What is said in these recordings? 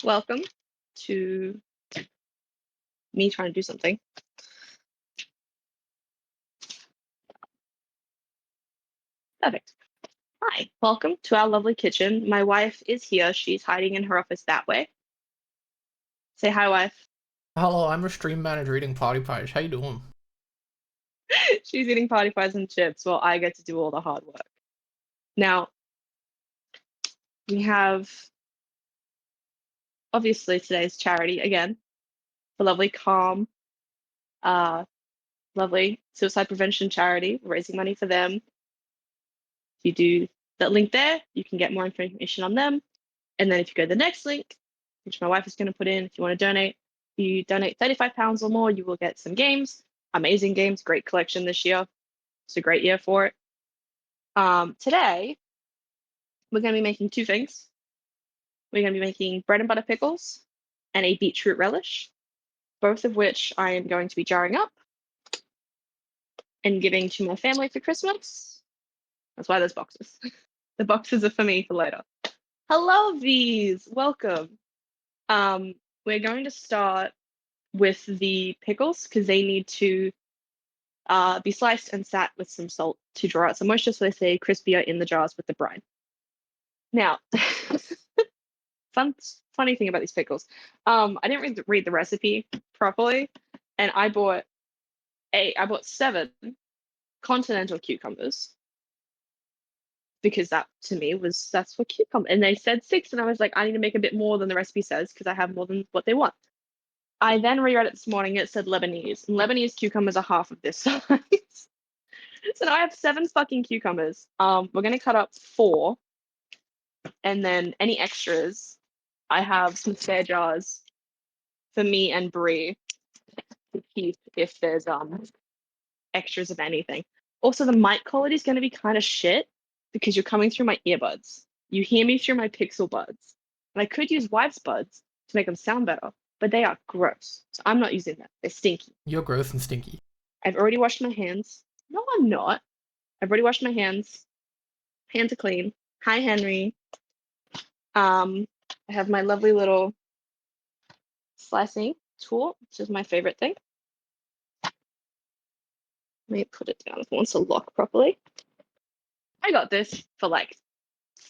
welcome to me trying to do something. Perfect. Hi, welcome to our lovely kitchen. My wife is here. She's hiding in her office that way. Say hi, wife. Hello, I'm a stream manager eating potty pies. How you doing? She's eating party pies and chips while I get to do all the hard work. Now, we have obviously today's charity again, the lovely Calm, uh, lovely suicide prevention charity. We're raising money for them. If you do that link there, you can get more information on them. And then if you go to the next link, which my wife is going to put in, if you want to donate, you donate £35 or more, you will get some games, amazing games, great collection this year. It's a great year for it. Today, we're going to be making two things. We're going to be making bread and butter pickles and a beetroot relish, both of which I am going to be jarring up and giving to my family for Christmas. That's why there's boxes. The boxes are for me for later. Hello, V's. Welcome. We're going to start with the pickles because they need to be sliced and sat with some salt to draw out some moisture so they stay crispier in the jars with the brine. Now, funny thing about these pickles, I didn't read the recipe properly, and I bought 7 continental cucumbers because that to me that's what cucumber, and they said 6, and I was like, I need to make a bit more than the recipe says because I have more than what they want. I then reread it this morning. It said Lebanese, and Lebanese cucumbers are half of this size. So now I have 7 fucking cucumbers. We're gonna cut up 4, and then any extras, I have some spare jars for me and Brie to keep if there's extras of anything. Also, the mic quality is gonna be kind of shit because you're coming through my earbuds. You hear me through my Pixel buds, and I could use wife's buds to make them sound better, but they are gross, so I'm not using them. They're stinky. You're gross and stinky. I've already washed my hands. No, I'm not. I've already washed my hands. Hands are clean. Hi, Henry. I have my lovely little slicing tool, which is my favorite thing. Let me put it down if it wants to lock properly. I got this for like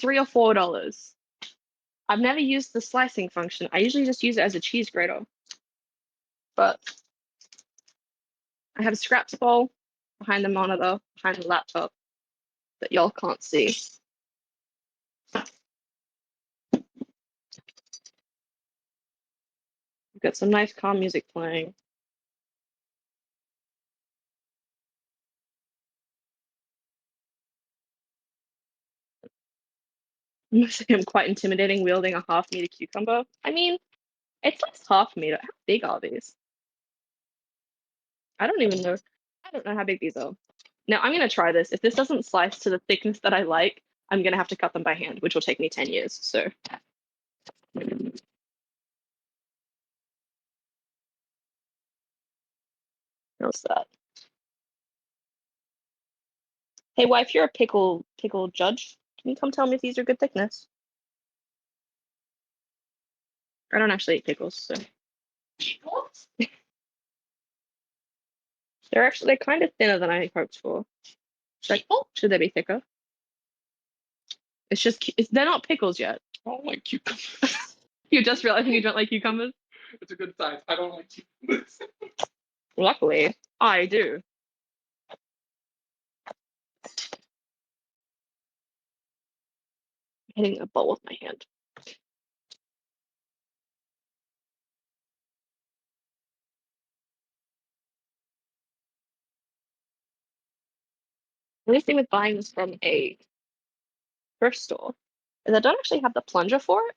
$3 or $4. I've never used the slicing function. I usually just use it as a cheese grater. But I have a scraps bowl behind the monitor, behind the laptop, that y'all can't see. We've got some nice calm music playing. I must say I'm quite intimidating wielding a half-meter cucumber. I mean, it's like half-meter. How big are these? I don't even know. I don't know how big these are. Now I'm gonna try this. If this doesn't slice to the thickness that I like, I'm gonna have to cut them by hand, which will take me 10 years. So how's that? Hey wife, you're a pickle judge. Can you come tell me if these are good thickness? I don't actually eat pickles, so they're kind of thinner than I hoped for. Should they be thicker? They're not pickles yet. I don't like cucumbers. You're just realizing you don't like cucumbers? It's a good size. I don't like cucumbers. Luckily, I do. Hitting a bowl with my hand. The only thing with buying this from a thrift store is I don't actually have the plunger for it.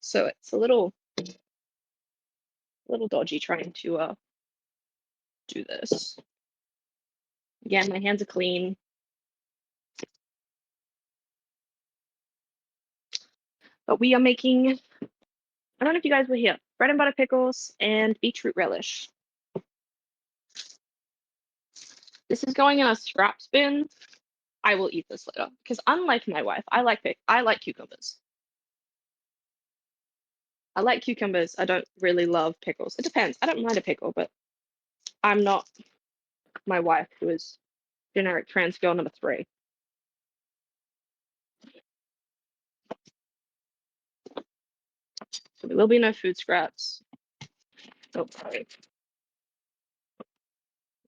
So it's a little dodgy trying to do this. Again, my hands are clean. But we are making, I don't know if you guys were here, bread and butter pickles and beetroot relish. This is going in a scraps bin. I will eat this later because unlike my wife, I like cucumbers. I like cucumbers. I don't really love pickles. It depends. I don't mind a pickle, but I'm not my wife, who is generic trans girl number 3. So there will be no food scraps. Oh, sorry.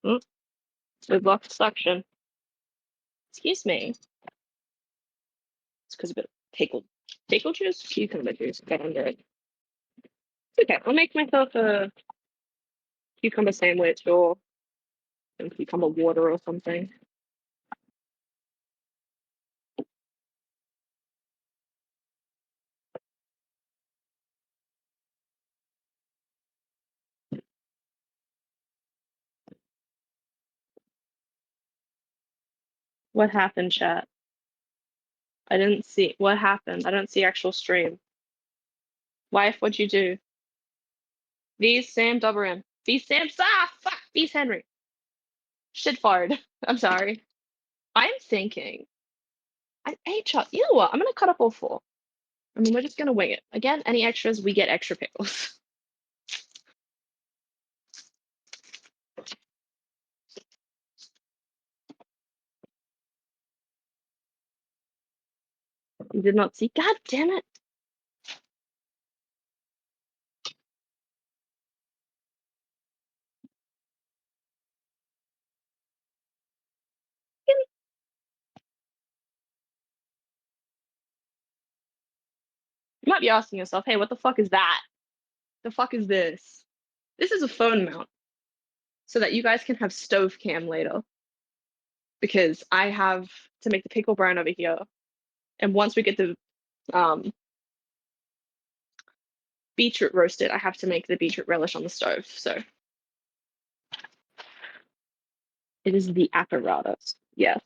We've lost suction. Excuse me. It's because of a bit of pickle juice, cucumber juice got under it. Okay, I'll make myself a cucumber sandwich or some cucumber water or something. What happened, chat? I didn't see what happened. I don't see actual stream. Wife, what'd you do? V's Sam Dubberin. V's Sam fuck V's Henry. Shit fired. I'm sorry. I'm thinking. Hey Chuck, you know what? I'm gonna cut up all 4. I mean, we're just gonna wing it. Again, any extras, we get extra pickles. You did not see. God damn it. You might be asking yourself, hey, what the fuck is that? The fuck is this? This is a phone mount so that you guys can have stove cam later. Because I have to make the pickle brine over here. And once we get the beetroot roasted, I have to make the beetroot relish on the stove. So it is the apparatus. Yes.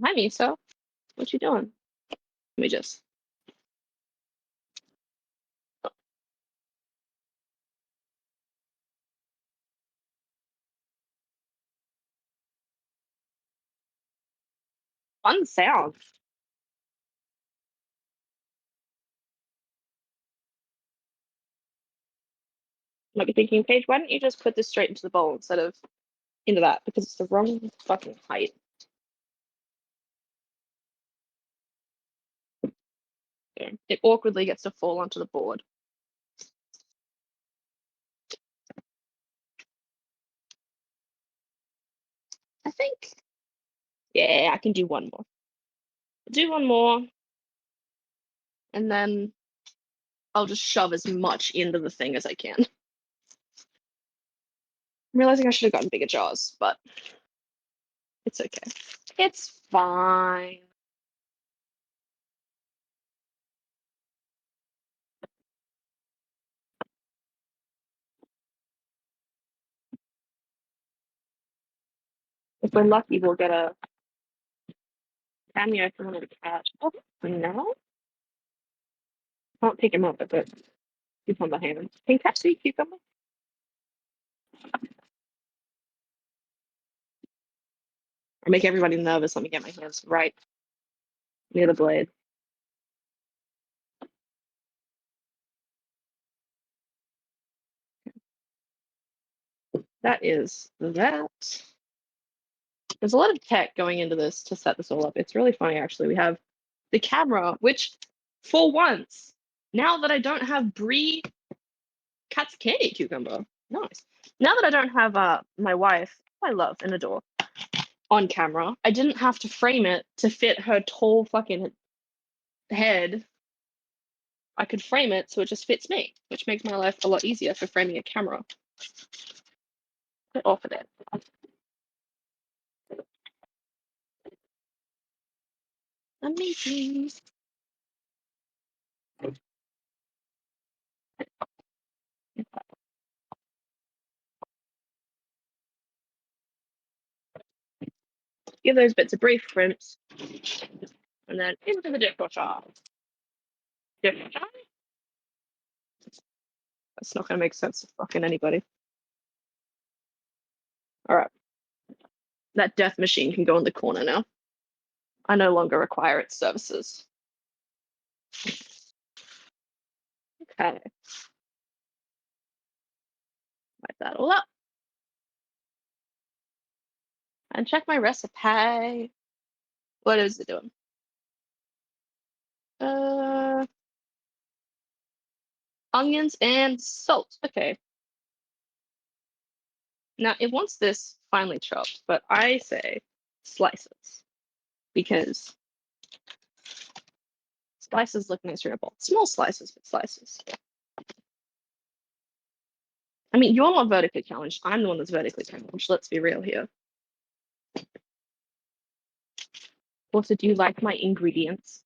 Hi, Miso. What you doing? Let me just. Fun sound. Might be thinking, Paige, why don't you just put this straight into the bowl instead of into that? Because it's the wrong fucking height. Yeah. It awkwardly gets to fall onto the board. I think, yeah, I can do one more. Do one more, and then I'll just shove as much into the thing as I can. I'm realizing I should have gotten bigger jars, but it's okay. It's fine. If we're lucky, we'll get a cameo from one of the cats. Oh, no? Can't pick him up, but he's on the hand. Can cats eat cucumber? Or make everybody nervous. Let me get my hands right near the blade. That is that. There's a lot of tech going into this to set this all up. It's really funny, actually. We have the camera, which, for once, now that I don't have Brie, cats can eat cucumber. Nice. Now that I don't have my wife, who I love and adore, on camera, I didn't have to frame it to fit her tall fucking head. I could frame it so it just fits me, which makes my life a lot easier for framing a camera. Get off of it. Amazing. Give those bits a brief rinse, and then into the dishwasher. Dishwasher. That's not gonna make sense to fucking anybody. Alright. That death machine can go in the corner now. I no longer require its services. Okay. Wipe that all up. And check my recipe. What is it doing? Onions and salt. Okay. Now it wants this finely chopped, but I say slices because slices look nicer in a bowl. Small slices, but slices. I mean, you're not vertically challenged. I'm the one that's vertically challenged. Let's be real here. Also, do you like my ingredients?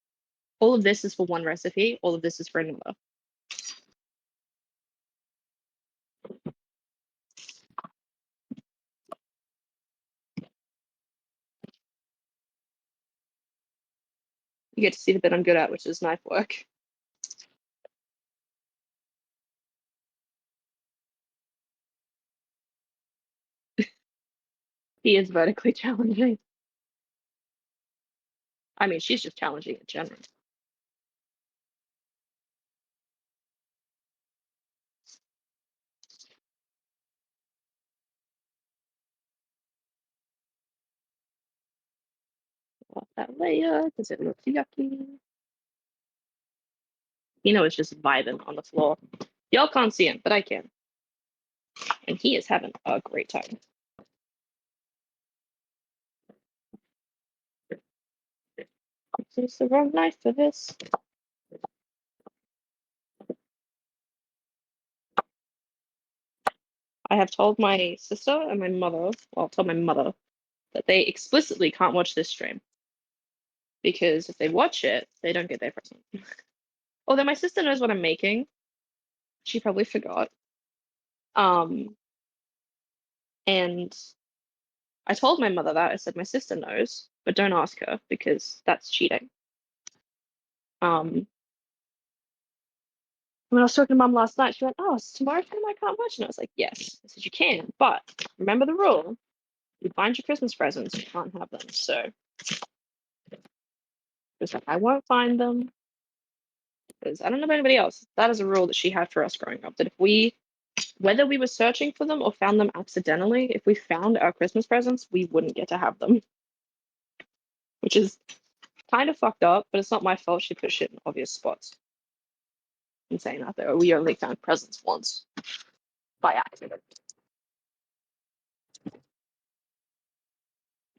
All of this is for one recipe. All of this is for another. You get to see the bit I'm good at, which is knife work. He is vertically challenging. I mean, she's just challenging in general. Off that layer. Does it look yucky? Is just vibing on the floor. Y'all can't see him, but I can. And he is having a great time. It's the wrong knife for this. I have told my sister and my mother, well, I'll tell my mother, that they explicitly can't watch this stream. Because if they watch it, they don't get their present. Although my sister knows what I'm making. She probably forgot. And I told my mother that. I said, my sister knows, but don't ask her because that's cheating. When I was talking to mum last night, she went, "Oh, it's tomorrow time I can't watch." And I was like, "Yes." I said, "You can, but remember the rule. You find your Christmas presents, you can't have them." So it's like, I won't find them because I don't know about anybody else. That is a rule that she had for us growing up, that if we, whether we were searching for them or found them accidentally, if we found our Christmas presents, we wouldn't get to have them. Which is kind of fucked up, but it's not my fault she put shit in obvious spots. In saying that though, we only found presents once by accident.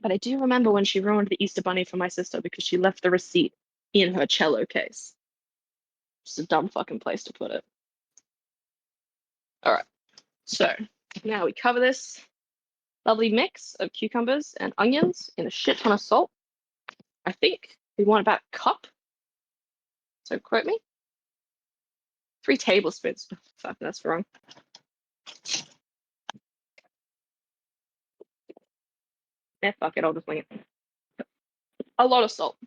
But I do remember when she ruined the Easter Bunny for my sister because she left the receipt in her cello case. Just a dumb fucking place to put it. All right, so now we cover this lovely mix of cucumbers and onions in a shit ton of salt. I think we want about a cup. So quote me. 3 tablespoons. Oh, fuck, that's wrong. Fuck it, I'll just wing it. A lot of salt.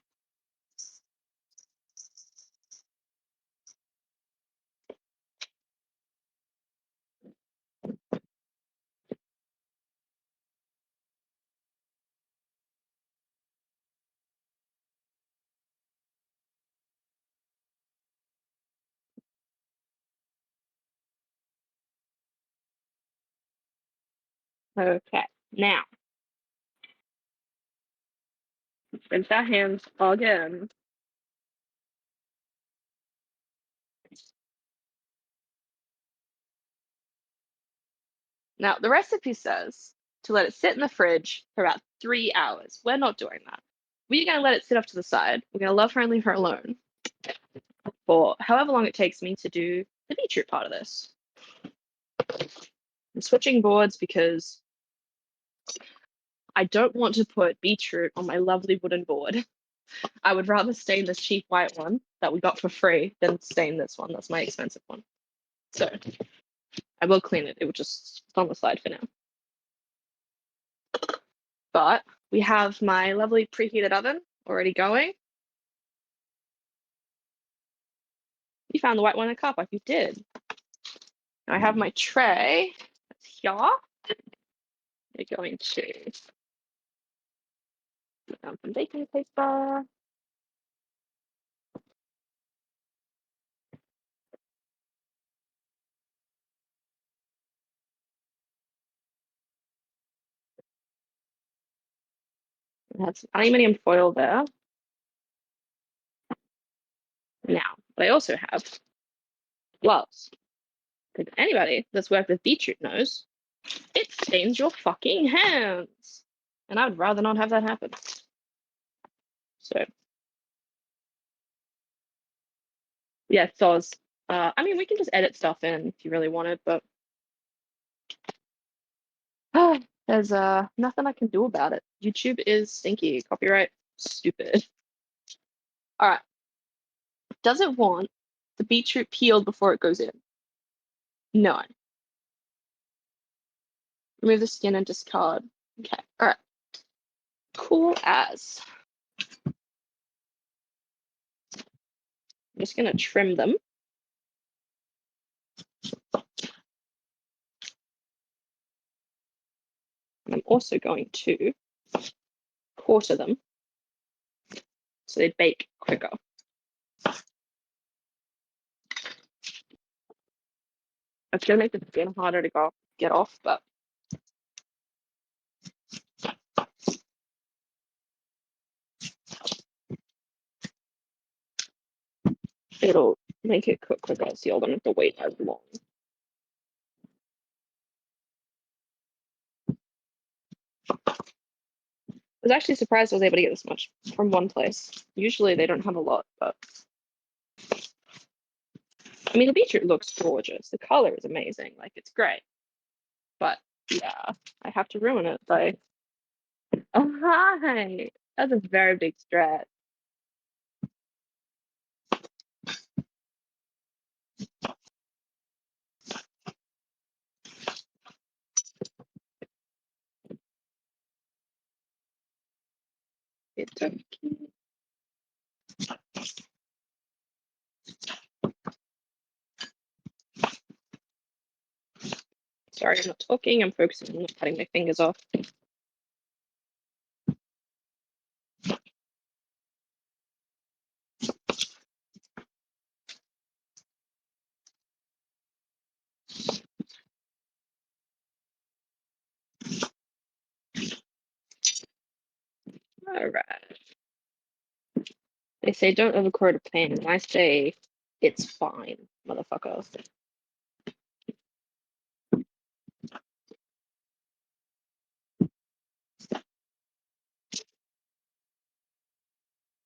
Okay, now rinse our hands again. Now, the recipe says to let it sit in the fridge for about 3 hours. We're not doing that. We're going to let it sit off to the side. We're going to love her and leave her alone for however long it takes me to do the beetroot part of this. I'm switching boards because I don't want to put beetroot on my lovely wooden board. I would rather stain this cheap white one that we got for free than stain this one. That's my expensive one. So I will clean it. It will just it's on the side for now. But we have my lovely preheated oven already going. You found the white one in a cup like you did. I have my tray here. We're going to put down some baking paper. That's aluminium foil there. Now, I also have gloves. Because anybody that's worked with beetroot knows it stains your fucking hands. And I would rather not have that happen. So, yeah, Soz. I mean, we can just edit stuff in if you really want it, but there's nothing I can do about it. YouTube is stinky. Copyright, stupid. All right. Does it want the beetroot peeled before it goes in? No. Remove the skin and discard. Okay. All right. Cool as. I'm just gonna trim them. And I'm also going to quarter them so they bake quicker. It's gonna make the skin harder to get off, but it'll make it cook quicker, so you don't have to wait as long. I was actually surprised I was able to get this much from one place. Usually they don't have a lot, but I mean the beetroot looks gorgeous. The color is amazing, like it's great. But yeah, I have to ruin it by oh hi. That's a very big stretch. It's okay. Sorry, I'm not talking. I'm focusing on not cutting my fingers off. All right. They say don't overcoat a pan, and I say it's fine, motherfucker.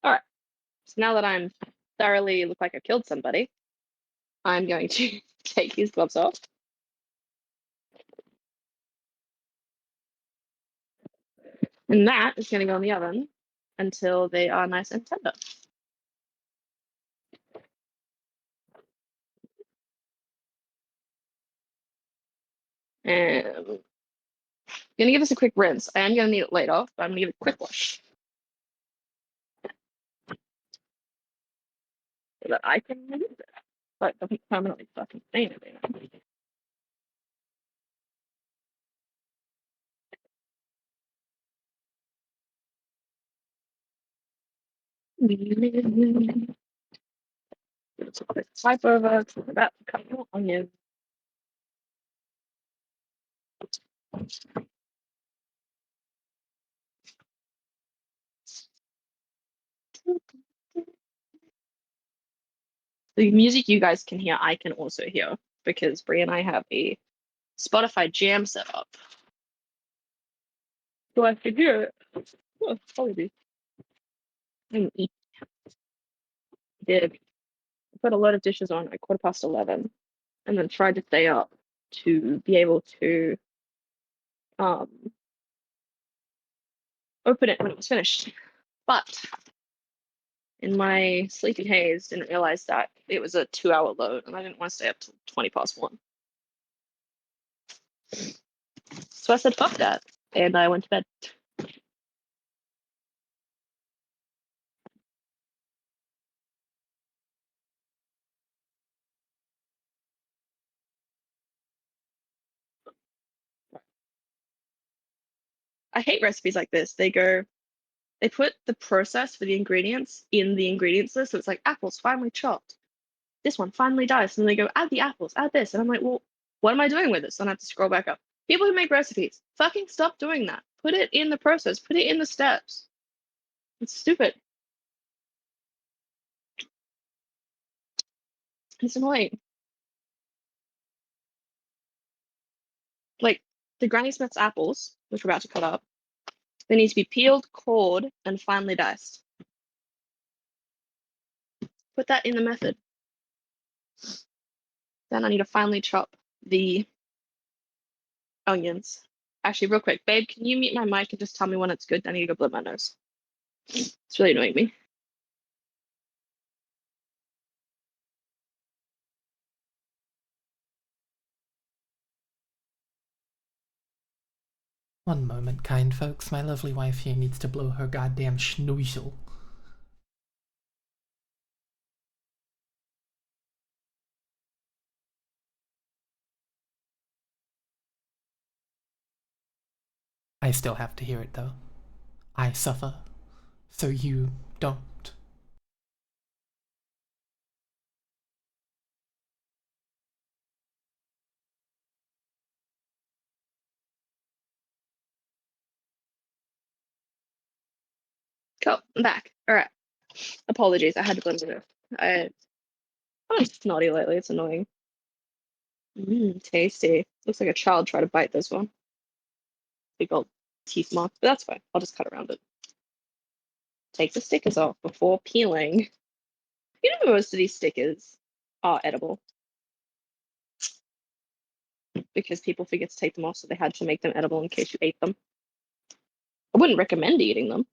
All right. So now that I'm thoroughly look like I killed somebody, I'm going to take these gloves off. And that is going to go in the oven until they are nice and tender. And I'm going to give this a quick rinse. I am going to need it later, but I'm going to give it a quick wash so that I can use it. But it doesn't permanently fucking stain everything. It's a quick swipe over to that cut your onion. The music you guys can hear, I can also hear because Brie and I have a Spotify jam set up. So I could hear it. Oh, probably. I'm eat. Did put a lot of dishes on at 11:15, and then tried to stay up to be able to um open it when it was finished. But in my sleepy haze, didn't realize that it was a 2-hour load, and I didn't want to stay up till 1:20. So I said, fuck that. And I went to bed. I hate recipes like this. They put the process for the ingredients in the ingredients list. So it's like apples finely chopped. This one finely diced. And they go, add the apples, add this. And I'm like, well, what am I doing with this? And I have to scroll back up. People who make recipes, fucking stop doing that. Put it in the process, put it in the steps. It's stupid. It's annoying. Like the Granny Smith's apples, which we're about to cut up, they need to be peeled, cored, and finely diced. Put that in the method. Then I need to finely chop the onions. Actually, real quick, babe, can you mute my mic and just tell me when it's good? I need to go blow my nose. It's really annoying me. One moment, kind folks. My lovely wife here needs to blow her goddamn schnoozle. I still have to hear it though. I suffer, so you don't. Cool, I'm back. All right. Apologies, I had to blend it. I'm snotty lately. It's annoying. Tasty. Looks like a child tried to bite this one. Big old teeth mark, but that's fine. I'll just cut around it. Take the stickers off before peeling. You know, most of these stickers are edible because people forget to take them off, so they had to make them edible in case you ate them. I wouldn't recommend eating them,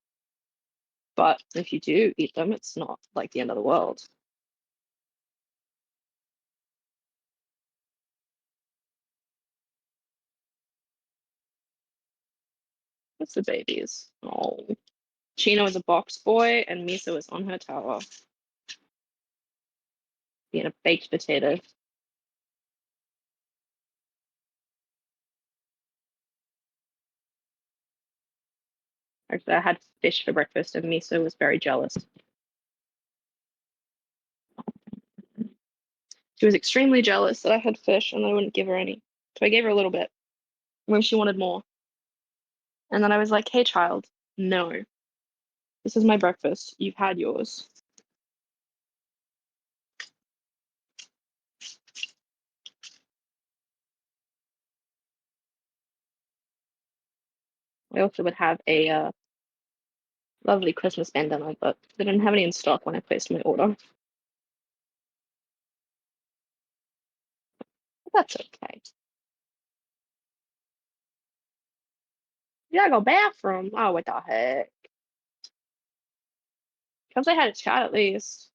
but if you do eat them, it's not like the end of the world. What's the babies? Oh, Chino is a box boy, and Miso is on her tower, being a baked potato. Actually, I had fish for breakfast, and Miso was very jealous. She was extremely jealous that I had fish and I wouldn't give her any. So I gave her a little bit when she wanted more. And then I was like, hey, child, no, this is my breakfast. You've had yours. I also would have a lovely Christmas bandana, but they didn't have any in stock when I placed my order. But that's okay. You gotta go bathroom. Oh, what the heck? Because I had a chat at least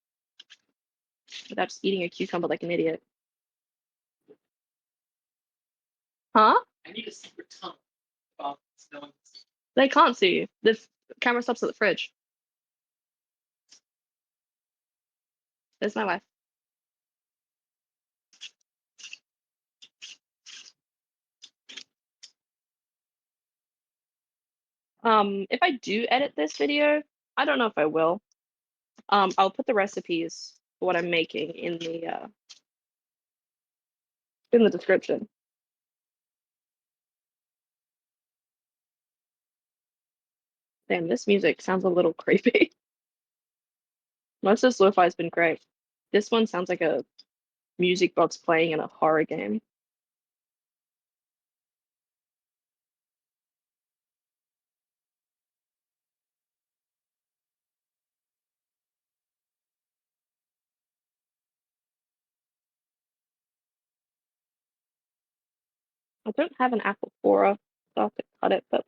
without just eating a cucumber like an idiot. Huh? I need a secret tunnel about smelling. They can't see you. The camera stops at the fridge. There's my wife. If I do edit this video, I don't know if I will. I'll put the recipes for what I'm making in the description. Damn, this music sounds a little creepy. Most of lo-fi has been great. This one sounds like a music box playing in a horror game. I don't have an apple corer, so I have to cut it, but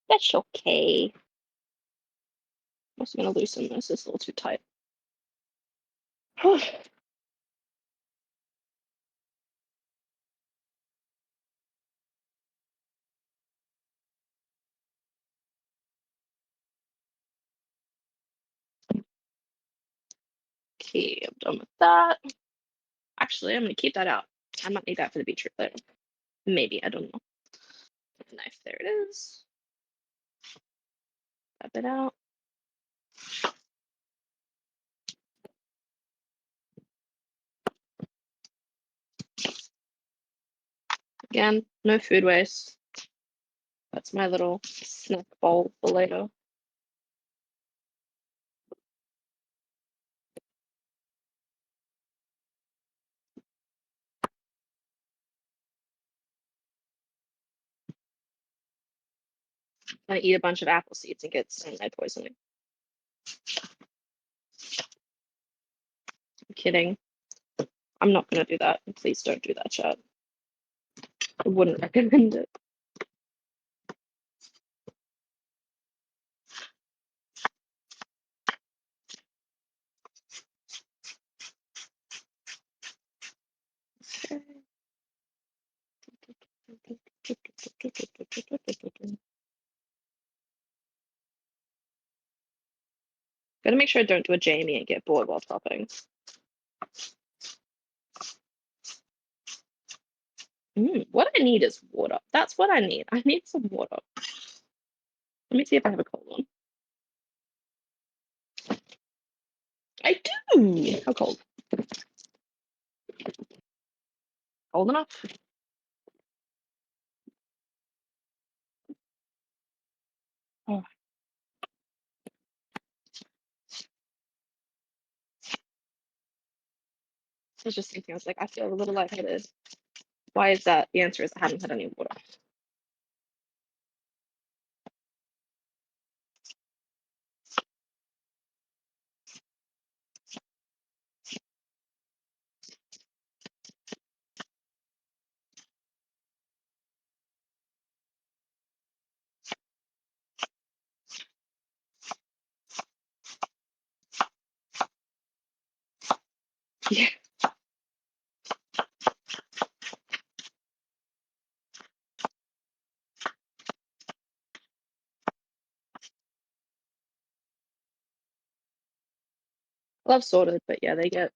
that's okay. I'm also gonna loosen this. It's a little too tight. Okay, I'm done with that. Actually, I'm gonna keep that out. I might need that for the beetroot later. Maybe, I don't know. Knife, there it is. that bit out. Again, no food waste. That's my little snack bowl for later. I'm gonna eat a bunch of apple seeds and get cyanide poisoning. I'm kidding. I'm not gonna do that. Please don't do that, chat. I wouldn't recommend it. Gotta make sure I don't do a Jamie and get bored while chopping. What I need is water. That's what I need. I need some water. Let me see if I have a cold one. I do. How cold? Cold enough? Oh. I was just thinking, I was like, I feel a little lightheaded. Why is that? The answer is I haven't had any water. Yeah. I love sorted, but yeah, they get.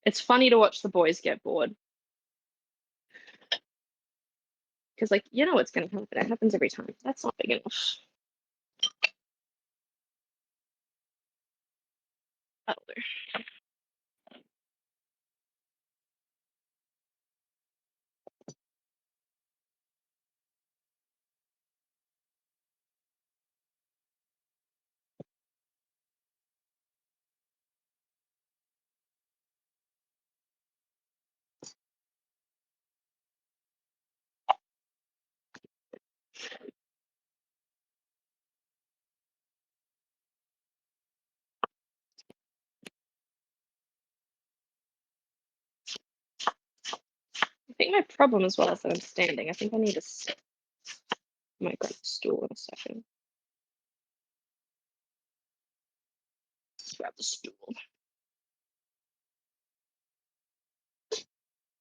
It's funny to watch the boys get bored. Because, like, you know what's going to happen. It happens every time. That's not big enough. That'll do. I think my problem as well is that I'm standing. I think I need to sit. I might grab the stool in a second. Let's grab the stool.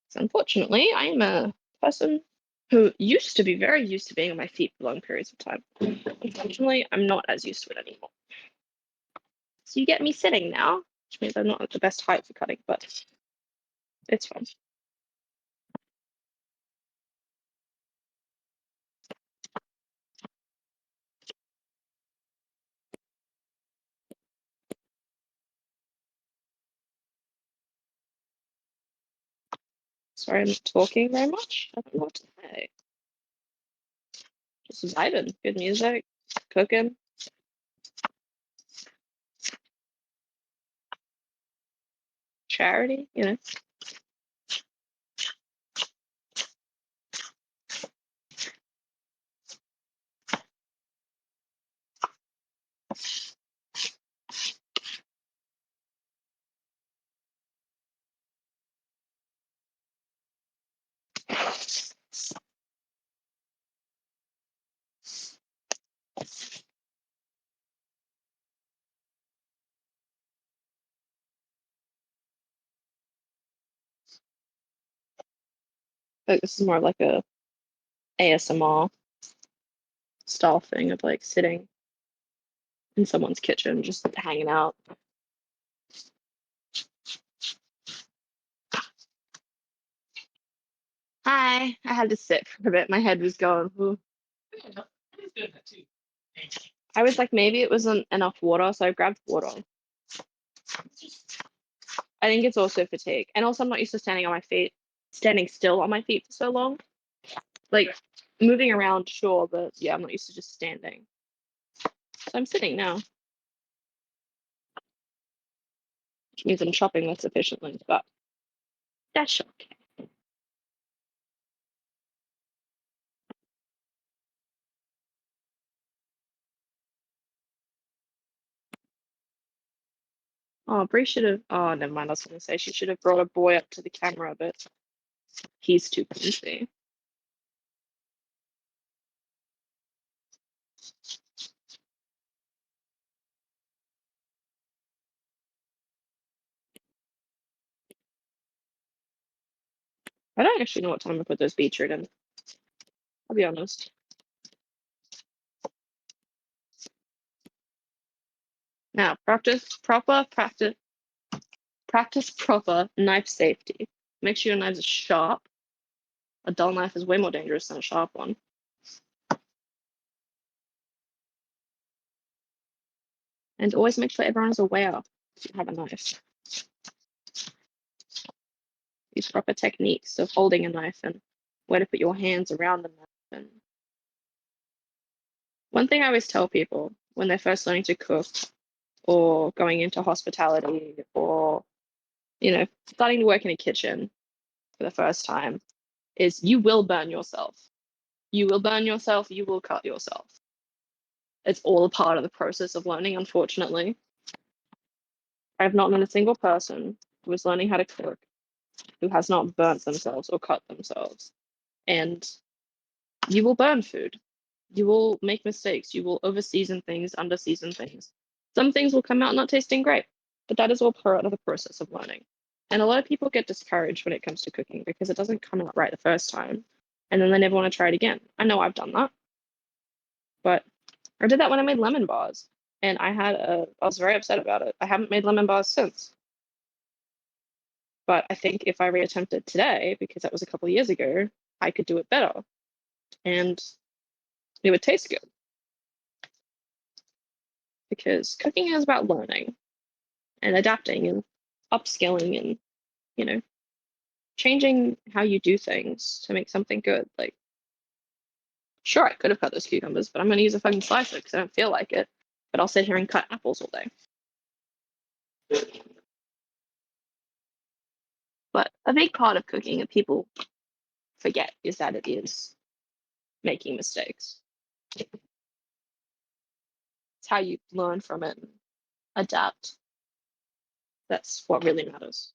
So unfortunately, I am a person who used to be very used to being on my feet for long periods of time. Unfortunately, I'm not as used to it anymore. So you get me sitting now, which means I'm not at the best height for cutting, but it's fine. Sorry, I'm not talking very much. I don't know what to say. Just vibing, good music, cooking. Charity, you know. But this is more like a ASMR style thing of like sitting in someone's kitchen, just hanging out. Hi, I had to sit for a bit. My head was going. Ooh. I was like, maybe it wasn't enough water, so I grabbed water. I think it's also fatigue. And also I'm not used to standing still on my feet for so long. Like moving around, sure, but yeah, I'm not used to just standing. So I'm sitting now. Which means I'm chopping less efficiently, but that's okay. Oh, Bree should have. Oh, never mind. I was going to say she should have brought a boy up to the camera, but he's too clumsy. I don't actually know what time I put those beetroot in. I'll be honest. Now, practice proper knife safety. Make sure your knives are sharp. A dull knife is way more dangerous than a sharp one. And always make sure everyone is aware if you have a knife. Use proper techniques of holding a knife and where to put your hands around the knife. And one thing I always tell people when they're first learning to cook or going into hospitality or, starting to work in a kitchen for the first time is you will burn yourself. You will burn yourself, you will cut yourself. It's all a part of the process of learning, unfortunately. I've not known a single person who is learning how to cook who has not burnt themselves or cut themselves. And you will burn food. You will make mistakes. You will over-season things, under-season things. Some things will come out not tasting great, but that is all part of the process of learning. And a lot of people get discouraged when it comes to cooking because it doesn't come out right the first time. And then they never want to try it again. I know I've done that. But I did that when I made lemon bars. And I was very upset about it. I haven't made lemon bars since. But I think if I reattempted today, because that was a couple of years ago, I could do it better. And it would taste good. Because cooking is about learning and adapting and upskilling and, you know, changing how you do things to make something good. Like, sure, I could have cut those cucumbers, but I'm going to use a fucking slicer because I don't feel like it. But I'll sit here and cut apples all day. But a big part of cooking that people forget is that it is making mistakes. It's how you learn from it and adapt. That's what really matters.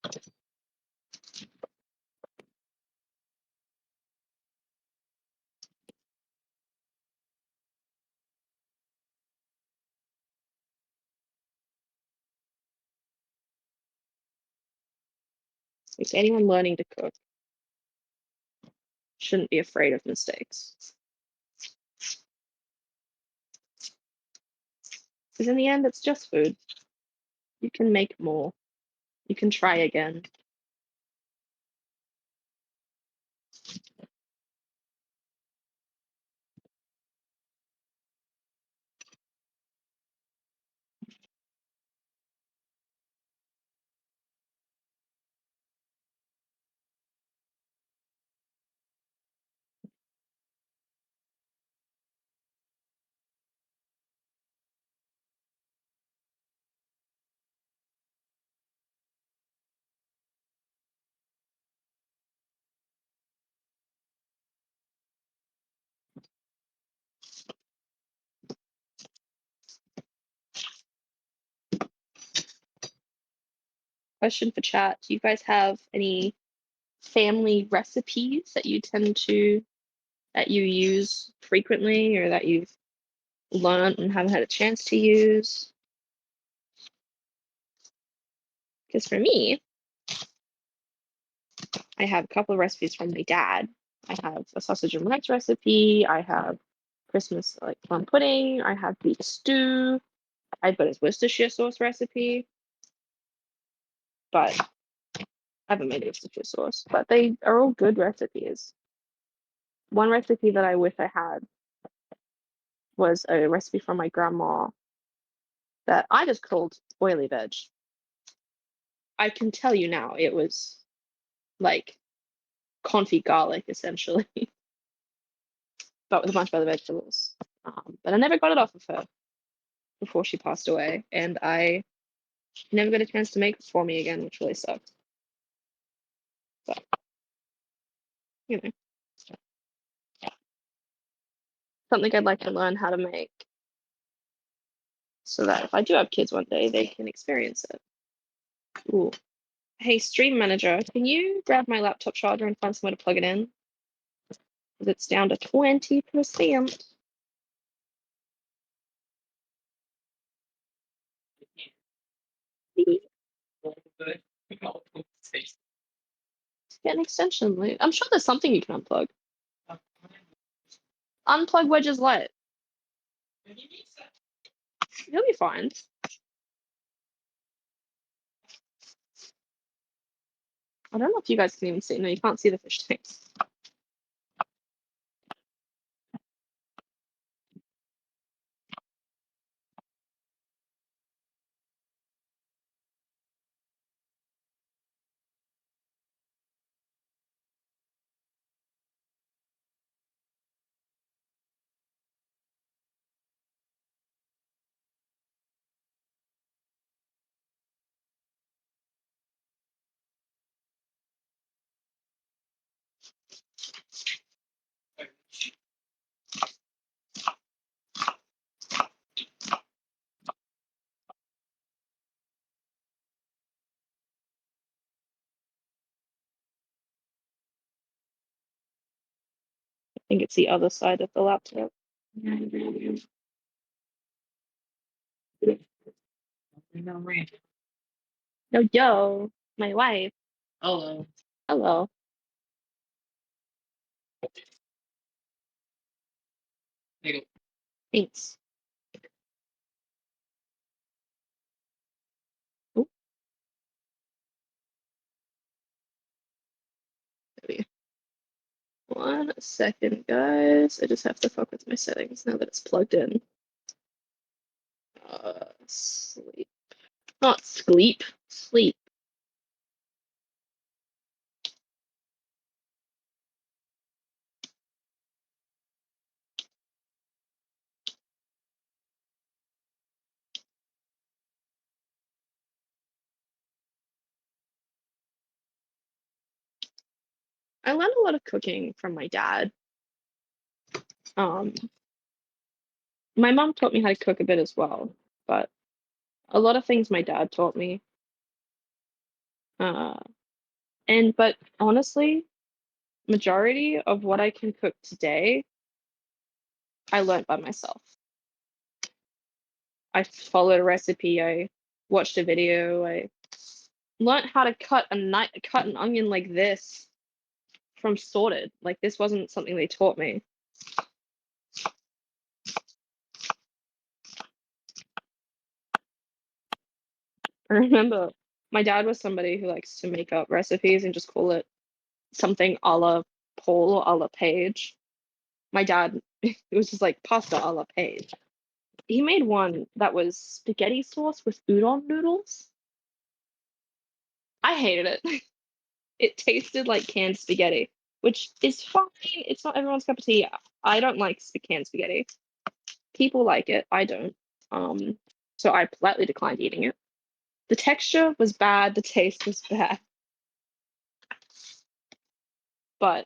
Like anyone learning to cook shouldn't be afraid of mistakes. Because in the end, it's just food. You can make more. You can try again. Question for chat. Do you guys have any family recipes that that you use frequently or that you've learned and haven't had a chance to use? Because for me, I have a couple of recipes from my dad. I have a sausage and rice recipe. I have Christmas like plum pudding. I have beef stew. I've got his Worcestershire sauce recipe, but I haven't made Worcestershire sauce. But they are all good recipes. One recipe that I wish I had was a recipe from my grandma that I just called oily veg. I can tell you now, it was like confit garlic essentially, but with a bunch of other vegetables. But I never got it off of her before she passed away, and I never got a chance to make it for me again, which really sucked. But you know, something I'd like to learn how to make so that if I do have kids one day, they can experience it. Ooh. Hey, Stream Manager, can you grab my laptop charger and find somewhere to plug it in? Because it's down to 20%. Get an extension lead. I'm sure there's something you can unplug. Unplug Wedge's light. You'll be fine. I don't know if you guys can even see. No, you can't see the fish tanks. I think it's the other side of the laptop. No, yo, my wife. Hello. Hello. Thanks. Ooh, there we go. 1 second, guys. I just have to fuck with my settings now that it's plugged in. Sleep. Not sleep. Sleep. I learned a lot of cooking from my dad. Um, my mom taught me how to cook a bit as well, but a lot of things my dad taught me. Uh, but honestly, majority of what I can cook today, I learned by myself. I followed a recipe, I watched a video, I learned how to cut an onion like this from sorted. Like this wasn't something they taught me. I remember my dad was somebody who likes to make up recipes and just call it something a la Paul or a la Paige. My dad, it was just like pasta a la Paige. He made one that was spaghetti sauce with udon noodles. I hated it. It tasted like canned spaghetti, which is fine. It's not everyone's cup of tea. I don't like canned spaghetti. People like it. I don't. So I politely declined eating it. The texture was bad. The taste was bad. But,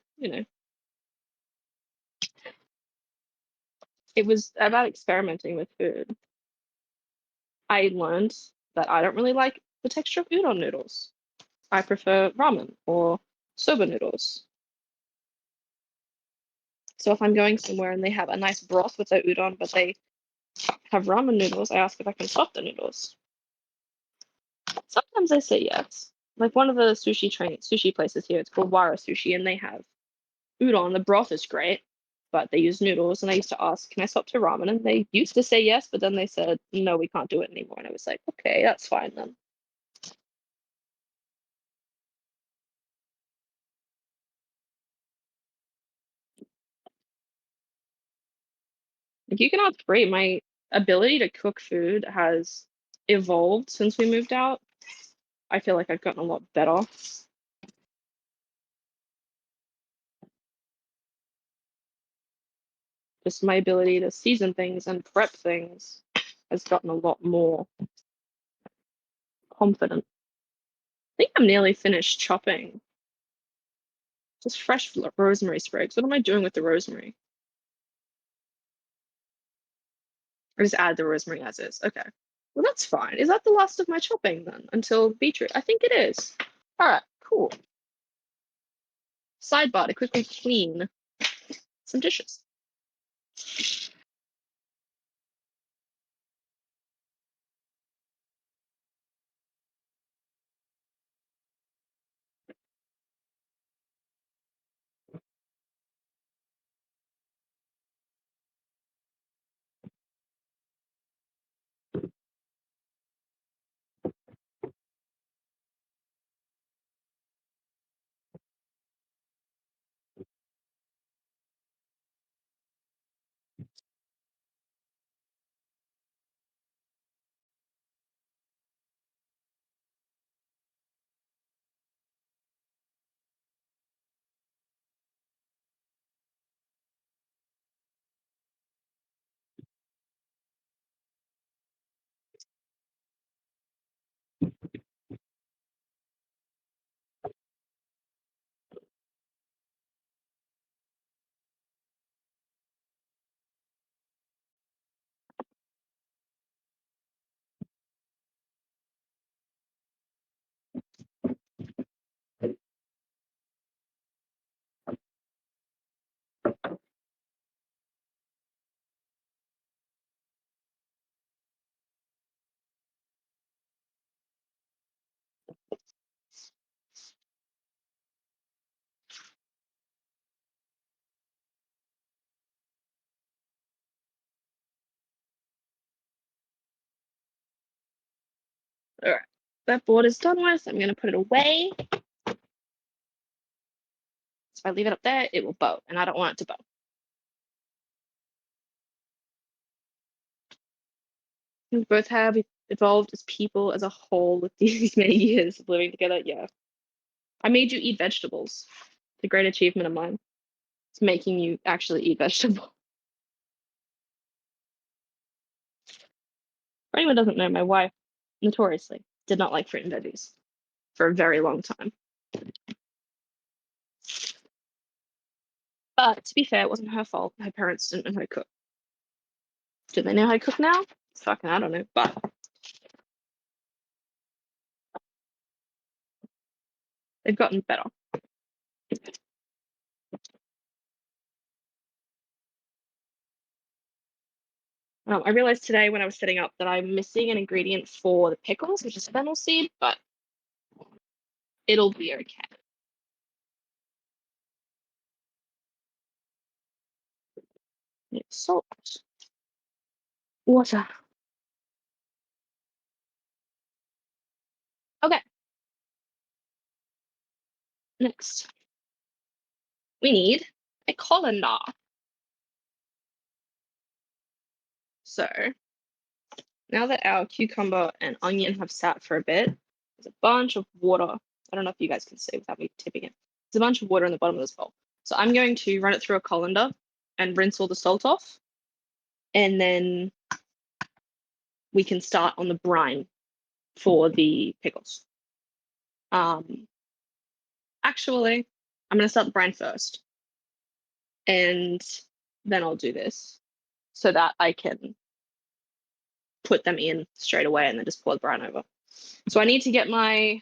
it was about experimenting with food. I learned that I don't really like the texture of udon noodles. I prefer ramen or soba noodles. So if I'm going somewhere and they have a nice broth with their udon, but they have ramen noodles, I ask if I can swap the noodles. Sometimes they say yes. Like one of the sushi places here, it's called Wara Sushi, and they have udon. The broth is great, but they use noodles. And I used to ask, "Can I swap to ramen?" And they used to say yes, but then they said, "No, we can't do it anymore." And I was like, "Okay, that's fine then." Like you can ask free. My ability to cook food has evolved since we moved out. I feel like I've gotten a lot better. Just my ability to season things and prep things has gotten a lot more confident. I think I'm nearly finished chopping. Just fresh rosemary sprigs. What am I doing with the rosemary? I just add the rosemary as is. Okay. Well, that's fine. Is that the last of my chopping then? Until beetroot? I think it is. All right, cool. Sidebar to quickly clean some dishes. All right. That board is done with. I'm going to put it away. So if I leave it up there, it will bow, and I don't want it to bow. We both have evolved as people as a whole with these many years of living together. Yeah. I made you eat vegetables. It's a great achievement of mine. It's making you actually eat vegetables. For anyone who doesn't know, my wife notoriously did not like fruit and veggies for a very long time. But to be fair, it wasn't her fault. Her parents didn't know how to cook. Do they know how to cook now? Fucking, I don't know. But they've gotten better. I realized today when I was setting up that I'm missing an ingredient for the pickles, which is fennel seed, but it'll be okay. Salt, water. Okay, next we need a colander. So now that our cucumber and onion have sat for a bit, there's a bunch of water. I don't know if you guys can see without me tipping it. There's a bunch of water in the bottom of this bowl. So I'm going to run it through a colander and rinse all the salt off. And then we can start on the brine for the pickles. Actually, I'm going to start the brine first. And then I'll do this so that I can put them in straight away and then just pour the brine over. So I need to get my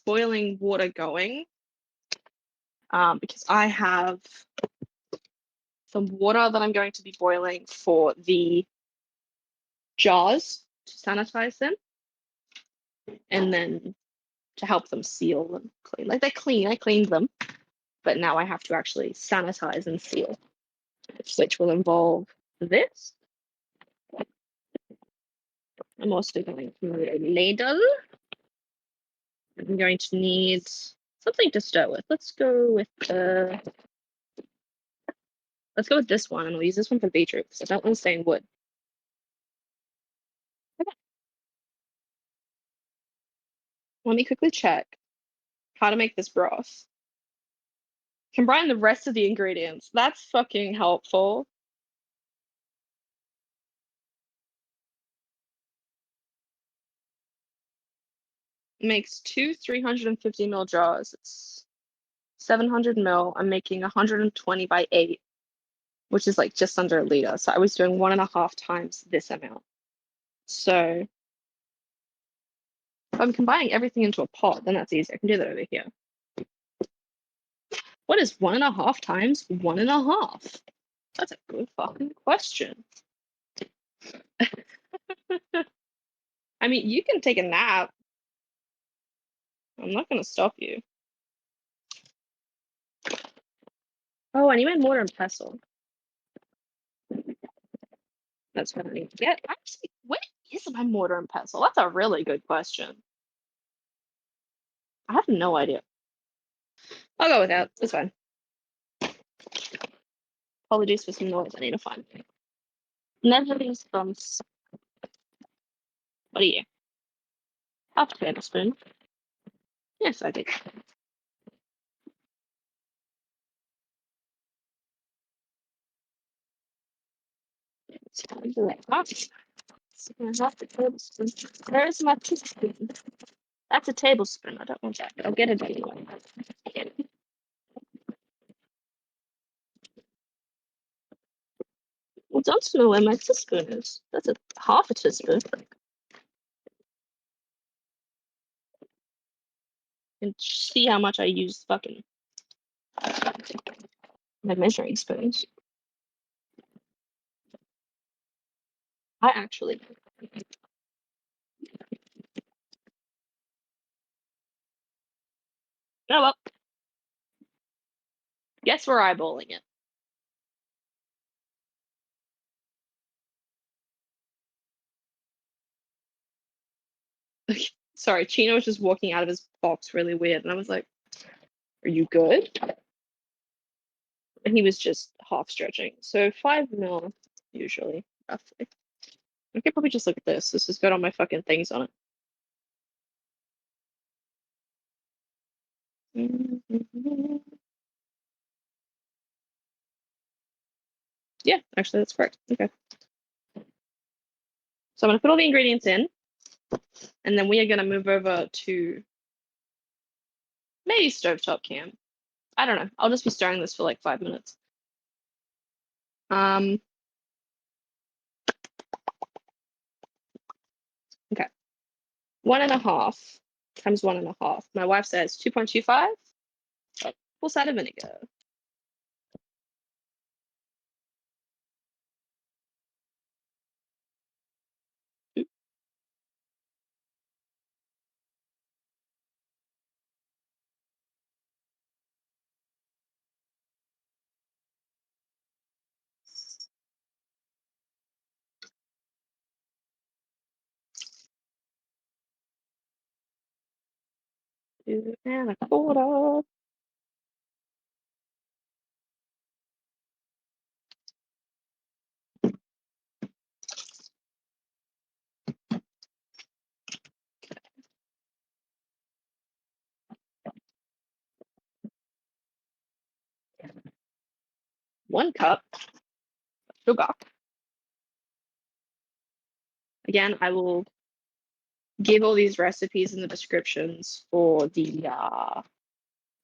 boiling water going because I have some water that I'm going to be boiling for the jars to sanitize them and then to help them seal and clean. Like they're clean, I cleaned them, but now I have to actually sanitize and seal, which will involve this. I'm also going to need a ladle. I'm going to need something to stir with. Let's go with the Let's go with this one, and we'll use this one for beetroot because I don't want to stay in wood. Okay. Let me quickly check how to make this broth. Combine the rest of the ingredients. That's fucking helpful. Makes two 350 ml jars. It's 700 ml. I'm making 120 by 8, which is like just under a liter. So I was doing 1.5 times this amount. So if I'm combining everything into a pot, then that's easy. I can do that over here. What is 1.5 times 1.5? That's a good fucking question. I mean, you can take a nap. I'm not going to stop you. Oh, I need my mortar and pestle. That's what I need to get. Actually, where is my mortar and pestle? That's a really good question. I have no idea. I'll go with that. It's fine. Apologies for some noise. I need to find it. Netherlands from. What are you? Half a tablespoon. Yes, I did. It's time to let off. Half a tablespoon. Where's my teaspoon? That's a tablespoon. I don't want that, but I'll get it anyway. Well, don't know where my teaspoon is. That's a half a teaspoon. And see how much I use fucking my measuring spoons. I actually. Oh well. Guess we're eyeballing it. Sorry, Chino was just walking out of his box really weird, and I was like, "Are you good?" And he was just half stretching. So 5 ml usually, roughly. I could probably just look at this. This has got all my fucking things on it. Yeah, actually, that's correct. Okay. So I'm gonna put all the ingredients in, and then we are gonna move over to maybe stovetop cam. I don't know. I'll just be stirring this for like 5 minutes. Um. Okay. 1.5 times 1.5. My wife says 2.25. Full cider vinegar. Oop. And a quarter. One cup sugar. Again, I will give all these recipes in the descriptions for the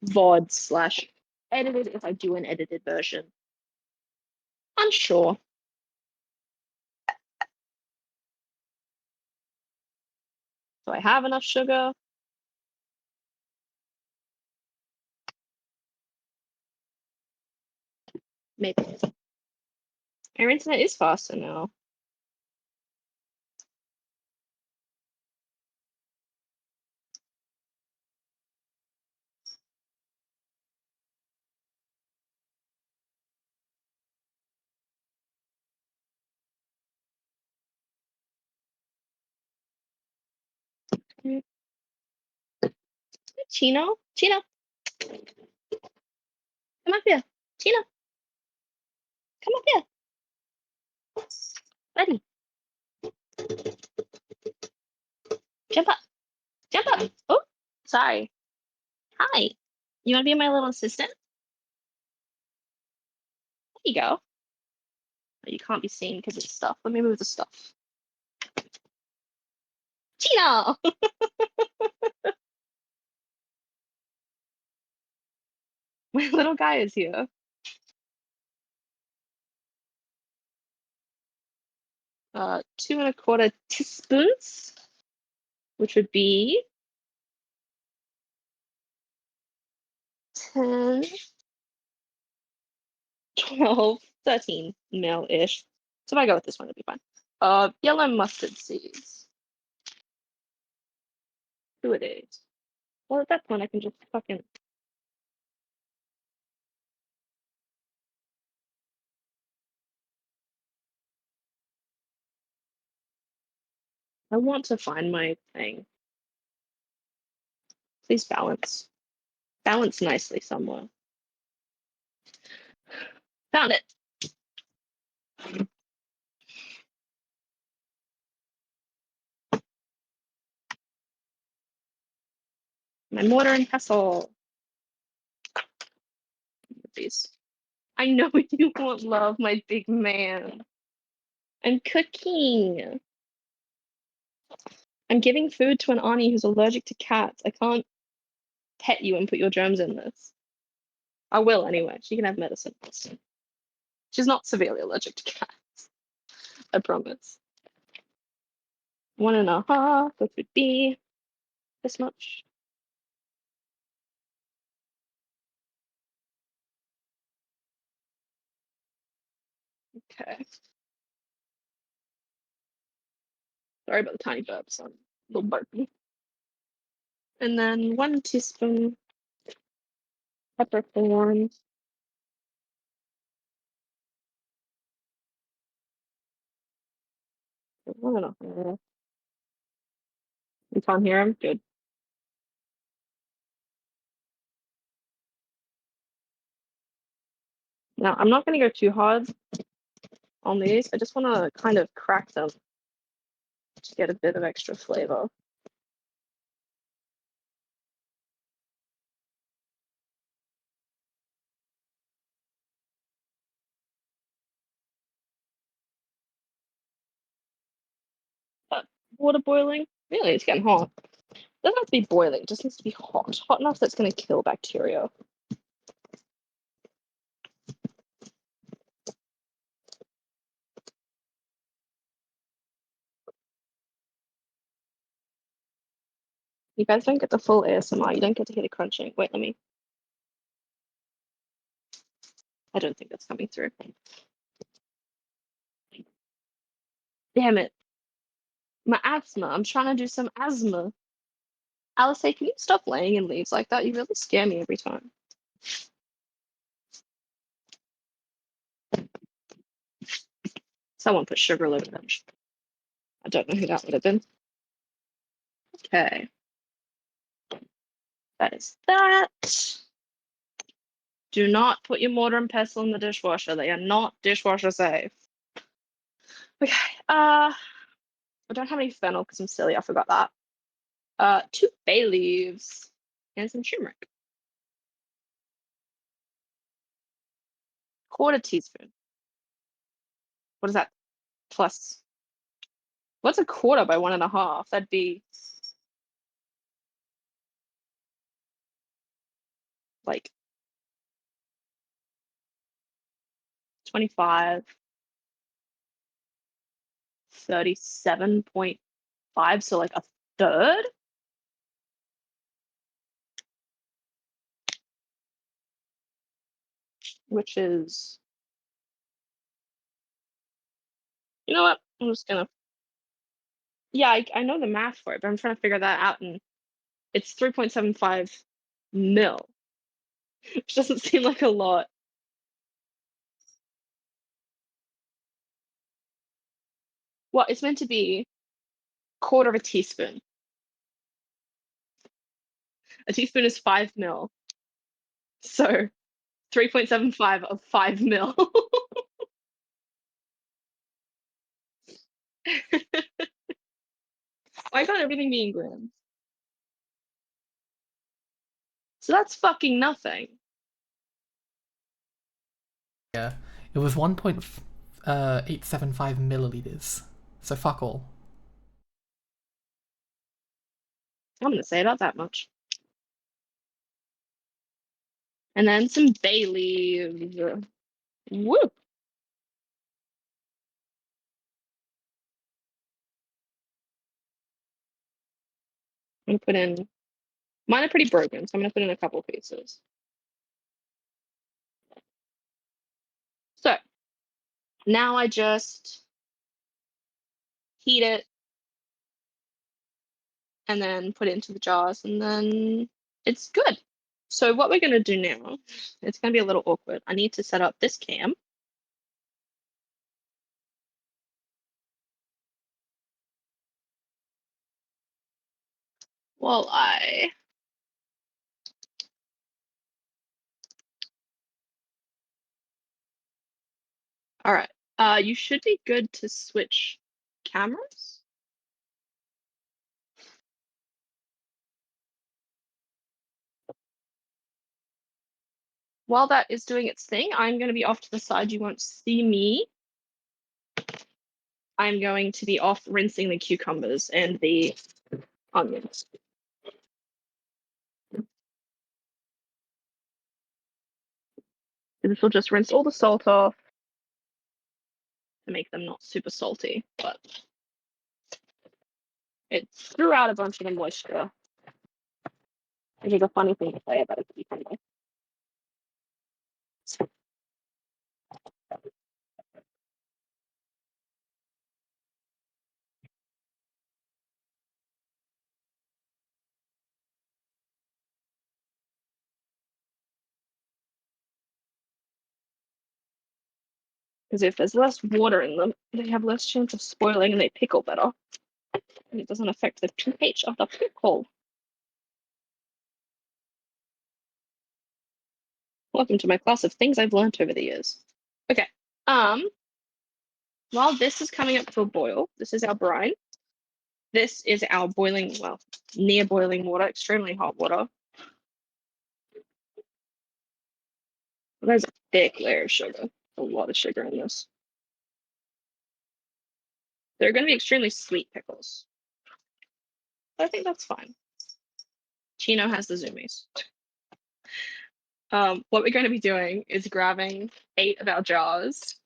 VOD slash edited if I do an edited version. Unsure. Do I have enough sugar? Maybe. Our internet is faster now. Chino? Chino, come up here. Chino. Buddy. Jump up. Jump up. Oh, sorry. Hi. You want to be my little assistant? There you go. You can't be seen because it's stuff. Let me move the stuff. Tina! My little guy is here. Two and a quarter teaspoons, which would be 10, 12, 13 mil-ish. So if I go with this one, it'll be fine. Yellow mustard seeds. Who it is? Well, at that point, I can just fucking. I want to find my thing. Please balance. Balance nicely somewhere. Found it. My mortar and pestle. These. I know you won't love my big man. I'm cooking. I'm giving food to an auntie who's allergic to cats. I can't pet you and put your germs in this. I will anyway. She can have medicine. She's not severely allergic to cats. I promise. 1.5, which would be this much. Okay. Sorry about the tiny burps. I'm a little burpy. And then 1 teaspoon peppercorn. You can't hear him? Good. Now, I'm not going to go too hard on these. I just want to kind of crack them to get a bit of extra flavor. Water boiling? Really, it's getting hot. It doesn't have to be boiling, it just needs to be hot. Hot enough that's going to kill bacteria. You guys don't get the full ASMR. You don't get to hear the crunching. Wait, let me. I don't think that's coming through. Damn it. My asthma. I'm trying to do some asthma. Alice, hey, can you stop laying in leaves like that? You really scare me every time. Someone put sugar all over them. I don't know who that would have been. Okay. That is that. Do not put your mortar and pestle in the dishwasher. They are not dishwasher safe. Okay. I don't have any fennel because I'm silly. I forgot that. 2 bay leaves and some turmeric. Quarter teaspoon. What is that? Plus. What's a quarter by 1.5? That'd be like 25, 37.5. So like a third. Which is, you know what? I'm just gonna, yeah, I know the math for it, but I'm trying to figure that out. And it's 3.75 mil, which doesn't seem like a lot. Well, it's meant to be quarter of a teaspoon. A teaspoon is 5 mil. So 3.75 of 5 mil. I got everything being grams. So that's fucking nothing. Yeah, it was 1.875 milliliters. So fuck all. I'm gonna say about that much. And then some bay leaves. Woo! I'm gonna put in. Mine are pretty broken, so I'm gonna put in a couple pieces. So now I just heat it and then put it into the jars, and then it's good. So what we're gonna do now, it's gonna be a little awkward. I need to set up this cam. While I All right. You should be good to switch cameras. While that is doing its thing, I'm going to be off to the side. You won't see me. I'm going to be off rinsing the cucumbers and the onions. This will just rinse all the salt off to make them not super salty, but it threw out a bunch of the moisture, which is a funny thing to say about a cucumber. Because if there's less water in them, they have less chance of spoiling and they pickle better. And it doesn't affect the pH of the pickle. Welcome to my class of things I've learned over the years. Okay. While this is coming up to a boil, this is our brine. This is our boiling, well, near boiling water, extremely hot water. There's a thick layer of sugar, a lot of sugar in this. They're going to be extremely sweet pickles. But I think that's fine. Chino has the zoomies. What we're going to be doing is grabbing 8 of our jars.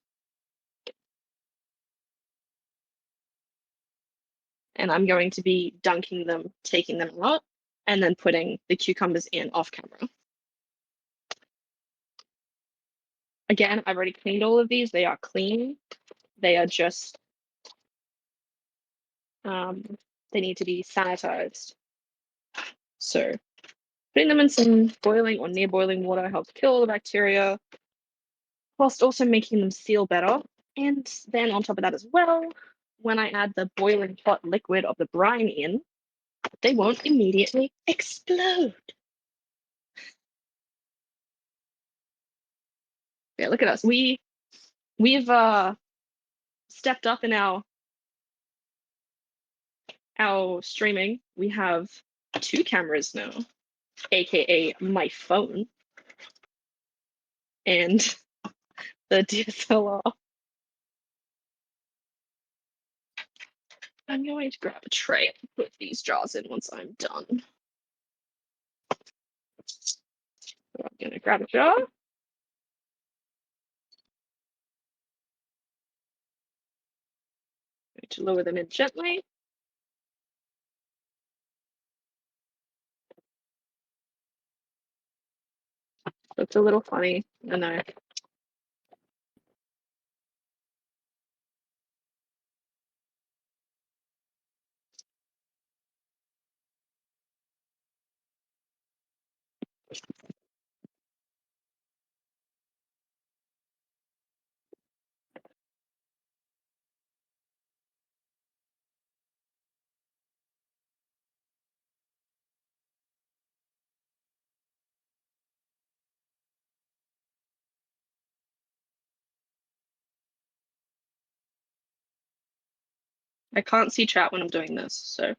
And I'm going to be dunking them, taking them out, and then putting the cucumbers in off camera. Again, I've already cleaned all of these. They are clean. They are just, they need to be sanitized. So putting them in some boiling or near boiling water helps kill all the bacteria, whilst also making them seal better. And then on top of that as well, when I add the boiling hot liquid of the brine in, they won't immediately explode. Yeah, look at us. We've stepped up in our streaming. We have 2 cameras now, aka my phone and the DSLR. I'm going to grab a tray and put these jars in once I'm done. So I'm going to grab a jar. Going to lower them in gently. Looks a little funny, I know. I can't see chat when I'm doing this, so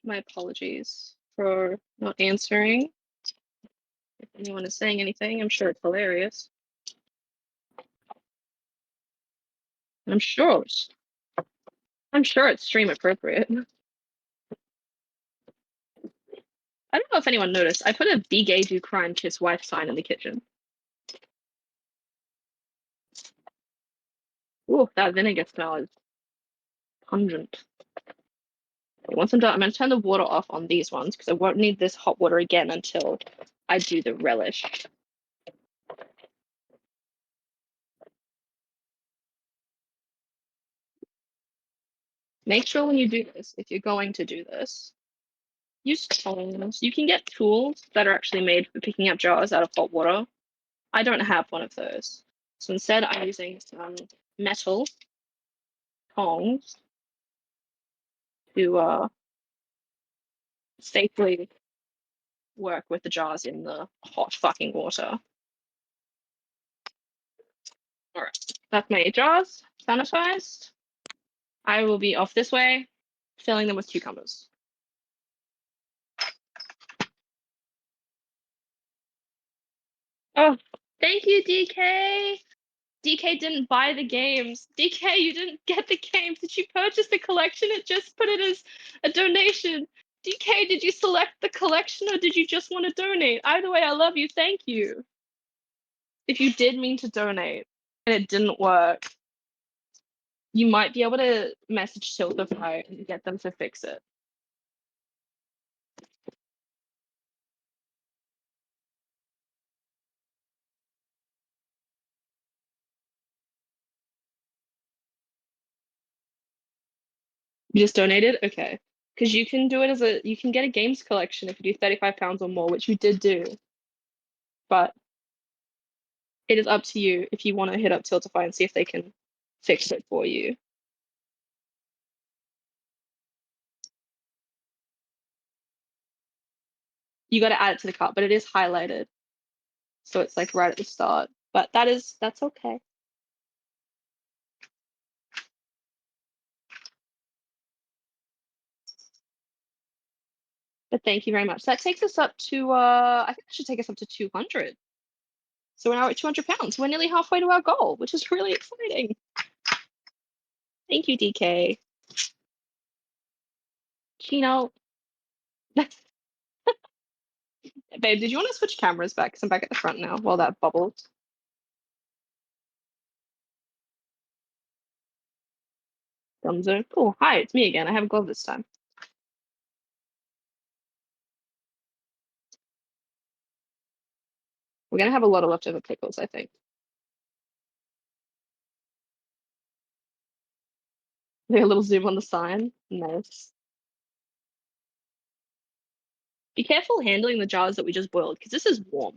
my apologies for not answering. If anyone is saying anything, I'm sure it's hilarious. I'm sure it's stream appropriate. I don't know if anyone noticed. I put a "Be gay, do crime, kiss wife" sign in the kitchen. Ooh, that vinegar smell is pungent. Okay, once I'm done, I'm going to turn the water off on these ones because I won't need this hot water again until I do the relish. Make sure when you do this, if you're going to do this, use tongs. You can get tools that are actually made for picking up jars out of hot water. I don't have one of those. So instead, I'm using some metal tongs to safely work with the jars in the hot fucking water. All right, that's my jars sanitized. I will be off this way, filling them with cucumbers. Oh, thank you, DK. DK didn't buy the games. DK, you didn't get the games. Did you purchase the collection? It just put it as a donation. DK, did you select the collection or did you just want to donate? Either way, I love you. Thank you. If you did mean to donate and it didn't work, you might be able to message Tiltify and get them to fix it. You just donated? Okay. Because you can do it as you can get a games collection if you do £35 or more, which you did do. But it is up to you if you want to hit up Tiltify and see if they can fix it for you. You got to add it to the cart, but it is highlighted. So it's like right at the start. But that's okay. But thank you very much. That takes us up to I think that should take us up to 200. So we're now at £200. We're nearly halfway to our goal, which is really exciting. Thank you, DK. Chino. Babe, did you want to switch cameras back? Because I'm back at the front now while that bubbled. Dunzo. Cool. Hi, it's me again. I have a glove this time. We're gonna have a lot of leftover pickles, I think. A little zoom on the sign. Nice. Be careful handling the jars that we just boiled, because this is warm.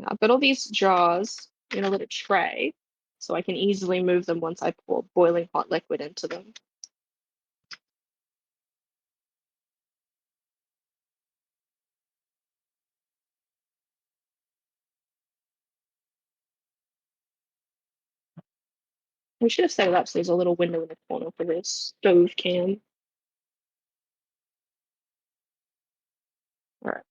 I've got all these jars in a little tray, so I can easily move them once I pour boiling hot liquid into them. We should have set it up so there's a little window in the corner for this stove can. All right.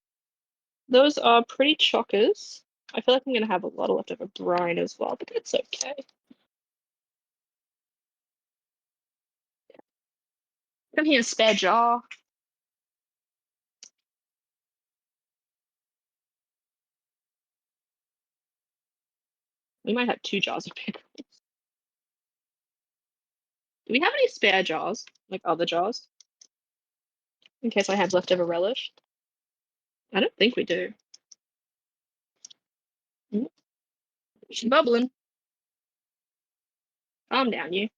Those are pretty chockers. I feel like I'm gonna have a lot of leftover brine as well, but that's okay. Come here, spare jar. We might have 2 jars of pickles. Do we have any spare jars? Like other jars? In case I have leftover relish? I don't think we do. She's bubbling. Calm down, you.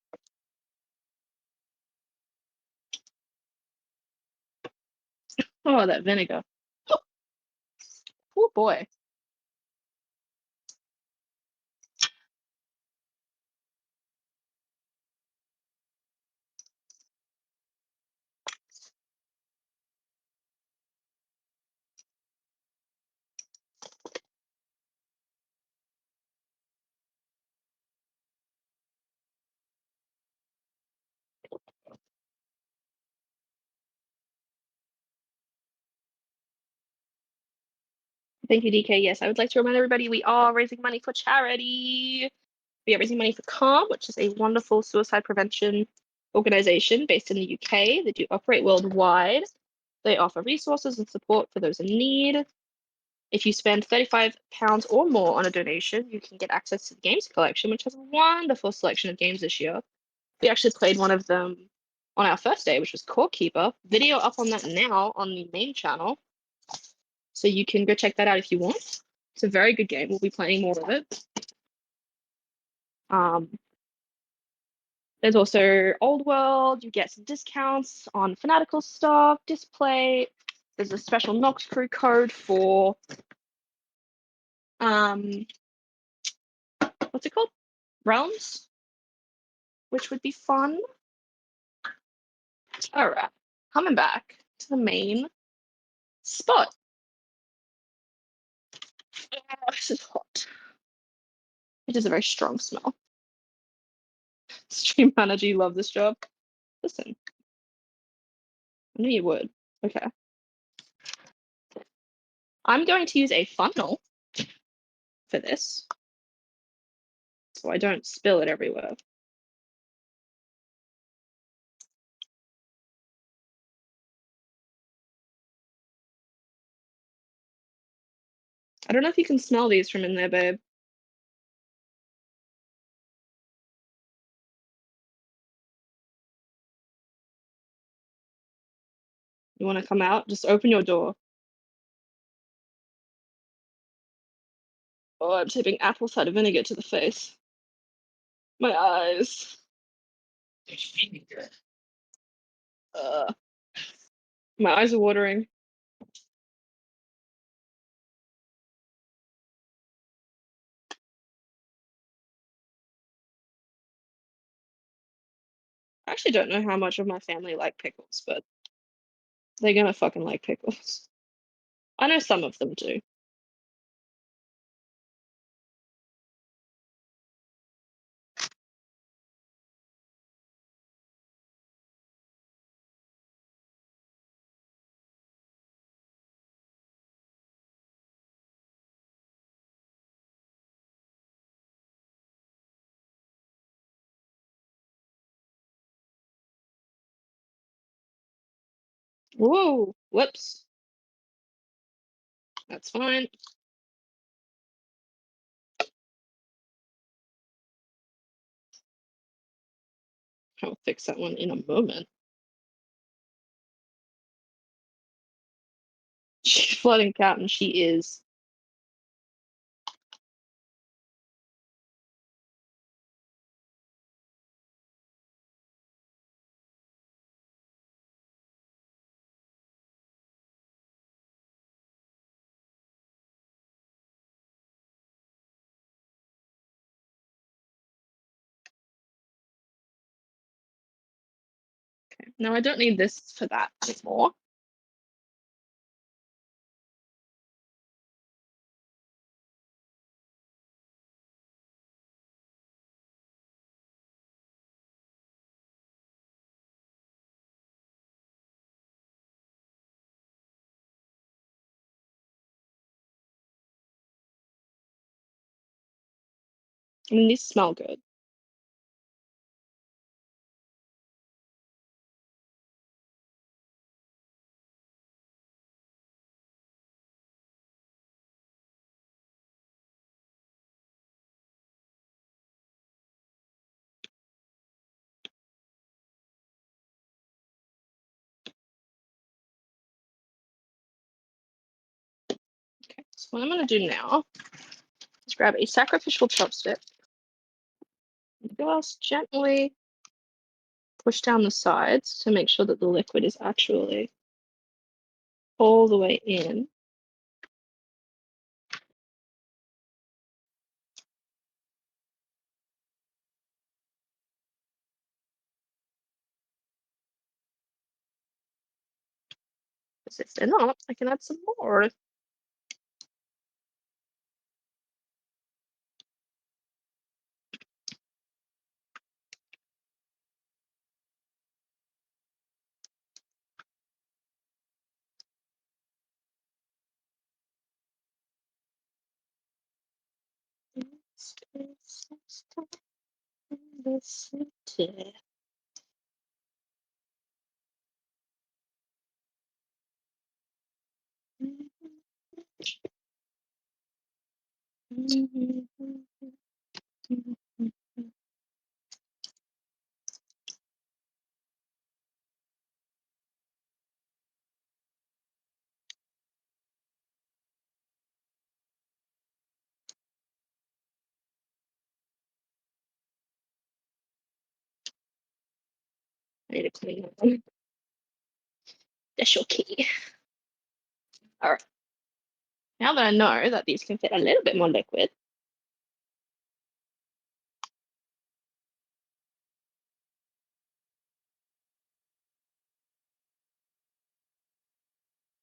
Oh, that vinegar. Oh, poor boy. Thank you, DK. Yes, I would like to remind everybody we are raising money for charity. We are raising money for Calm, which is a wonderful suicide prevention organization based in the UK. They do operate worldwide. They offer resources and support for those in need. If you spend £35 or more on a donation, you can get access to the games collection, which has a wonderful selection of games this year. We actually played one of them on our first day, which was Core Keeper. Video up on that now on the main channel. So you can go check that out if you want. It's a very good game. We'll be playing more of it. There's also Old World. You get some discounts on Fanatical stuff, Display. There's a special Nox Crew code for what's it called? Realms, which would be fun. All right, coming back to the main spot. Oh, this is hot. It is a very strong smell. Stream manager, you love this job. Listen, I knew you would. Okay. I'm going to use a funnel for this, so I don't spill it everywhere. I don't know if you can smell these from in there, babe. You want to come out? Just open your door. Oh, I'm tipping apple cider vinegar to the face. My eyes. My eyes are watering. I actually don't know how much of my family like pickles, but they're gonna fucking like pickles. I know some of them do. Whoa, whoops. That's fine. I'll fix that one in a moment. She's flooding cat and she is. Okay. No, I don't need this for that anymore. I mean, these smell good. Okay, so what I'm gonna do now is grab a sacrificial chopstick and just gently push down the sides to make sure that the liquid is actually all the way in. Because if they're not, I can add some more. I need to clean them. Special key. All right. Now that I know that these can fit a little bit more liquid,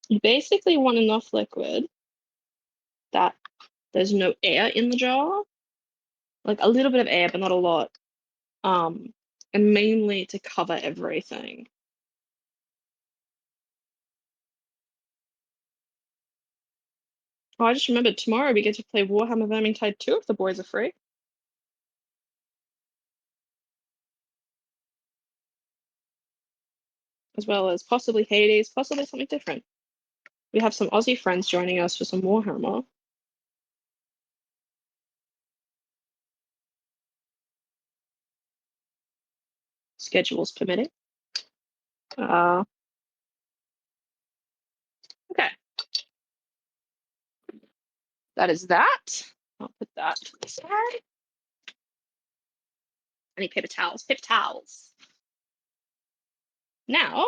you basically want enough liquid that there's no air in the jar, like a little bit of air, but not a lot. And mainly to cover everything. Oh, I just remembered tomorrow we get to play Warhammer Vermintide 2 if the boys are free. As well as possibly Hades, possibly something different. We have some Aussie friends joining us for some Warhammer. Schedules permitting. Okay. That is that. I'll put that to the side. I need paper towels. Paper towels. Now,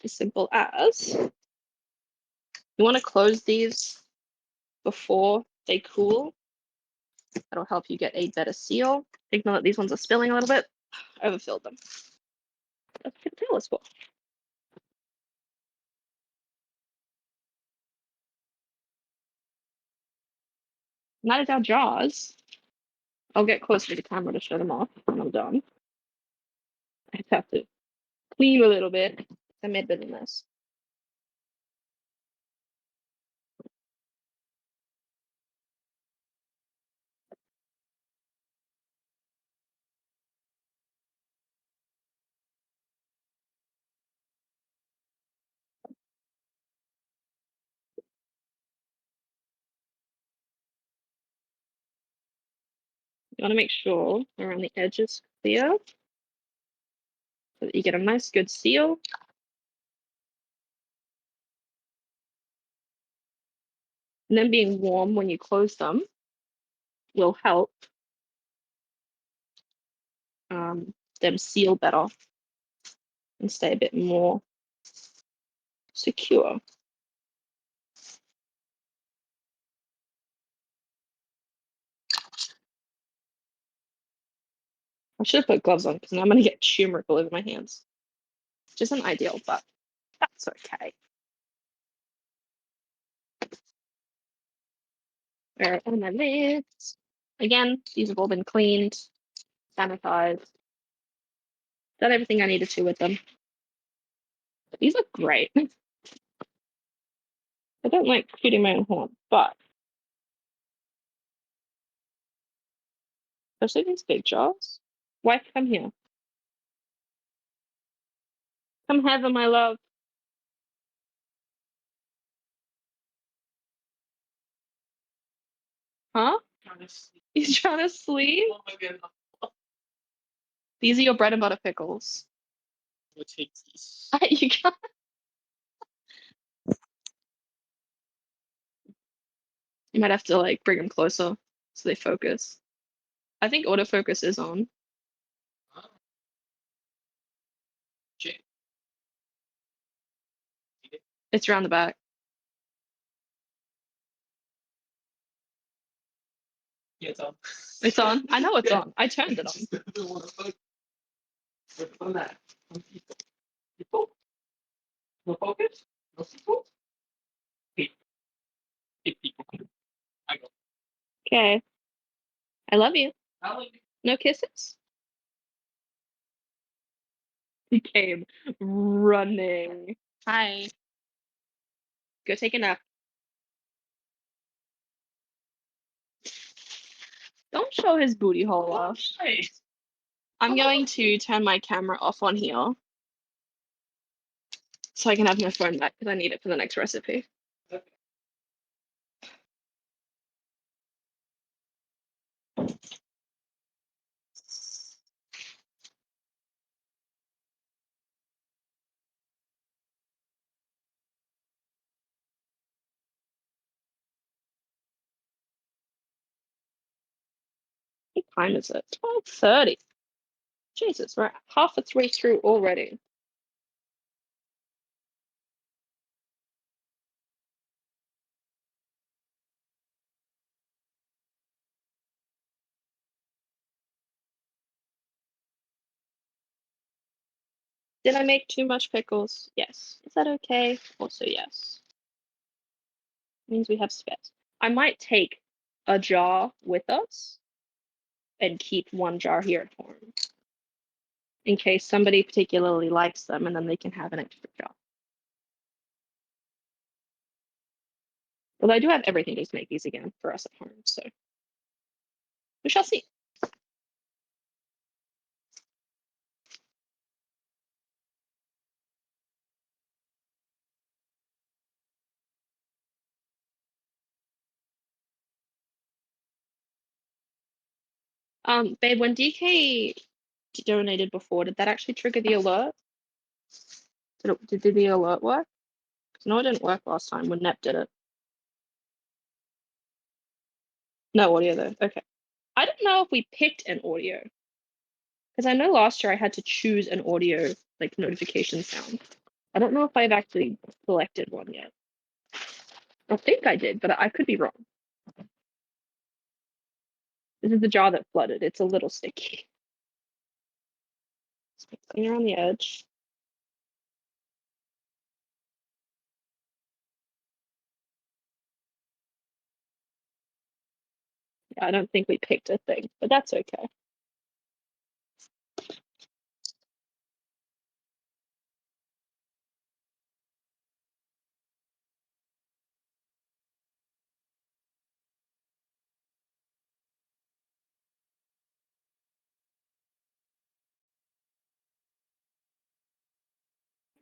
as simple as you want to close these before they cool. That'll help you get a better seal. Ignore that these ones are spilling a little bit. Overfilled them. That's what paper towels for. Now that our jars, I'll get closer to the camera to show them off when I'm done. I just have to clean a little bit. I made a bit of a mess. You want to make sure around the edges clear so that you get a nice good seal. And then being warm when you close them will help them seal better and stay a bit more secure. I should have put gloves on because now I'm going to get turmeric all over my hands, which isn't ideal, but that's okay. All right, and my lids. Again, these have all been cleaned, sanitized, done everything I needed to with them. But these look great. I don't like shooting my own horn, but especially these big jars. Wife, come here. Come have my love. Huh? He's trying to sleep. These are your bread and butter pickles. You can't. You might have to like bring them closer so they focus. I think autofocus is on. It's around the back. Yeah, it's on. It's on. I know it's on. I turned it on. On that. People. No focus. No people. People. I go. Okay. I love you. I like No kisses? He came running. Hi. Go take a nap. Don't show his booty hole off. Hey, I'm going to turn my camera off on here so I can have my phone back because I need it for the next recipe. okay. What time is it? 12:30. Jesus, we're half its way through already. Did I make too much pickles? Yes. Is that okay? Also, yes. Means we have spares. I might take a jar with us and keep one jar here at home in case somebody particularly likes them and then they can have an extra jar. Although I do have everything to make these again for us at home, so we shall see. Babe, when DK donated before, did that actually trigger the alert? Did the alert work? Because no, it didn't work last time when Nep did it. No audio though. Okay. I don't know if we picked an audio. Because I know last year I had to choose an audio like notification sound. I don't know if I've actually selected one yet. I think I did, but I could be wrong. This is the jar that flooded. It's a little sticky. Cleaner on the edge. Yeah, I don't think we picked a thing, but that's okay.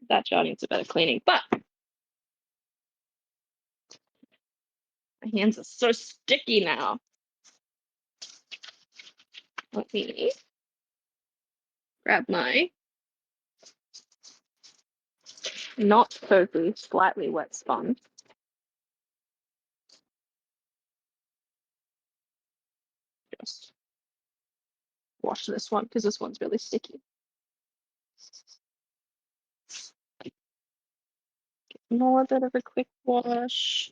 That jar needs a better cleaning, but my hands are so sticky now. Let me grab my not totally slightly wet sponge. Just wash this one because this one's really sticky. More bit of a quick wash.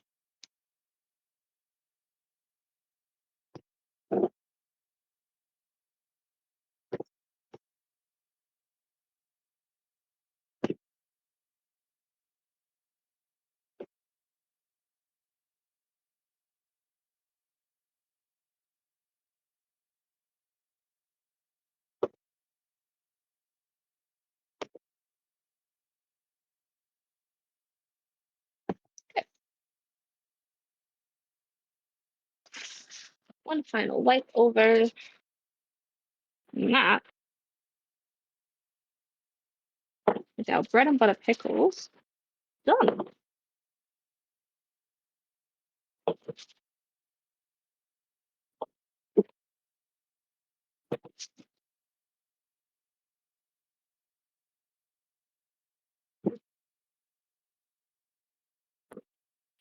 Okay. One final wipe over. And that is our bread and butter pickles done.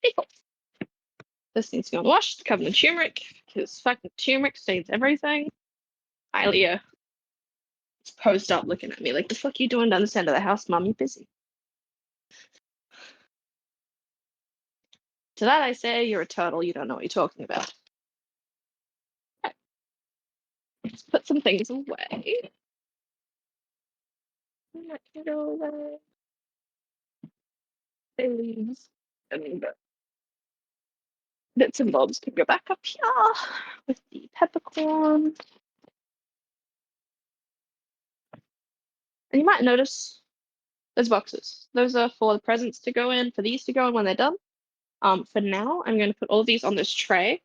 Pickle. This needs to go washed, covered in turmeric, because fucking turmeric stains everything. Hi, Leah. It's posed up looking at me like, the fuck you doing down this end of the house, mum? You busy. To that I say, you're a turtle, you don't know what you're talking about. Okay. Let's put some things away. That can go away. They leaves. I mean, but bits and bobs can go back up here with the peppercorn. And you might notice those boxes. Those are for the presents to go in, for these to go in when they're done. For now, I'm going to put all of these on this tray.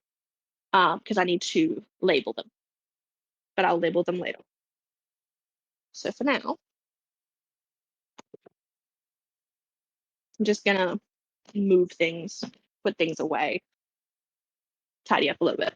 because I need to label them, but I'll label them later. So for now, I'm just gonna move things, put things away, tidy up a little bit.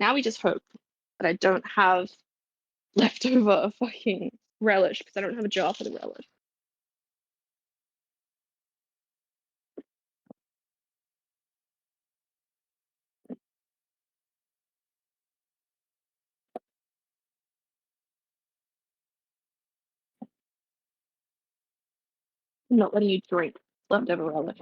Now we just hope that I don't have leftover fucking relish because I don't have a jar for the relish. I'm not letting you drink leftover relish.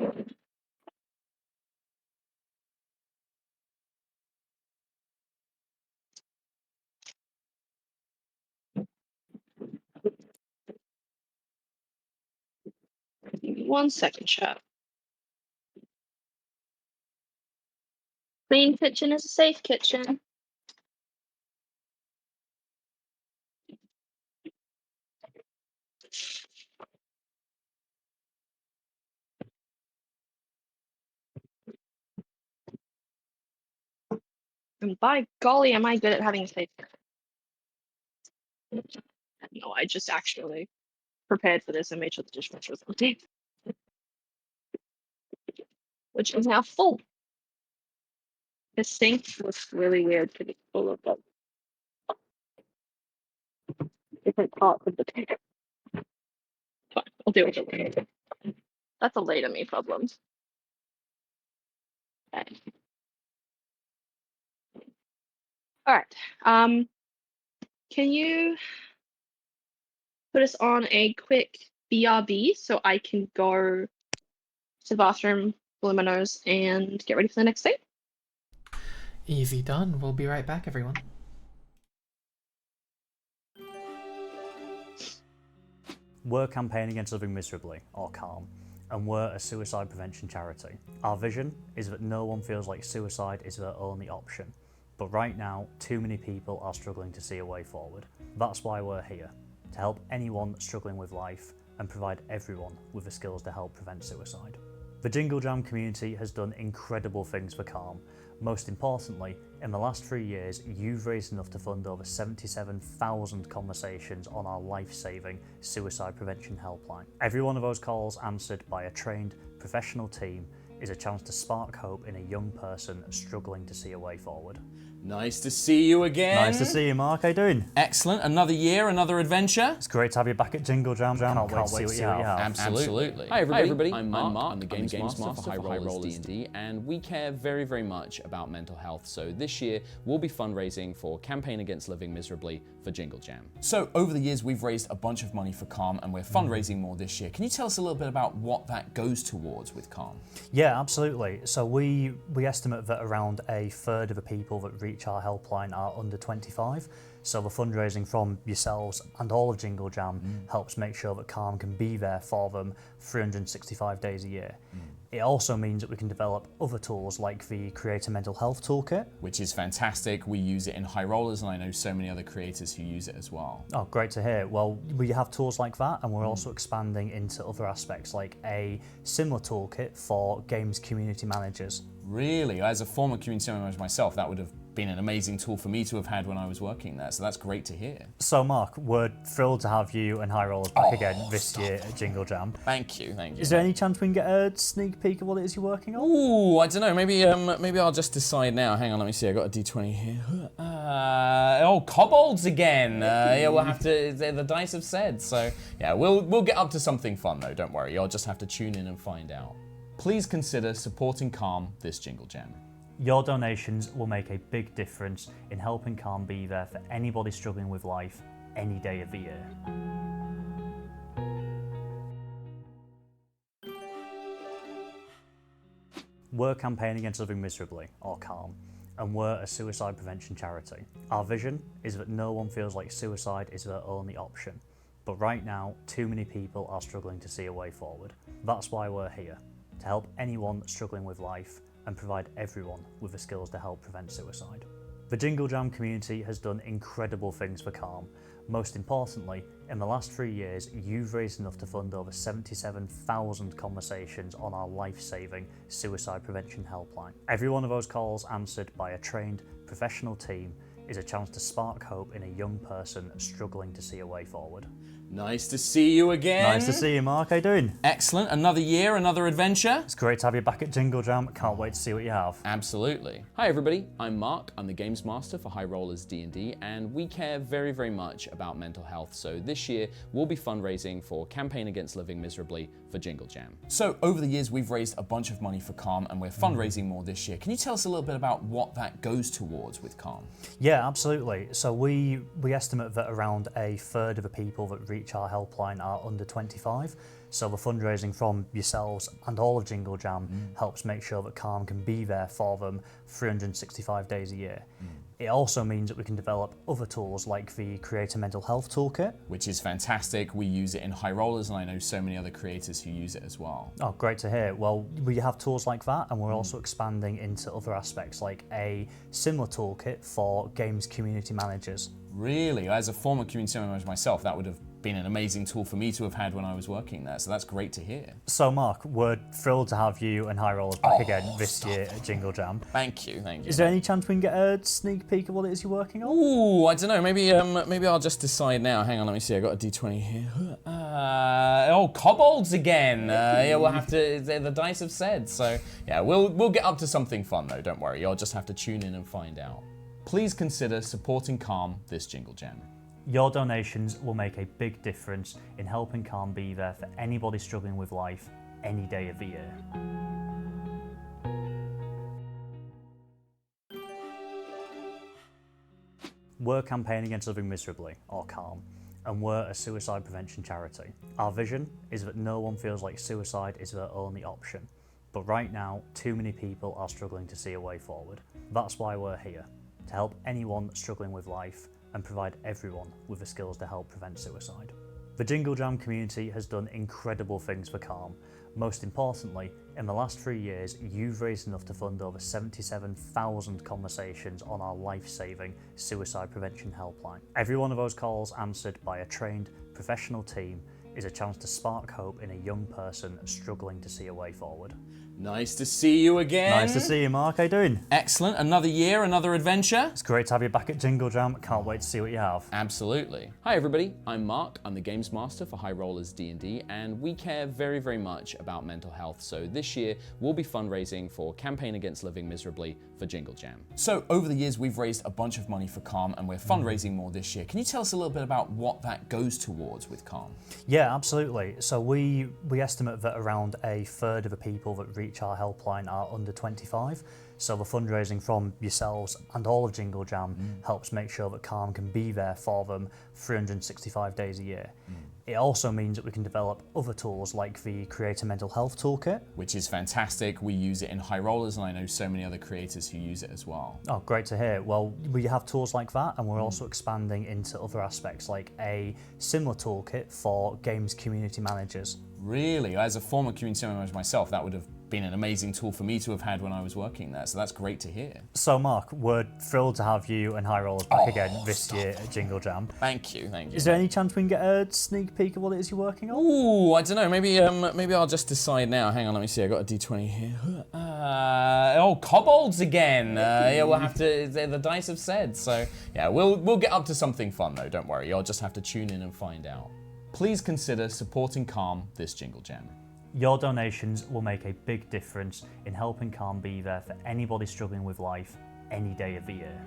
Give me 1 second, chat. Clean kitchen is a safe kitchen. And by golly, am I good at having a safe kitchen? No, I just actually prepared for this and made sure the dishwasher was empty, which is now full. The sink looks really weird because it's full of like, different parts of the tank. Fine, I'll deal with it later. That's a later me problem. Okay. All right. Can you put us on a quick BRB so I can go to the bathroom, blow my nose, and get ready for the next day? Easy done. We'll be right back, everyone. We're campaigning against living miserably, or CALM, and we're a suicide prevention charity. Our vision is that no one feels like suicide is their only option, but right now, too many people are struggling to see a way forward. That's why we're here, to help anyone struggling with life and provide everyone with the skills to help prevent suicide. The Jingle Jam community has done incredible things for CALM. Most importantly, in the last 3 years, you've raised enough to fund over 77,000 conversations on our life-saving suicide prevention helpline. Every one of those calls answered by a trained, professional team is a chance to spark hope in a young person struggling to see a way forward. Nice to see you again. Nice to see you, Mark. How you doing? Excellent. Another year, another adventure. It's great to have you back at Jingle Jam. Can't wait to see what you have. Absolutely. Hi everybody. I'm Mark. I'm the Games Master for High Rollers D&D, and we care very, very much about mental health. So this year we'll be fundraising for Campaign Against Living Miserably for Jingle Jam. So over the years we've raised a bunch of money for CALM, and we're fundraising more this year. Can you tell us a little bit about what that goes towards with CALM? Yeah, absolutely. So we estimate that around a third of the people that reach our helpline are under 25. So the fundraising from yourselves and all of Jingle Jam helps make sure that CALM can be there for them 365 days a year. It also means that we can develop other tools like the Creator Mental Health Toolkit. Which is fantastic. We use it in High Rollers, and I know so many other creators who use it as well. Oh, great to hear. Well, we have tools like that, and we're also expanding into other aspects like a similar toolkit for games community managers. Really? As a former community manager myself, that would have been an amazing tool for me to have had when I was working there, so that's great to hear. So Mark, we're thrilled to have you and High Rollers back again this year at Jingle Jam. Thank you, thank you. Is there any chance we can get a sneak peek of what it is you're working on? Ooh, I don't know, maybe I'll just decide now. Hang on, let me see, I got a D20 here. Kobolds again. Yeah, we'll have to, the dice have said, so yeah, we'll get up to something fun though, don't worry, you'll just have to tune in and find out. Please consider supporting CALM this Jingle Jam. Your donations will make a big difference in helping CALM be there for anybody struggling with life any day of the year. We're campaigning against living miserably, or calm, and we're a suicide prevention charity. Our vision is that no one feels like suicide is their only option, but right now, too many people are struggling to see a way forward. That's why we're here, to help anyone struggling with life and provide everyone with the skills to help prevent suicide. The Jingle Jam community has done incredible things for Calm. Most importantly, in the last 3 years, you've raised enough to fund over 77,000 conversations on our life-saving suicide prevention helpline. Every one of those calls answered by a trained, professional team is a chance to spark hope in a young person struggling to see a way forward. Nice to see you again. Nice to see you, Mark. How you doing? Excellent. Another year, another adventure. It's great to have you back at Jingle Jam. Can't wait to see what you have. Absolutely. Hi everybody, I'm Mark. I'm the Games Master for High Rollers D&D, and we care very, very much about mental health. So this year, we'll be fundraising for Campaign Against Living Miserably for Jingle Jam. So over the years, we've raised a bunch of money for Calm, and we're fundraising more this year. Can you tell us a little bit about what that goes towards with Calm? Yeah, absolutely. So we estimate that around a third of the people that reach our helpline are under 25. So the fundraising from yourselves and all of Jingle Jam helps make sure that Calm can be there for them 365 days a year. It also means that we can develop other tools like the Creator Mental Health Toolkit. Which is fantastic. We use it in High Rollers, and I know so many other creators who use it as well. Oh, great to hear. Well, we have tools like that, and we're also expanding into other aspects like a similar toolkit for games community managers. Really? As a former community manager myself, that would have been an amazing tool for me to have had when I was working there, so that's great to hear. So Mark, we're thrilled to have you and High Rollers back again this year at Jingle Jam. Thank you, thank you. Is there any chance we can get a sneak peek of what it is you're working on? Ooh, I don't know, maybe I'll just decide now. Hang on, let me see, I got a D20 here. Kobolds again. Yeah, we'll have to, the dice have said, so yeah, we'll get up to something fun though, don't worry. You'll just have to tune in and find out. Please consider supporting Calm this Jingle Jam. Your donations will make a big difference in helping Calm be there for anybody struggling with life any day of the year. We're campaigning against living miserably, or Calm, and we're a suicide prevention charity. Our vision is that no one feels like suicide is their only option, but right now, too many people are struggling to see a way forward. That's why we're here, to help anyone struggling with life and provide everyone with the skills to help prevent suicide. The Jingle Jam community has done incredible things for Calm. Most importantly, in the last 3 years, you've raised enough to fund over 77,000 conversations on our life-saving suicide prevention helpline. Every one of those calls answered by a trained, professional team is a chance to spark hope in a young person struggling to see a way forward. Nice to see you again. Nice to see you, Mark. How you doing? Excellent. Another year, another adventure. It's great to have you back at Jingle Jam. Can't wait to see what you have. Absolutely. Hi everybody, I'm Mark. I'm the Games Master for High Rollers D&D, and we care very, very much about mental health. So this year, we'll be fundraising for Campaign Against Living Miserably for Jingle Jam. So over the years, we've raised a bunch of money for Calm, and we're fundraising more this year. Can you tell us a little bit about what that goes towards with Calm? Yeah, absolutely. So we estimate that around a third of the people that reach our helpline are under 25. So the fundraising from yourselves and all of Jingle Jam helps make sure that Calm can be there for them 365 days a year. It also means that we can develop other tools like the Creator Mental Health Toolkit. Which is fantastic. We use it in High Rollers, and I know so many other creators who use it as well. Oh, great to hear. Well, we have tools like that, and we're also expanding into other aspects like a similar toolkit for games community managers. Really? As a former community manager myself, that would have been an amazing tool for me to have had when I was working there, so that's great to hear. So Mark, we're thrilled to have you and High Rollers back again this year at Jingle Jam. Thank you, thank you. Is there any chance we can get a sneak peek of what it is you're working on? Ooh, I don't know, maybe I'll just decide now. Hang on, let me see, I got a D20 here. Kobolds again. Yeah, we'll have to, the dice have said, so yeah, we'll get up to something fun though, don't worry. You'll just have to tune in and find out. Please consider supporting Calm this Jingle Jam. Your donations will make a big difference in helping Calm be there for anybody struggling with life any day of the year.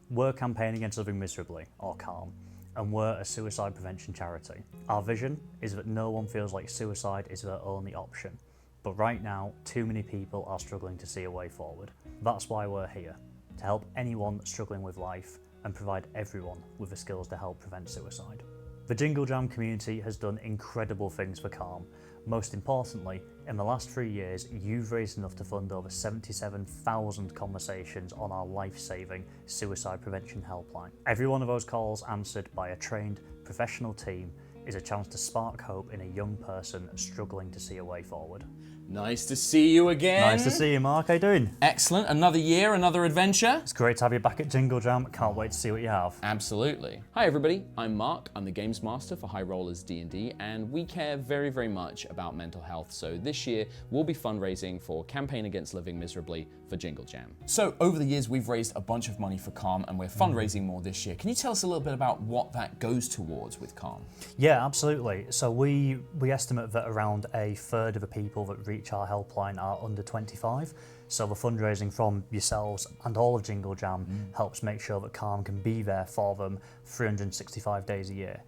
We're campaigning against living miserably, or Calm, and we're a suicide prevention charity. Our vision is that no one feels like suicide is their only option, but right now, too many people are struggling to see a way forward. That's why we're here, to help anyone struggling with life and provide everyone with the skills to help prevent suicide. The Jingle Jam community has done incredible things for Calm. Most importantly, in the last 3 years, you've raised enough to fund over 77,000 conversations on our life-saving suicide prevention helpline. Every one of those calls answered by a trained professional team is a chance to spark hope in a young person struggling to see a way forward. Nice to see you again. Nice to see you, Mark. How you doing? Excellent. Another year, another adventure. It's great to have you back at Jingle Jam. Can't wait to see what you have. Absolutely. Hi everybody, I'm Mark. I'm the Games Master for High Rollers D&D, and we care very, very much about mental health. So this year, we'll be fundraising for Campaign Against Living Miserably for Jingle Jam. So over the years, we've raised a bunch of money for Calm, and we're fundraising more this year. Can you tell us a little bit about what that goes towards with Calm? Yeah, absolutely. So we estimate that around a third of the people that reach our helpline are under 25. So the fundraising from yourselves and all of Jingle Jam helps make sure that Calm can be there for them 365 days a year.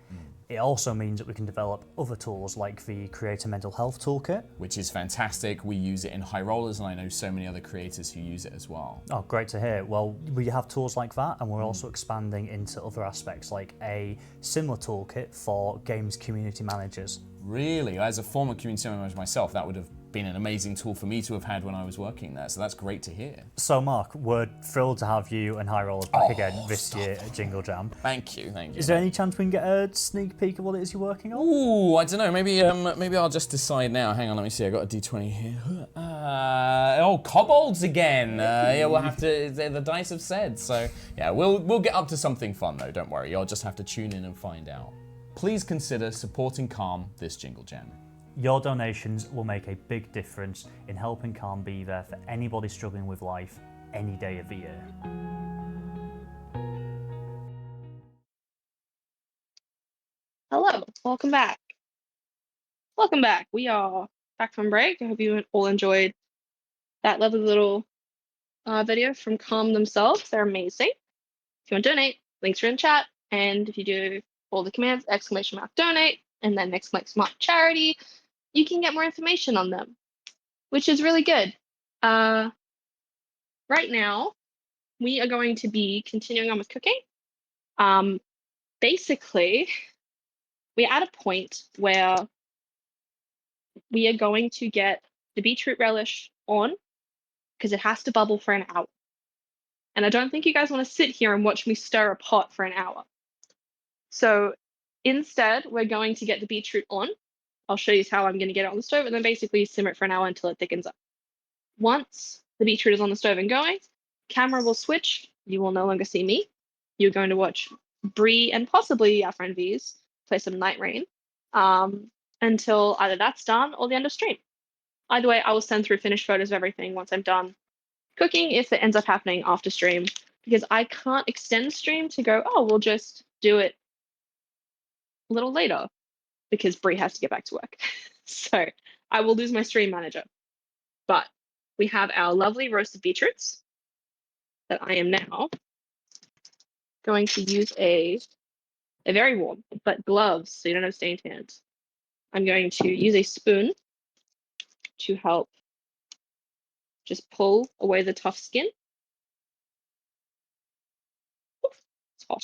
It also means that we can develop other tools like the Creator Mental Health Toolkit. Which is fantastic. We use it in High Rollers, and I know so many other creators who use it as well. Oh, great to hear. Well, we have tools like that, and we're also expanding into other aspects like a similar toolkit for games community managers. Really? As a former community manager myself, that would have been an amazing tool for me to have had when I was working there, so that's great to hear. So Mark, we're thrilled to have you and High Rollers back again this year at Jingle Jam. Thank you, thank you. Is there any chance we can get a sneak peek of what it is you're working on? Ooh, I don't know, maybe I'll just decide now. Hang on, let me see, I got a D20 here. Kobolds again. Yeah, we'll have to, the dice have said, so yeah, we'll get up to something fun though, don't worry. You'll just have to tune in and find out. Please consider supporting Calm this Jingle Jam. Your donations will make a big difference in helping Calm be there for anybody struggling with life any day of the year. Hello, welcome back. Welcome back. We are back from break. I hope you all enjoyed that lovely little video from Calm themselves. They're amazing. If you want to donate, links are in chat. And if you do all the commands, !donate, and then !charity, you can get more information on them, which is really good. Right now, we are going to be continuing on with cooking. Basically, we're at a point where we are going to get the beetroot relish on because it has to bubble for an hour. And I don't think you guys want to sit here and watch me stir a pot for an hour. So instead, we're going to get the beetroot on. I'll show you how I'm going to get it on the stove, and then basically simmer it for an hour until it thickens up. Once the beetroot is on the stove and going, camera will switch. You will no longer see me. You're going to watch Bree and possibly our friend V's play some Nightreign until either that's done or the end of stream. Either way, I will send through finished photos of everything once I'm done cooking if it ends up happening after stream, because I can't extend stream to go, oh, we'll just do it a little later because Bree has to get back to work. So I will lose my stream manager. But we have our lovely roasted beetroots that I am now going to use a very warm, but gloves so you don't have stained hands. I'm going to use a spoon to help just pull away the tough skin. Oof, it's hot.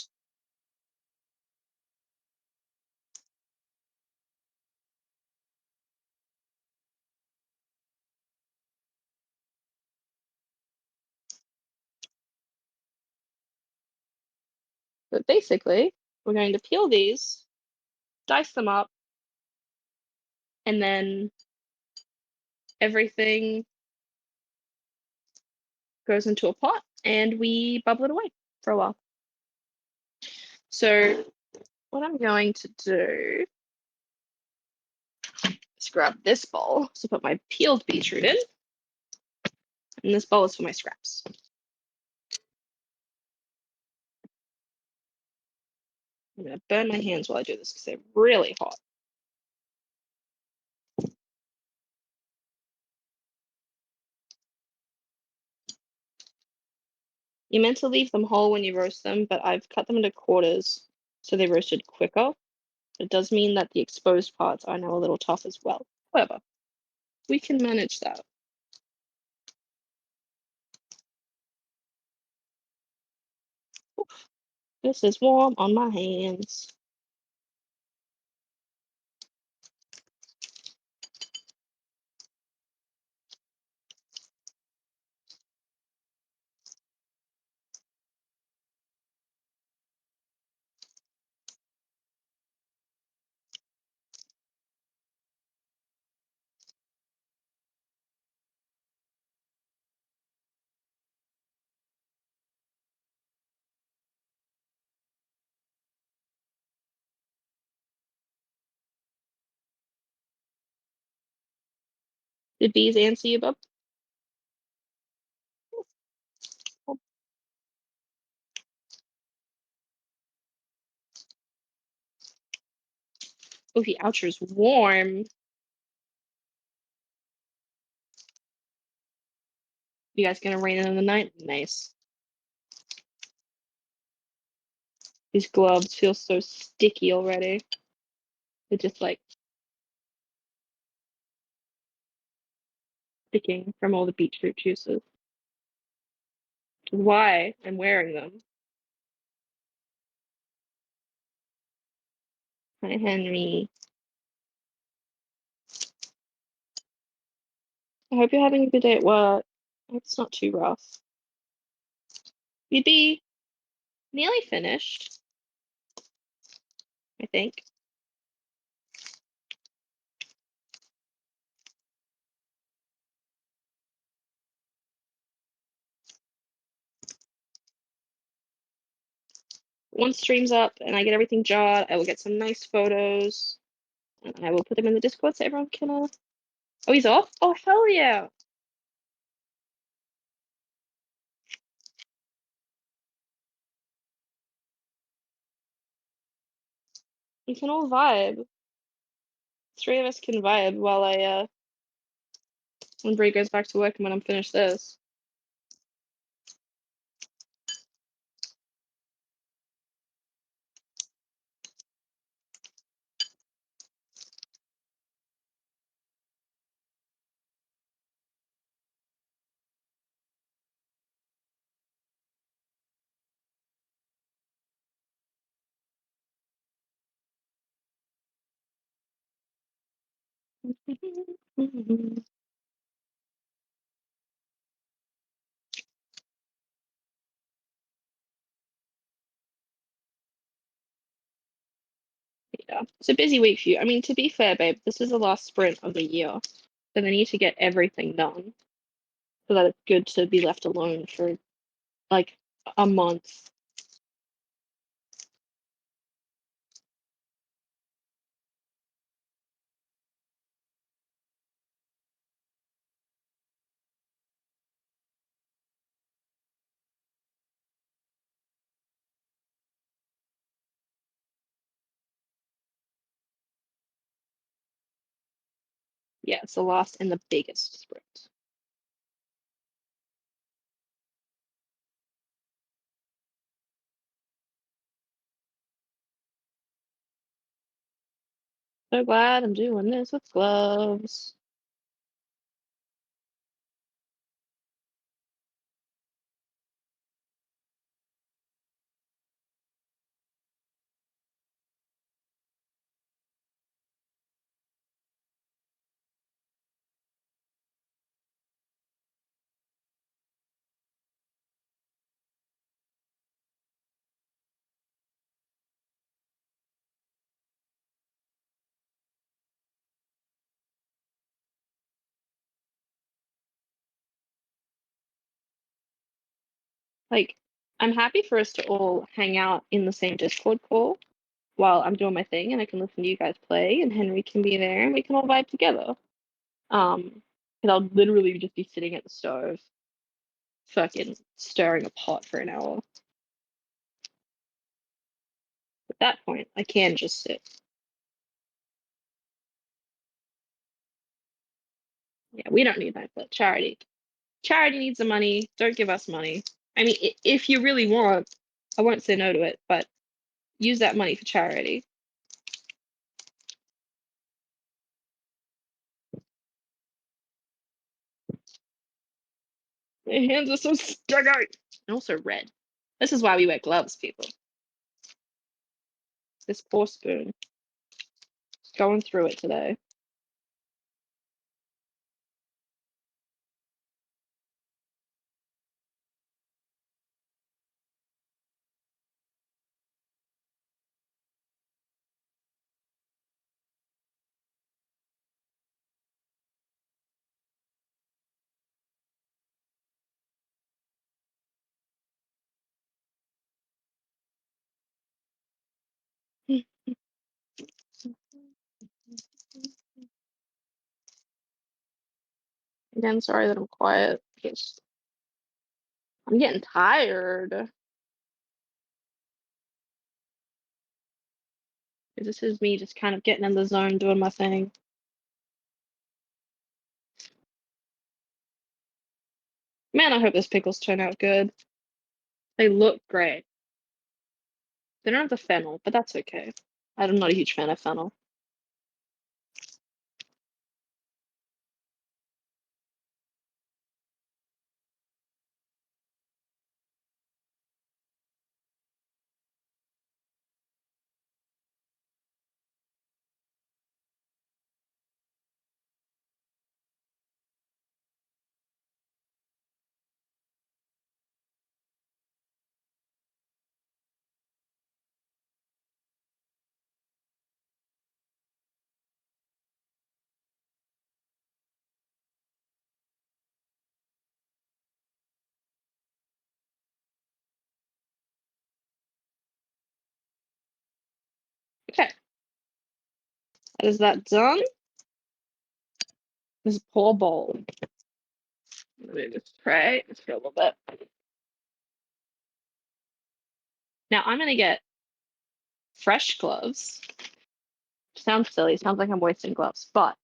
But basically, we're going to peel these, dice them up, and then everything goes into a pot and we bubble it away for a while. So what I'm going to do is grab this bowl to put my peeled beetroot in, and this bowl is for my scraps. I'm going to burn my hands while I do this because they're really hot. You're meant to leave them whole when you roast them, but I've cut them into quarters so they roasted quicker. It does mean that the exposed parts are now a little tough as well. However, we can manage that. Oof. This is warm on my hands. Did bees answer you, bub? Oh, the outer's warm. You guys gonna rain in the night? Nice. These gloves feel so sticky already. They're just like sticking from all the beetroot juices. Why I'm wearing them. Hi, Henry. I hope you're having a good day at work. I hope it's not too rough. You'd be nearly finished, I think. Once stream's up and I get everything jawed, I will get some nice photos and I will put them in the Discord so everyone can. Oh, he's off? Oh, hell yeah! We can all vibe. Three of us can vibe while when Brie goes back to work and when I'm finished this. Yeah, it's a busy week for you. I mean, to be fair, babe, this is the last sprint of the year, so they need to get everything done so that it's good to be left alone for like a month. Yeah, it's the last and the biggest sprint. So glad I'm doing this with gloves. Like, I'm happy for us to all hang out in the same Discord call while I'm doing my thing and I can listen to you guys play and Henry can be there and we can all vibe together. Because I'll literally just be sitting at the stove, fucking stirring a pot for an hour. At that point, I can just sit. Yeah, we don't need that, but charity. Charity needs the money. Don't give us money. I mean, if you really want, I won't say no to it, but use that money for charity. My hands are so stuggy and also red. This is why we wear gloves, people. This poor spoon. Going through it today. Again, sorry that I'm quiet. Just I'm getting tired. This is me just kind of getting in the zone, doing my thing. Man, I hope those pickles turn out good. They look great. They don't have the fennel, but that's okay. I'm not a huge fan of fennel. Okay. Is that done? This poor bowl. Let me just pray just for a little bit. Now I'm gonna get fresh gloves. Sounds silly, sounds like I'm wasting gloves, but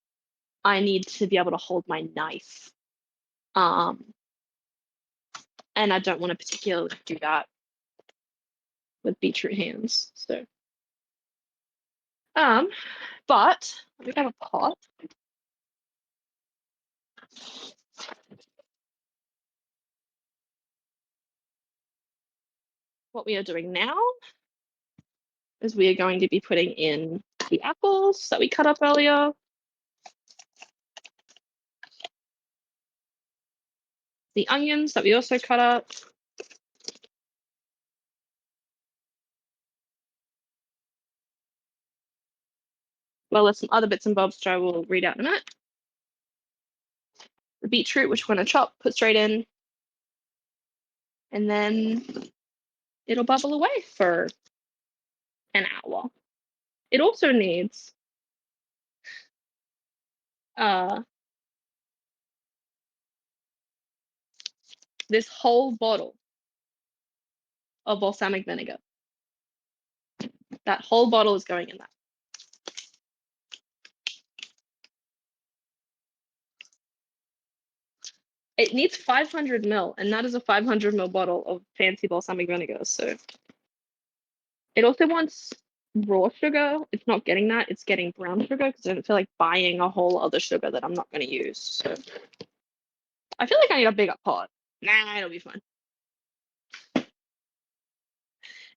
I need to be able to hold my knife. And I don't want to particularly do that with beetroot hands. So but we have a pot. What we are doing now is we are going to be putting in the apples that we cut up earlier. The onions that we also cut up. Well, there's some other bits and bobs which I will read out in a minute. The beetroot, which we're going to chop, put straight in. And then it'll bubble away for an hour. It also needs this whole bottle of balsamic vinegar. That whole bottle is going in that. It needs 500 ml, and that is a 500 ml bottle of fancy balsamic vinegar. So it also wants raw sugar. It's not getting that. It's getting brown sugar because I don't feel like buying a whole other sugar that I'm not going to use. So I feel like I need a bigger pot. Nah, it'll be fine.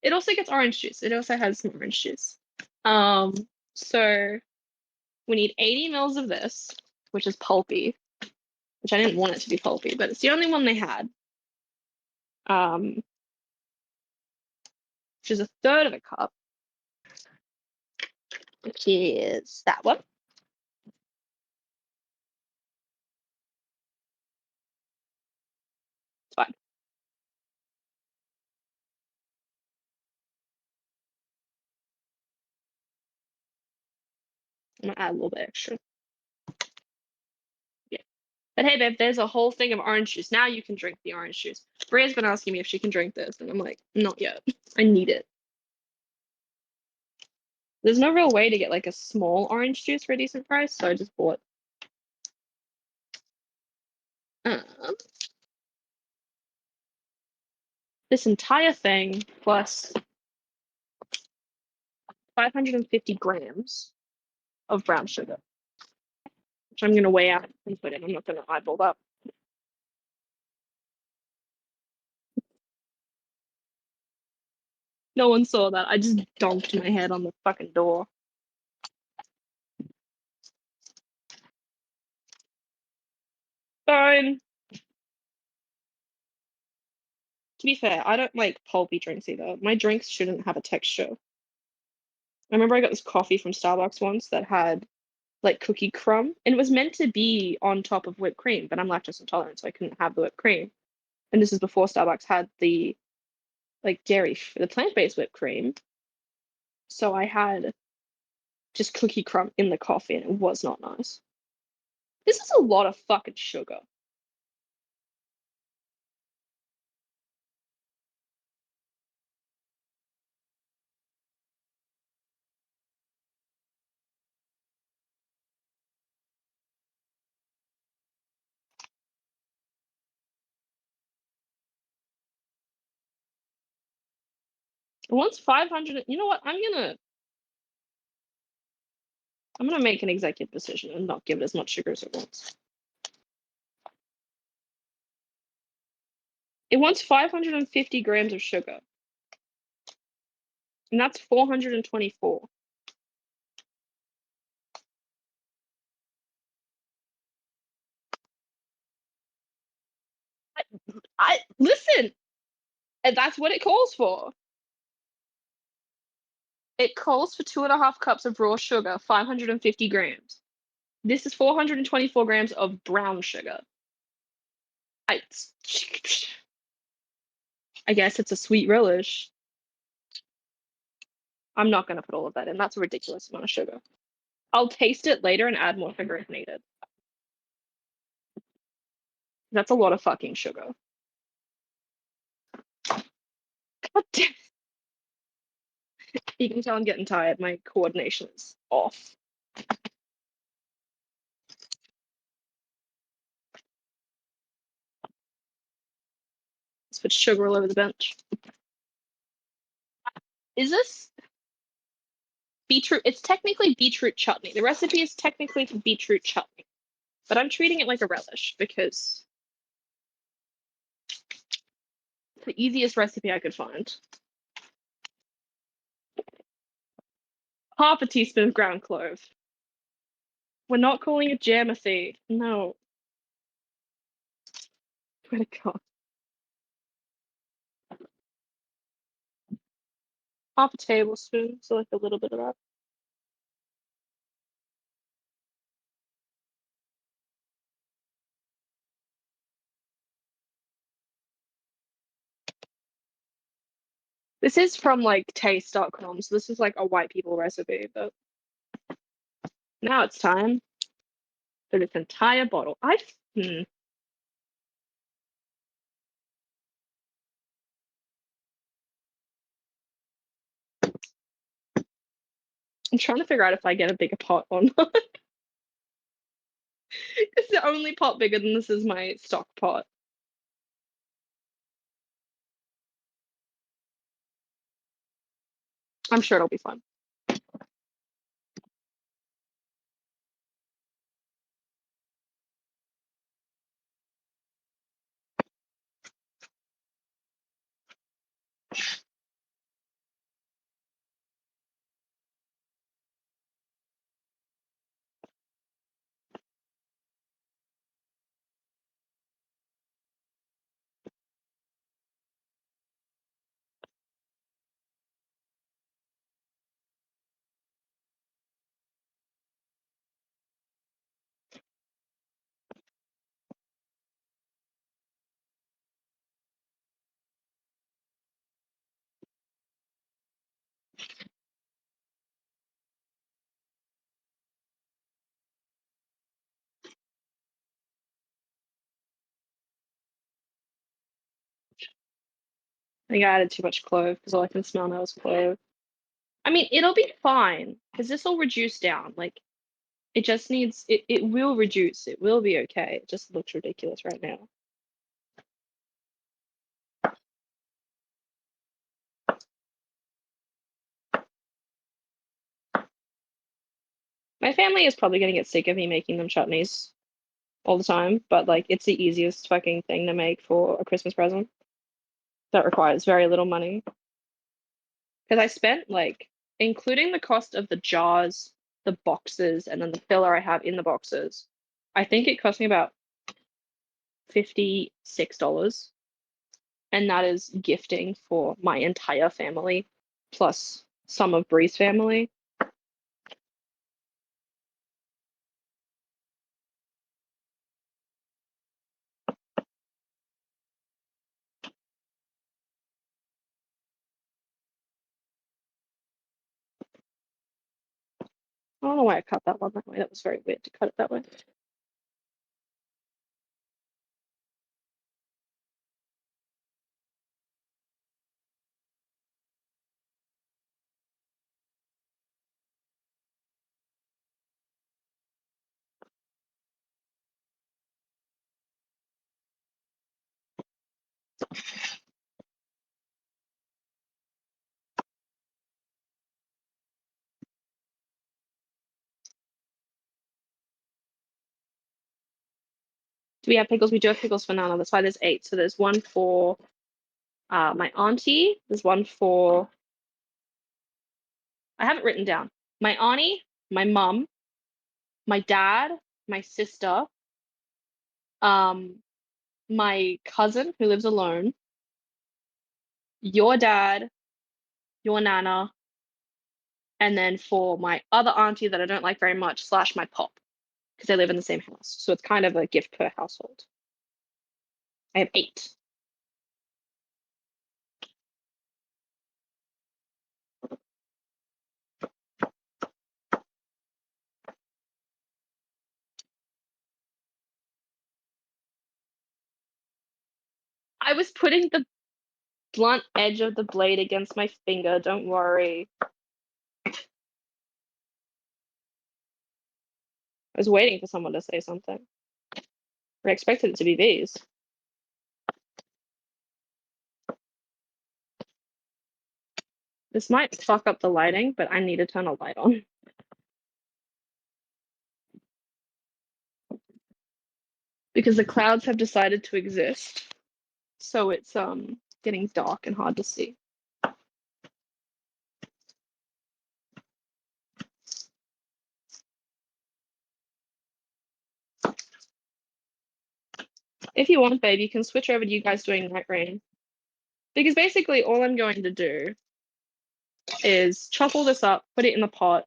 It also gets orange juice. It also has some orange juice. So we need 80 mils of this, which is pulpy, which I didn't want it to be pulpy, but it's the only one they had. Which is a third of a cup, which is that one. It's fine. I'm gonna add a little bit extra. Yeah. But hey, babe, there's a whole thing of orange juice. Now you can drink the orange juice. Bria's been asking me if she can drink this, and I'm like, not yet. I need it. There's no real way to get like a small orange juice for a decent price, so I just bought. This entire thing plus 550 grams of brown sugar, which I'm gonna weigh out and put in. I'm not gonna eyeball that. No one saw that. I just donked my head on the fucking door. Fine. To be fair, I don't like pulpy drinks either. My drinks shouldn't have a texture. I remember I got this coffee from Starbucks once that had like cookie crumb, and it was meant to be on top of whipped cream, but I'm lactose intolerant, so I couldn't have the whipped cream. And this is before Starbucks had the like the plant-based whipped cream. So I had just cookie crumb in the coffee, and it was not nice. This is a lot of fucking sugar. Once 500, you know what? I'm gonna make an executive decision and not give it as much sugar as it wants. It wants 550 grams of sugar. And that's 424. I listen, and that's what it calls for. It calls for 2.5 cups of raw sugar, 550 grams. This is 424 grams of brown sugar. I guess it's a sweet relish. I'm not gonna put all of that in. That's a ridiculous amount of sugar. I'll taste it later and add more sugar if needed. That's a lot of fucking sugar. God damn. You can tell I'm getting tired. My coordination is off. Let's put sugar all over the bench. Is this beetroot? It's technically beetroot chutney. The recipe is technically for beetroot chutney, but I'm treating it like a relish because it's the easiest recipe I could find. Half a teaspoon of ground clove. We're not calling it jamothy. No. Swear to God. Half a tablespoon, so like a little bit of that. This is from like taste.com, so this is like a white people recipe, but now it's time for this entire bottle. I'm trying to figure out if I get a bigger pot or not. It's the only pot bigger than this is my stock pot. I'm sure it'll be fun. I think I added too much clove because all I can smell now is clove. I mean, it'll be fine because this will reduce down. Like, it just needs, it will reduce. It will be okay. It just looks ridiculous right now. My family is probably gonna get sick of me making them chutneys all the time, but like, it's the easiest fucking thing to make for a Christmas present that requires very little money. Because I spent like, including the cost of the jars, the boxes, and then the filler I have in the boxes, I think it cost me about $56. And that is gifting for my entire family, plus some of Bree's family. I don't know why I cut that one that way. That was very weird to cut it that way. Do we have pickles? We do have pickles for Nana. That's why there's 8. So there's one for my auntie. There's one for. I have it written down. My auntie, my mum, my dad, my sister, my cousin who lives alone, your dad, your Nana, and then for my other auntie that I don't like very much, / my pop, because they live in the same house. So it's kind of a gift per household. I have 8. I was putting the blunt edge of the blade against my finger, don't worry. I was waiting for someone to say something. I expected it to be these. This might fuck up the lighting, but I need to turn a light on. Because the clouds have decided to exist. So it's getting dark and hard to see. If you want, babe, you can switch over to you guys doing Nightreign. Because basically all I'm going to do is chop all this up, put it in the pot.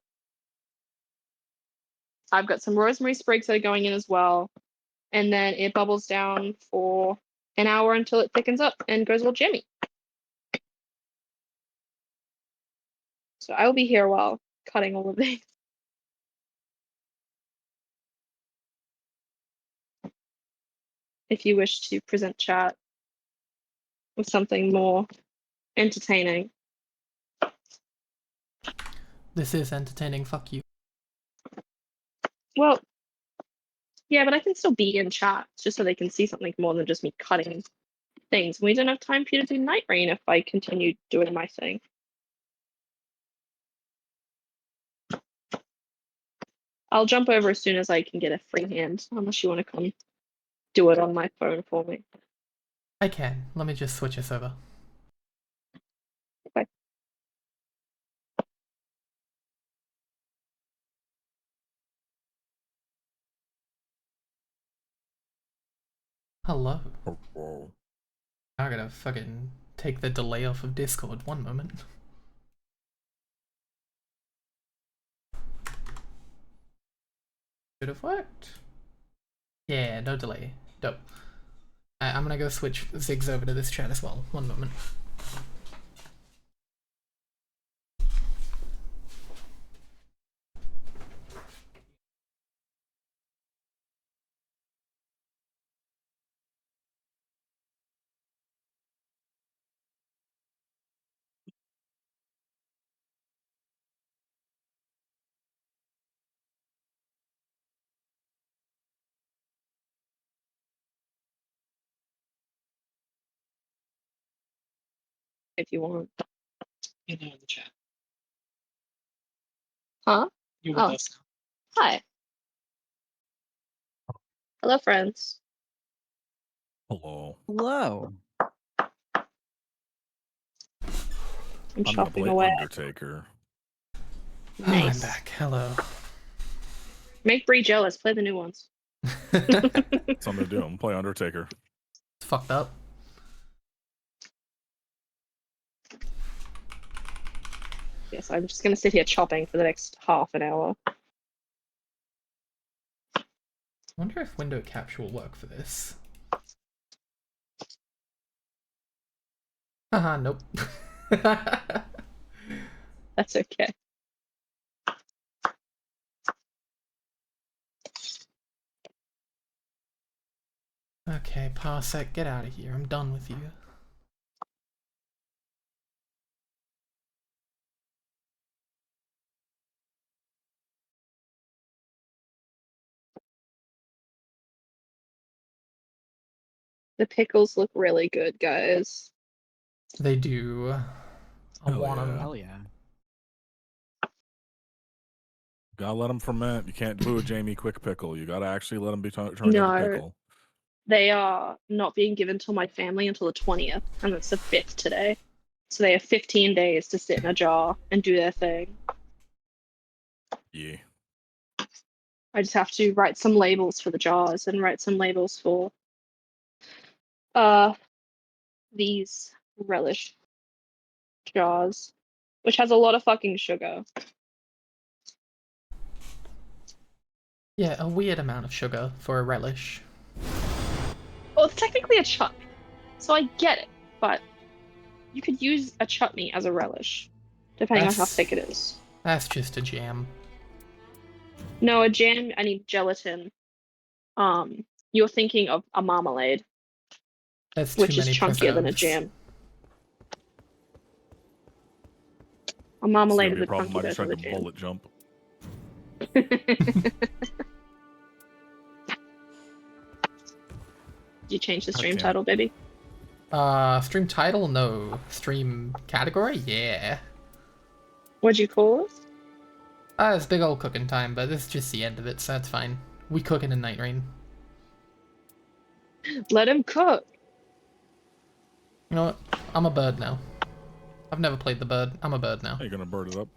I've got some rosemary sprigs that are going in as well. And then it bubbles down for an hour until it thickens up and goes all jammy. So I will be here while cutting all of these. If you wish to present chat with something more entertaining. This is entertaining, fuck you. Well, yeah, but I can still be in chat just so they can see something more than just me cutting things. We don't have time for you to do Nightreign if I continue doing my thing. I'll jump over as soon as I can get a free hand, unless you want to come do it on my phone for me. I can. Let me just switch us over. Okay. Hello. I gotta fucking take the delay off of Discord. One moment. Should have worked. Yeah, no delay. Dope. I'm gonna go switch Ziggs over to this chat as well. One moment. If you want. You know in the chat. Huh? You're with Oh. us now. Hi. Hello, friends. Hello. Hello. I'm gonna chopping play away. Undertaker. Oh, I'm Nice. back. Hello. Make Bree jealous. Play the new ones. That's what I'm gonna do. I'm gonna play Undertaker. It's fucked up. Yes, I'm just gonna sit here chopping for the next half an hour. I wonder if window capture will work for this. Haha, nope. That's okay. Okay, Parsec, get out of here. I'm done with you. The pickles look really good, guys. They do. I Hell want yeah. them. Hell yeah. Gotta let them ferment. You can't do a Jamie quick pickle. You gotta actually let them be turned No. into pickle. They are not being given to my family until the 20th, and it's the 5th today. So they have 15 days to sit in a jar and do their thing. Yeah. I just have to write some labels for the jars and write some labels for these relish jars, which has a lot of fucking sugar. Yeah, a weird amount of sugar for a relish. Well, it's technically a chutney, so I get it, but you could use a chutney as a relish, depending on how That's- thick it is. That's just a jam. No, a jam, I need gelatin. You're thinking of a marmalade, That's too which is many chunkier than a preserves. jam. A It's gonna marmalade be is a a problem. chunky I just version tried of to a jam. bullet jump. Did you change the stream can't. title, baby? Stream title? No. Stream category? Yeah. What'd you call it? It's big old cooking time, but this is just the end of it, so that's fine. We cooking in Nightreign. Let him cook. You know what? I'm a bird now. I've never played the bird. I'm a bird now. Are you gonna bird it up?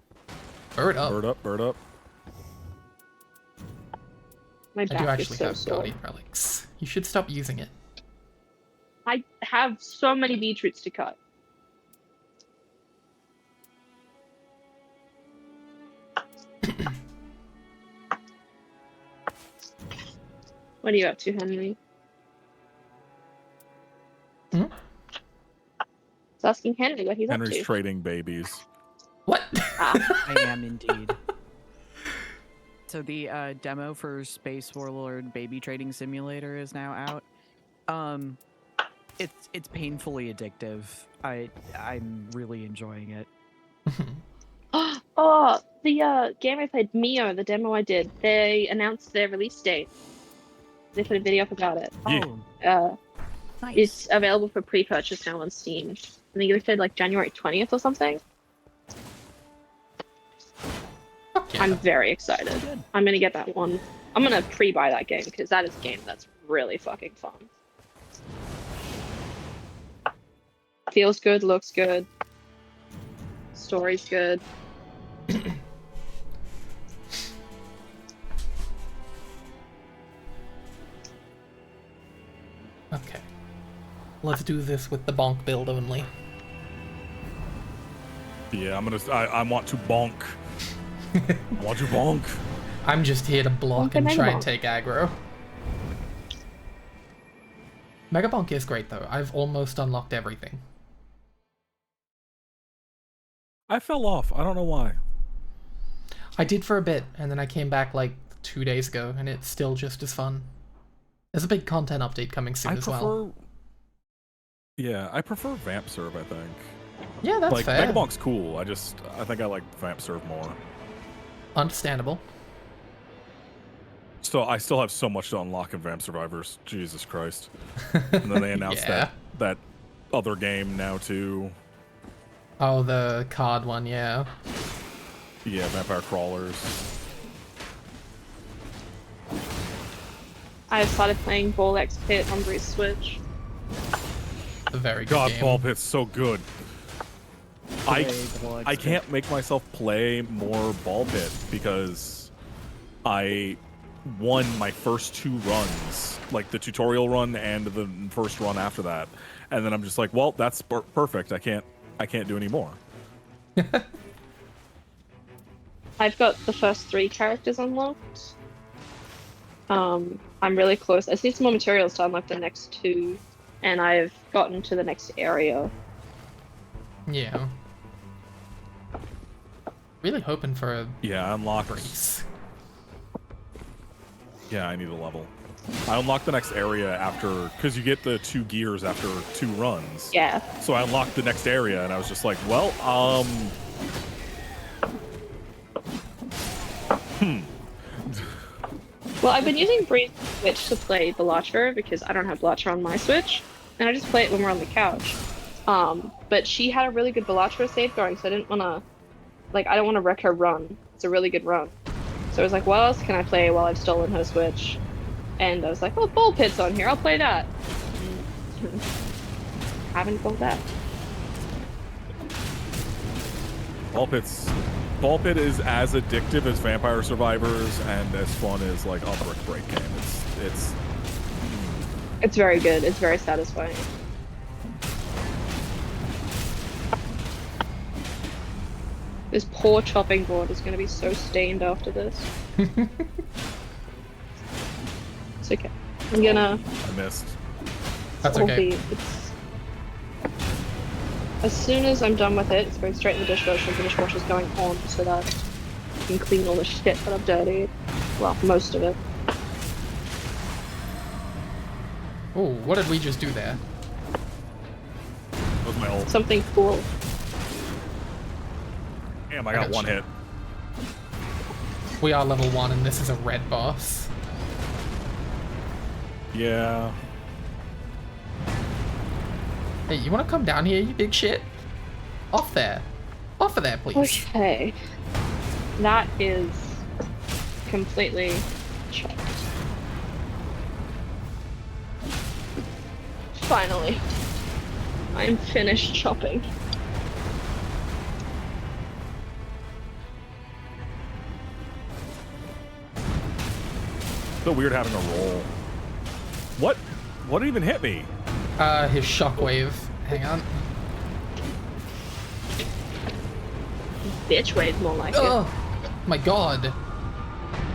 Bird up. Bird up, bird up. My I do back is actually so have sore. Guardian Relics. You should stop using it. I have so many beetroots to cut. What are you up to, Henry? Hmm? I was asking Henry what he's Henry's up to. trading babies. What? Ah, I am indeed. So the demo for Space Warlord Baby Trading Simulator is now out. It's painfully addictive. I'm really enjoying it. oh, the game I played, Mio, the demo I did, they announced their release date. They put a video up about it. Yeah. Oh, nice. It's available for pre-purchase now on Steam. I think it said like January 20th or something. Fuck yeah. I'm very excited. Good. I'm gonna get that one. I'm gonna pre-buy that game because that is a game that's really fucking fun. Feels good, looks good. Story's good. Okay. Let's do this with the bonk build only. Yeah, I want to bonk. I want to bonk. I'm just here to block Bonk and and try Mega and take aggro. Mega Bonk is great though. I've almost unlocked everything. I fell off. I don't know why. I did for a bit, and then I came back like 2 days ago, and it's still just as fun. There's a big content update coming soon as well. Yeah, I prefer Vamp Serve, I think. Yeah, that's like, fair. Mega Bonk's cool. I think I like Vamp Serve more. Understandable. So I still have so much to unlock in Vamp Survivors. Jesus Christ. And then they announced Yeah. that other game now too. Oh, the card one, yeah. Yeah, Vampire Crawlers. I've started playing Ball X Pit on Bruce Switch. A very good God, game. Ball Pit's so good. I can't make myself play more Ball Pit because I won my first 2 runs, like the tutorial run and the first run after that, and then I'm just like, well, that's perfect. I can't do any more. I've got the first 3 characters unlocked. I'm really close. I just need some more materials to unlock the next 2, and I've gotten to the next area. Yeah. Really hoping for a Yeah, I unlocked. brace. Yeah, I need a level. I unlocked the next area after, because you get the 2 gears after 2 runs. Yeah. So I unlocked the next area, and I was just like, well, Well, I've been using Bree's Switch to play Balatro because I don't have Balatro on my Switch, and I just play it when we're on the couch. But she had a really good Balatro save going, so I didn't want to, like, I don't want to wreck her run. It's a really good run. So I was like, what else can I play while I've stolen her Switch? And I was like, oh, Ball Pit's on here, I'll play that. Haven't pulled that. Ball Pit is as addictive as Vampire Survivors and as fun as like a Brick Break game. It's very good. It's very satisfying. This poor chopping board is going to be so stained after this. It's okay. I'm gonna. I missed. That's okay. As soon as I'm done with it, it's going straight in the dishwasher. The dishwasher's going on so that I can clean all the shit that I've dirtied. Well, most of it. Oh, what did we just do there? That was my ult. Something cool. Damn, I got one hit. We are level 1 and this is a red boss. Yeah. Hey, you wanna come down here, you big shit? Off there. Off of there, please. Okay. That is completely chopped. Finally. I'm finished chopping. So weird having a roll. What? What even hit me? His shockwave. Hang on. Bitch wave, more like Oh my god.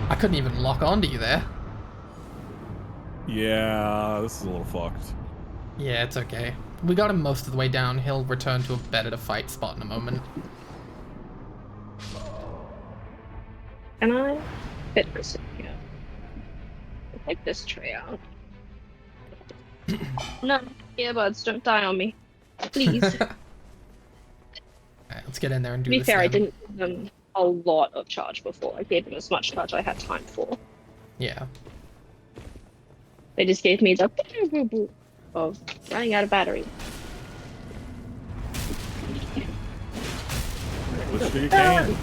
I couldn't even lock onto you there. Yeah, this is a little fucked. Yeah, it's okay. We got him most of the way down. He'll return to a better to fight spot in a moment. Can I fit this in here? I'll take this tray out. No, earbuds, don't die on me. Please. Alright, let's get in there and do To be this. fair, I then. didn't give them a lot of charge before. I gave them as much charge I had time for. Yeah. They just gave me the boo of running out of battery. Let's do your cans.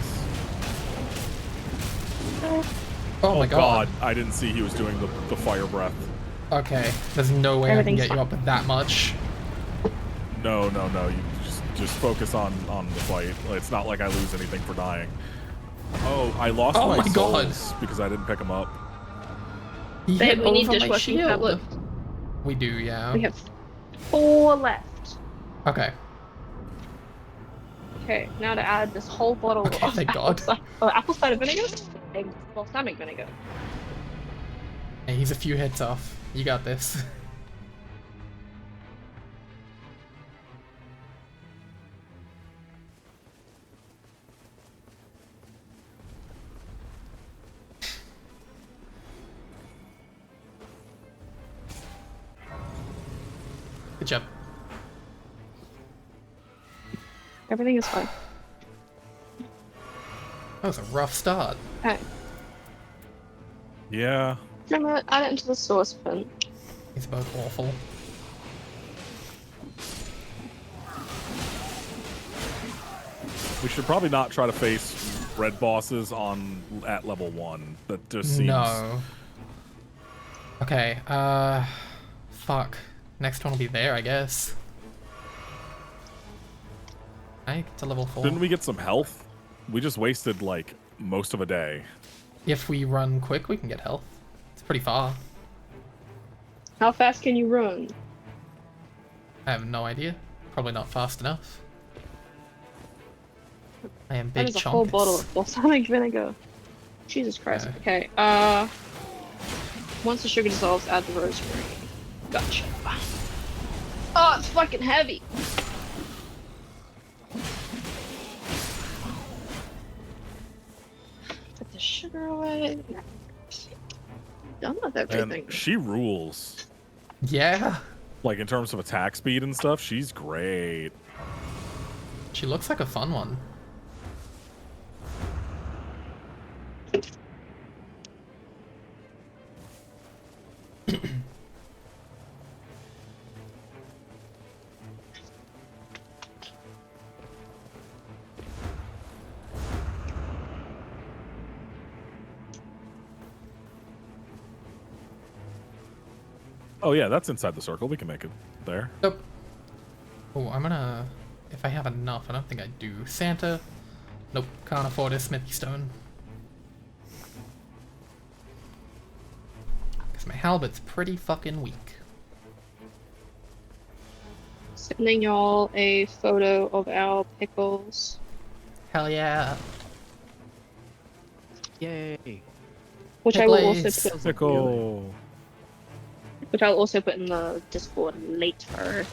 Oh my god. I didn't see he was doing the fire breath. Okay, there's no way I can Everything's get you up with that much. No. You just focus on the fight. It's not like I lose anything for dying. Oh, I lost Oh my my god. souls because I didn't pick them up. He Babe, hit we need over my dishwashing shield. tablets. We do, yeah. We have 4 left. Okay. Okay, now to add this whole bottle Okay, of thank God. apple cider vinegar and balsamic vinegar. Hey, he's a few hits off. You got this. Good job. Everything is fine. That was a rough start. Okay. Yeah. Remember, add it into the saucepan. It's both awful. We should probably not try to face red bosses at level 1. That just seems... No. Okay, fuck. Next one will be there, I guess. I get to level 4. Didn't we get some health? We just wasted, like, most of a day. If we run quick, we can get health. It's pretty far. How fast can you run? I have no idea. Probably not fast enough. I am That big is a whole chonkus. bottle of balsamic vinegar. Jesus Christ. Yeah. Okay, once the sugar dissolves, add the rosemary. Gotcha. Oh, it's fucking heavy. Put the sugar away. Done with everything. And she rules. Yeah. Like, in terms of attack speed and stuff, she's great. She looks like a fun one. Oh yeah, that's inside the circle. We can make it there. Nope. Oh, I'm gonna... If I have enough, I don't think I do. Santa? Nope, can't afford a smithy stone. Because my halbert's pretty fucking weak. Sending y'all a photo of our pickles. Hell yeah. Yay. Which I will also Pickles. put Pickle. which I'll also put in the Discord later.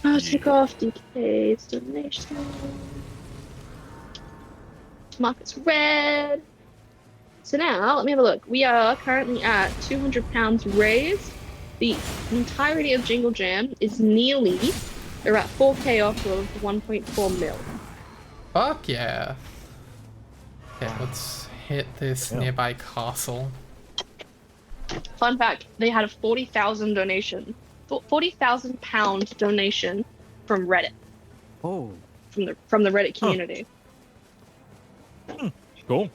I'll take off DK's donation. Mark is red. So now, let me have a look. We are currently at 200 pounds raised. The entirety of Jingle Jam is nearly, they're at 4k off of 1.4 mil. Fuck yeah. Okay, let's hit this Yeah. nearby castle. Fun fact, they had a 40,000 donation, 40,000 pound donation from Reddit, Oh. from the Reddit community. Cool.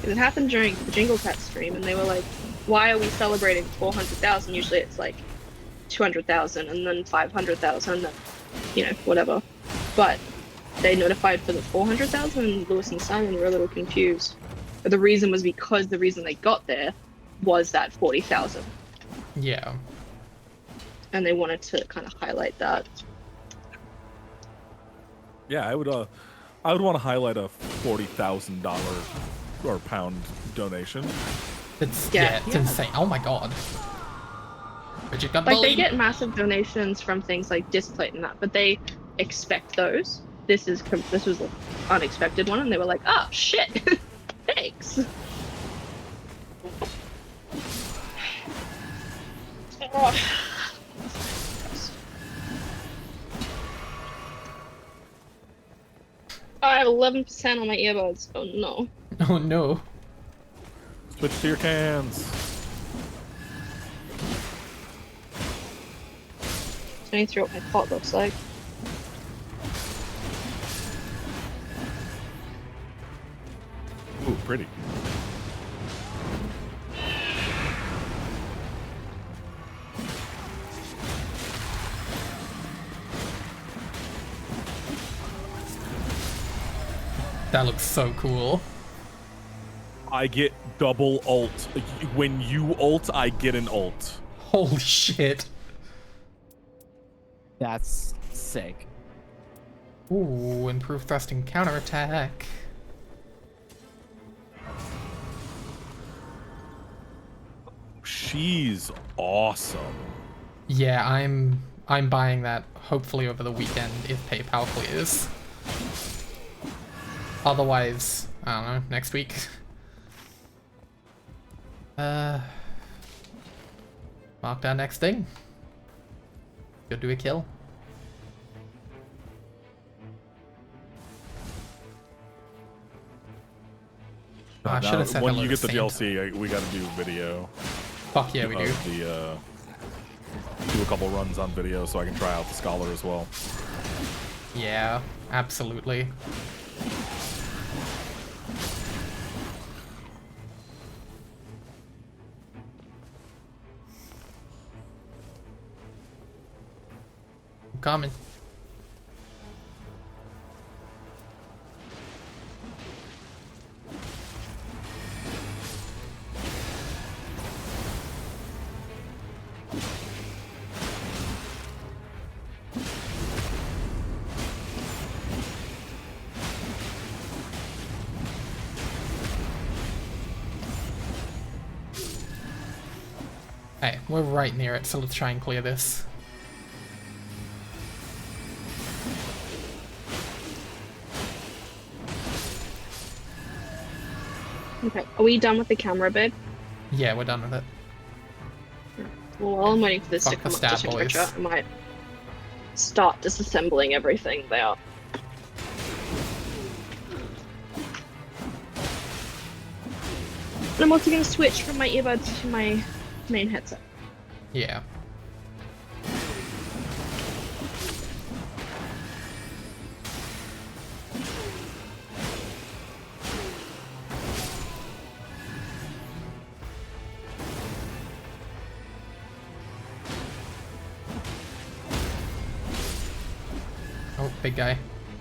It happened during the Jingle Cat stream, and they were like, "Why are we celebrating 400,000? Usually it's like 200,000, and then 500,000, and you know, whatever." But they notified for the 400,000, and Lewis and Simon were a little confused. But the reason was because the reason they got there was that 40,000, Yeah. and they wanted to kind of highlight that. Yeah, I would want to highlight a $40,000 or pound donation. It's, Yeah. yeah, it's insane. Oh my god. Bridget got Like they bullied. get massive donations from things like Displate and that, but they expect those. This was an unexpected one, and they were like, "Oh shit, thanks." Oh. I have 11% on my earbuds. Oh no. Oh no. Switch to your cans. So I need to see what my pot looks like. Ooh, pretty. That looks so cool. I get double ult. When you ult, I get an ult. Holy shit. That's sick. Ooh, improved thrusting counterattack. She's awesome. Yeah, I'm buying that hopefully over the weekend if PayPal clears. Otherwise, I don't know, next week. Mark down next thing. Go do a kill. I should have said when hello you to get the Santa. DLC, we got to do video. Fuck yeah, we do. of do a couple runs on video so I can try out the Scholar as well. Yeah, absolutely. I'm coming. Hey, we're right near it, so let's try and clear this. Okay, are we done with the camera, babe? Yeah, we're done with it. Well, while I'm waiting for this to Fuck the come up to stab temperature, boys. I might start disassembling everything there. And I'm also going to switch from my earbuds to my main headset. Yeah. Oh, big guy.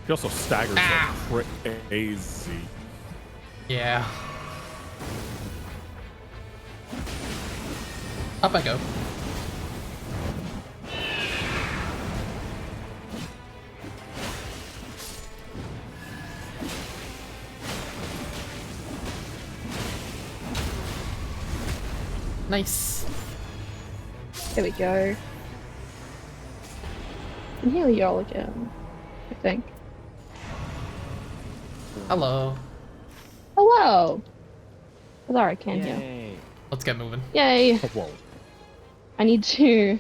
He also staggers like crazy. Yeah. Up I go. Nice. There we go. And heal y'all again, I think. Hello. Hello! Alright, I can heal. Yay. Let's get moving. Yay! Oh, whoa. I need to...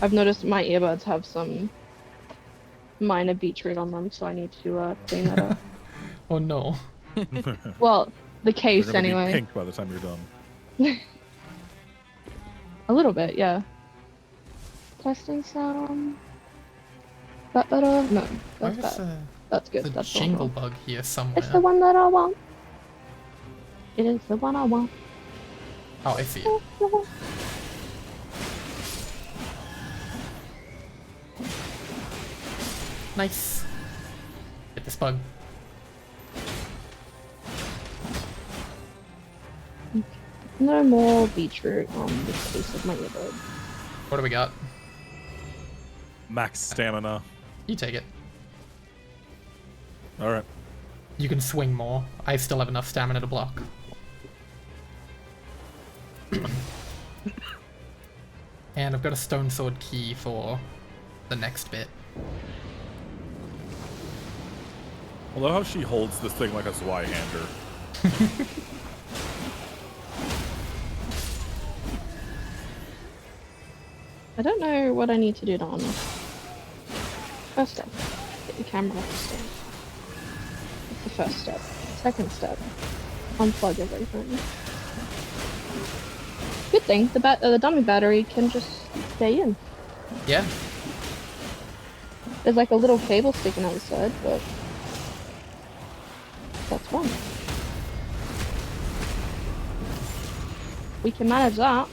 I've noticed my earbuds have some minor beetroot on them, so I need to clean that up. Oh no. Well, the They're case gonna be anyway. pink by the time you're done. A little bit, yeah. Testing some... That better? No, that's Where's bad. That's good. the That's jingle all. bug here somewhere? It's the one that I want. It is the one I want. Oh, I see it. It's the one. Nice. Get this bug. No more beetroot on the case of my earbud. What do we got? Max stamina. You take it. All right. You can swing more. I still have enough stamina to block. And I've got a stone sword key for the next bit. I love how she holds this thing like a Zweihander. I don't know what I need to do to unlock. First step, get the camera off the stand. That's the first step. Second step, unplug everything. Good thing, the dummy battery can just stay in. Yeah. There's like a little cable sticking out the side, but that's fine. We can manage that.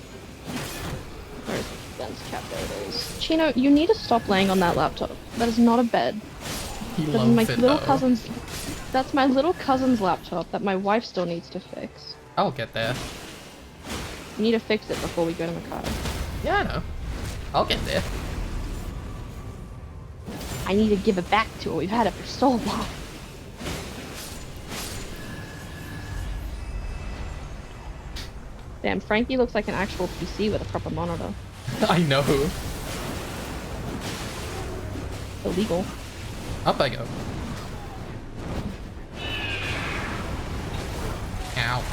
Where's Ben's cat? There it is. Chino, you need to stop laying on that laptop. That is not a bed. He That is loves my it little though. cousin's. That's my little cousin's laptop that my wife still needs to fix. I'll get there. We need to fix it before we go to Mikado. Yeah, I know. I'll get there. I need to give it back to her. We've had it for so long. Damn, Frankie looks like an actual PC with a proper monitor. I know. Illegal. Up I go. Ow.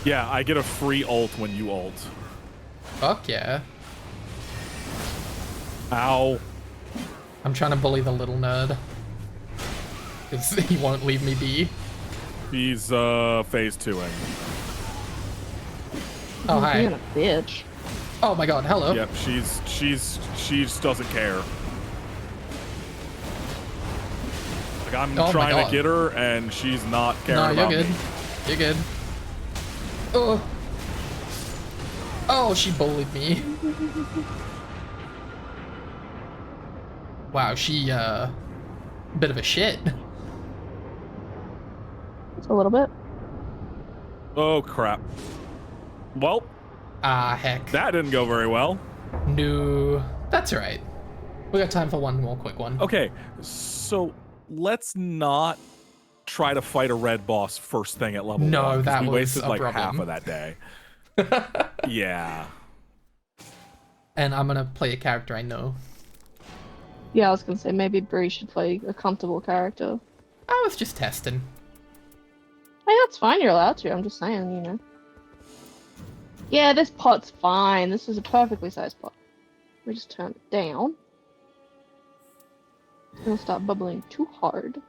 Yeah, I get a free ult when you ult. Fuck yeah. Ow. I'm trying to bully the little nerd. Because he won't leave me be. He's phase 2ing. Oh, hi. Being a bitch. Oh my god, hello. Yep, she just doesn't care. Like I'm Oh my trying God. to get her and she's not caring No, you're about good. me. You're good. Oh. Oh, she bullied me. Wow, she, bit of a shit. Just a little bit. Oh crap. Well, Ah, heck. that didn't go very well. No. That's alright. We got time for one more quick one. Okay, so let's not try to fight a red boss first thing at level No, 1, 'cause that we was wasted a like problem. half of that day. Yeah. And I'm gonna play a character I know. Yeah, I was gonna say maybe Bree should play a comfortable character. I was just testing. Hey, that's fine. You're allowed to. I'm just saying, you know. Yeah, this pot's fine. This is a perfectly sized pot. We just turn it down. It's gonna stop bubbling too hard.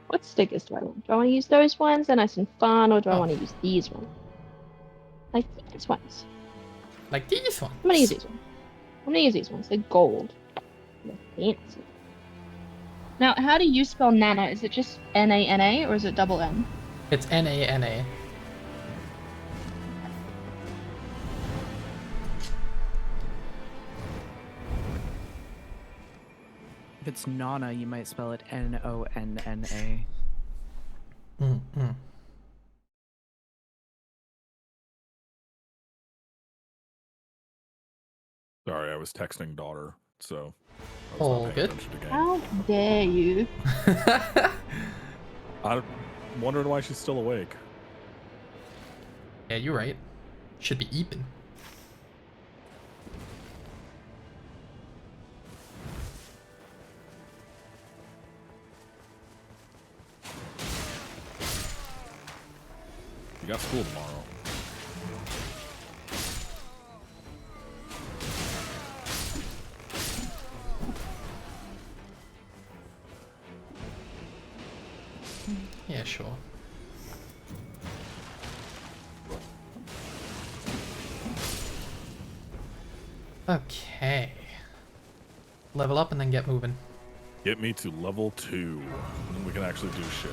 What stickers do I want? Do I want to use those ones? They're nice and fun, or do I Oh. want to use these ones? Like these ones. Like these ones. I'm gonna use these ones. I'm gonna use these ones. They're gold. They're Fancy. Now, how do you spell Nana? Is it just N-A-N-A or is it double N? It's N-A-N-A. If it's Nana, you might spell it N-O-N-N-A. Mm-hmm. Sorry, I was texting daughter, so. I was All not paying good. attention to game. How dare you? I'm wondering why she's still awake. Yeah, you're right. Should be eating. You got school tomorrow. Yeah, sure. Okay. Level up and then get moving. Get me to level 2, and then we can actually do shit.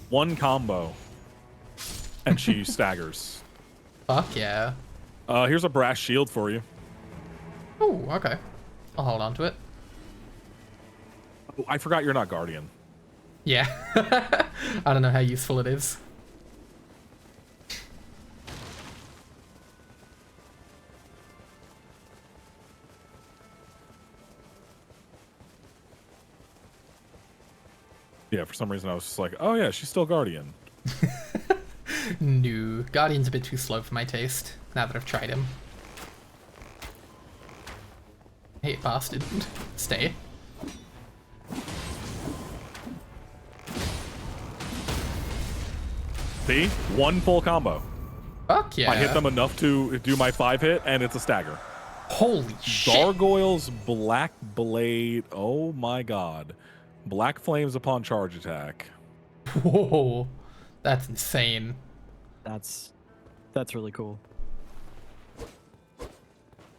One combo, and she staggers. Fuck yeah. Here's a brass shield for you. Oh, okay. I'll hold on to it. Oh, I forgot you're not guardian. Yeah. I don't know how useful it is. Yeah, for some reason I was just like, oh yeah, she's still guardian. No, Guardian's a bit too slow for my taste, now that I've tried him. Hey, bastard. Stay. See? One full combo. Fuck yeah. I hit them enough to do my 5-hit, and it's a stagger. Holy shit. Gargoyle's Black Blade. Oh my god. Black Flames upon charge attack. Whoa. That's insane. That's really cool.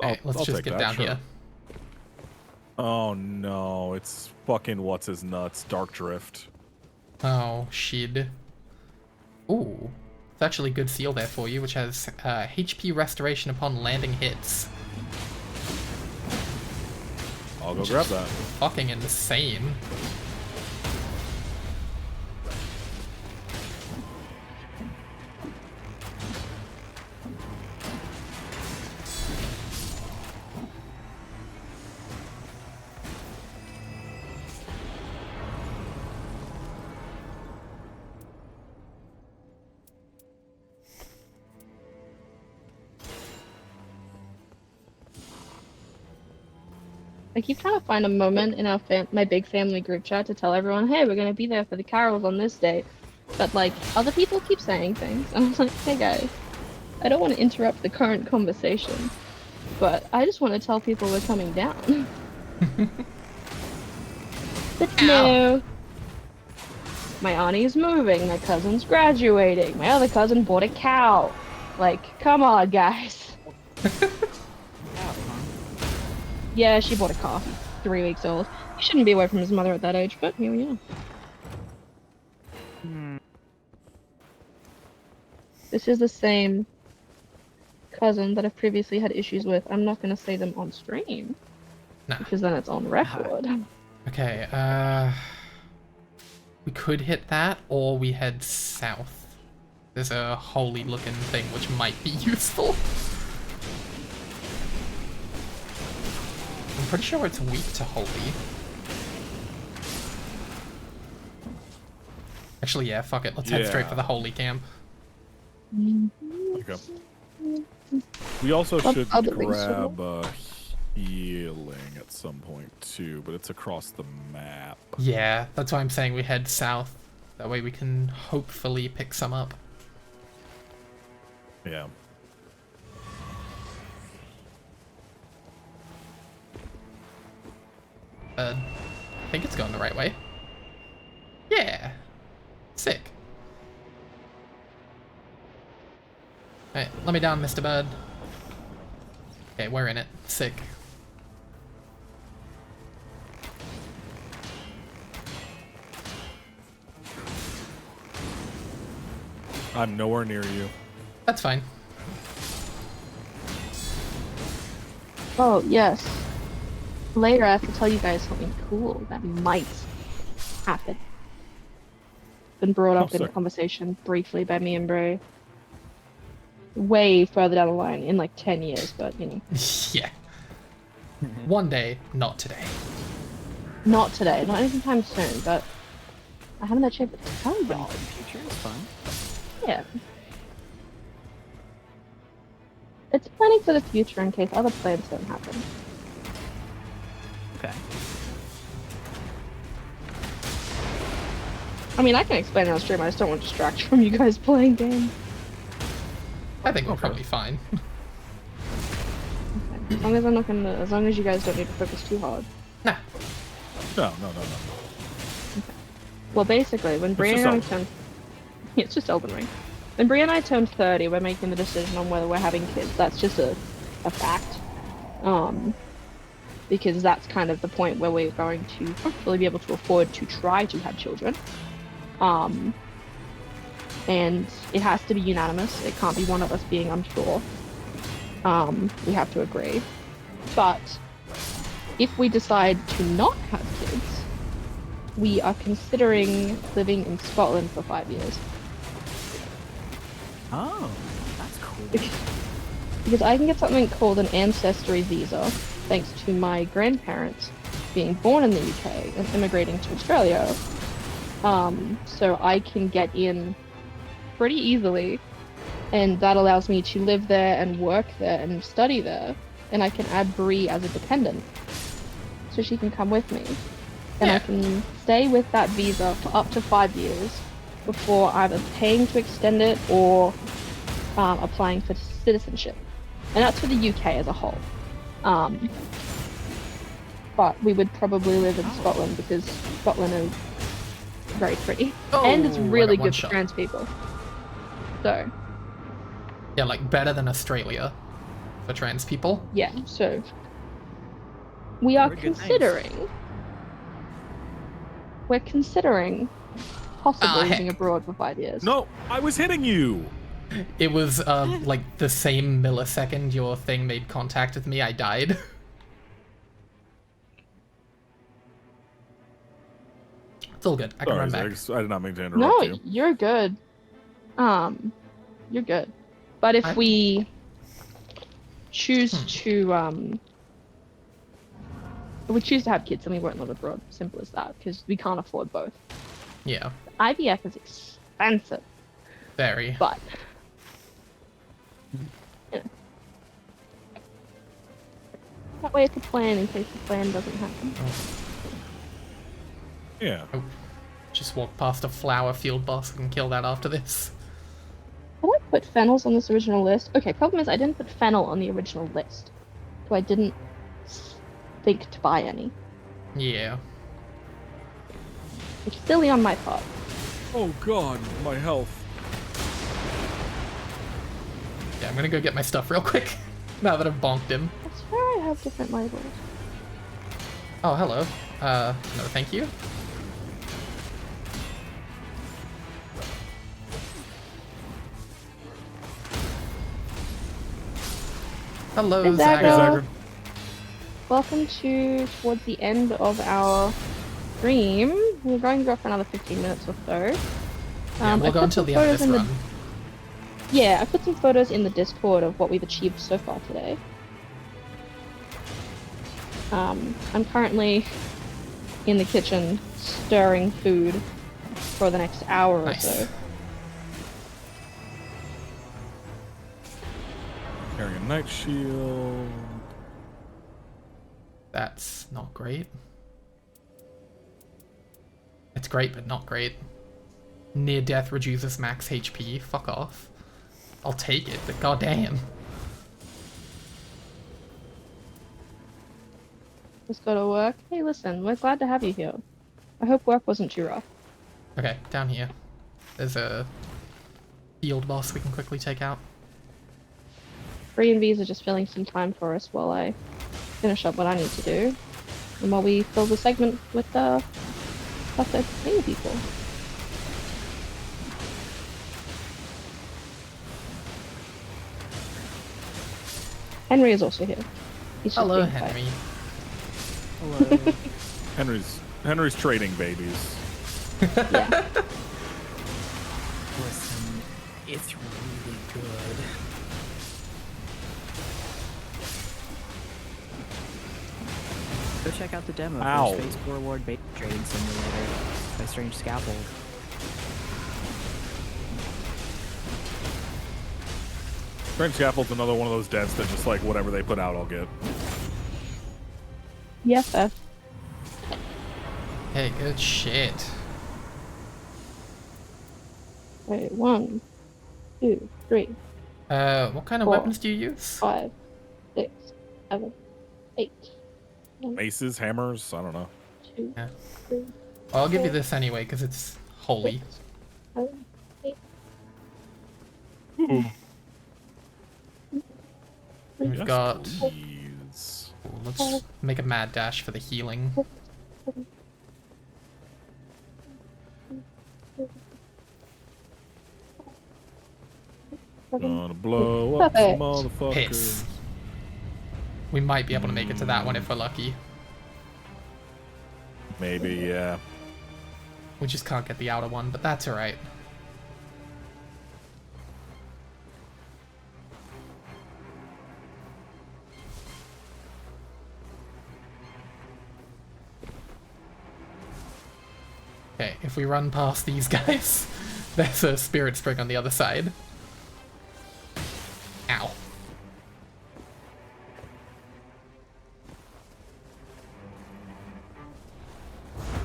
Alright, let's I'll just take get that, down sure. here. Oh no, it's fucking what's his nuts, Dark Drift. Oh, shit. Ooh. It's actually a good seal there for you, which has HP restoration upon landing hits. I'll go grab that. Fucking insane. I keep trying to find a moment in our my big family group chat to tell everyone, hey, we're gonna be there for the carols on this date. But like, other people keep saying things, and I'm like, hey guys, I don't want to interrupt the current conversation, but I just want to tell people we're coming down. But no. My auntie's moving, my cousin's graduating, my other cousin bought a cow. Like, come on, guys. Yeah, she bought a calf. 3 weeks old. He shouldn't be away from his mother at that age, but here we are. This is the same cousin that I've previously had issues with. I'm not going to say them on stream. Nah. Because then it's on record. Okay, we could hit that, or we head south. There's a holy looking thing which might be useful. I'm pretty sure it's weak to holy. Actually, yeah, fuck it. Let's head straight for the holy camp. Okay. We also should other grab healing at some point too, but it's across the map. Yeah, that's why I'm saying we head south. That way we can hopefully pick some up. Yeah. I think it's going the right way. Yeah. Sick. Alright, let me down, Mr. Bird. Okay, we're in it. Sick. I'm nowhere near you. That's fine. Oh, yes. Later, I have to tell you guys something cool that might happen. Been brought up in sick. conversation briefly by me and Bray. Way further down the line, in like 10 years, but you know. Yeah. One day, not today. Not today, not anytime soon, but I haven't had a chance to tell But y'all. in the future is fun. Yeah. It's planning for the future in case other plans don't happen. Okay. I mean, I can explain it on stream, I just don't want to distract you from you guys playing games. I think we're probably fine. Okay. As long as I'm not gonna, as long as you guys don't need to focus too hard. Nah. No. Well, basically, when Bria just and I Elden. turned, yeah, it's just Elden Ring. When Bria and I turned 30, we're making the decision on whether we're having kids. That's just a fact. Because that's kind of the point where we're going to hopefully be able to afford to try to have children. And it has to be unanimous. It can't be one of us being unsure. We have to agree. But if we decide to not have kids, we are considering living in Scotland for 5 years. Oh, that's cool. Because I can get something called an ancestry visa, thanks to my grandparents being born in the UK and immigrating to Australia. So I can get in pretty easily, and that allows me to live there and work there and study there, and I can add Bree as a dependent, so she can come with me, and I can stay with that visa for up to 5 years before either paying to extend it or applying for citizenship, and that's for the UK as a whole. But we would probably live in Scotland because Scotland is very pretty, and it's Oh, I really got one good for shot. trans people. So Yeah, like better than Australia for trans people. yeah, so we are Very good names. considering. We're considering possibly living heck. abroad for 5 years. No, I was hitting you. It was like the same millisecond your thing made contact with me, I died. It's all good. I can Sorry, run back. Ziggs. I did not mean to interrupt No, you. you're good. You're good. But if we choose to if we choose to have kids, then we won't live abroad. Simple as that, because we can't afford both. Yeah, IVF is expensive, very. but you know, that way it's a plan in case the plan doesn't happen. Yeah. Oh, just walk past a flower field boss and kill that after this. Did I put fennels on this original list? Okay, problem is I didn't put fennel on the original list, so I didn't think to buy any. Yeah. It's silly on my part. Oh god, my health. Yeah, I'm gonna go get my stuff real quick. Now that I've bonked him. I swear I have different labels. Oh, hello. No thank you. Hello, Hey, Zach. Zagger. Welcome towards the end of our stream. We're going to go for another 15 minutes or so. Yeah, we'll I go put until some the end of photos this in run. Yeah, I put some photos in the Discord of what we've achieved so far today. I'm currently in the kitchen stirring food for the next hour Nice. or so. Carrying a night shield. That's not great. It's great, but not great. Near death reduces max HP. Fuck off. I'll take it, but goddamn. Just gotta work. Hey, listen, we're glad to have you here. I hope work wasn't too rough. Okay, down here. There's a field boss we can quickly take out. Free and V's are just filling some time for us while I finish up what I need to do. And while we fill the segment with stuff to entertain people. Henry is also here. He's just Hello, being quiet. Henry. Hello. Henry's trading babies. Yeah. Listen, it's really good. Go check out the demo Ow. for Space Warlord Baby Trading Simulator by Strange Scaffold. Strange Scaffold's another one of those devs that just like whatever they put out, I'll get. Yeah, fair. Hey, good shit. Wait, 1, 2, 3, What kind of 4, weapons do you use? 5, 6, 7, 8, Maces, hammers, I don't know. 2, Yeah. 3, Well, I'll give you 4, this anyway, because it's holy. 6, 7, 8. Ooh. We've Yes, got... please. Let's make a mad dash for the healing. Gonna blow up Perfect. some motherfuckers. Hits. We might be able to make it to that one if we're lucky. Maybe, yeah. We just can't get the outer one, but that's alright. Okay, if we run past these guys, there's a spirit spring on the other side. Ow.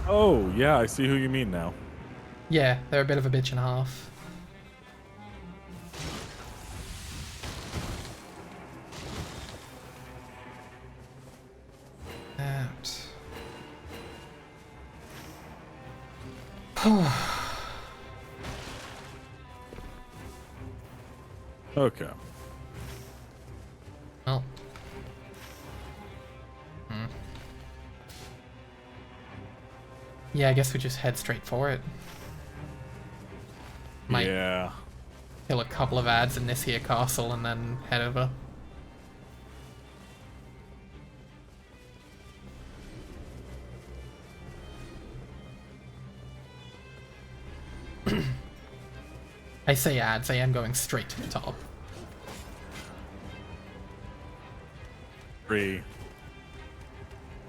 Oh, yeah, I see who you mean now. Yeah, they're a bit of a bitch and a half. That. Okay. Well. Yeah, I guess we just head straight for it. Might Yeah. kill a couple of ads in this here castle and then head over. I say ads, I am going straight to the top. 3.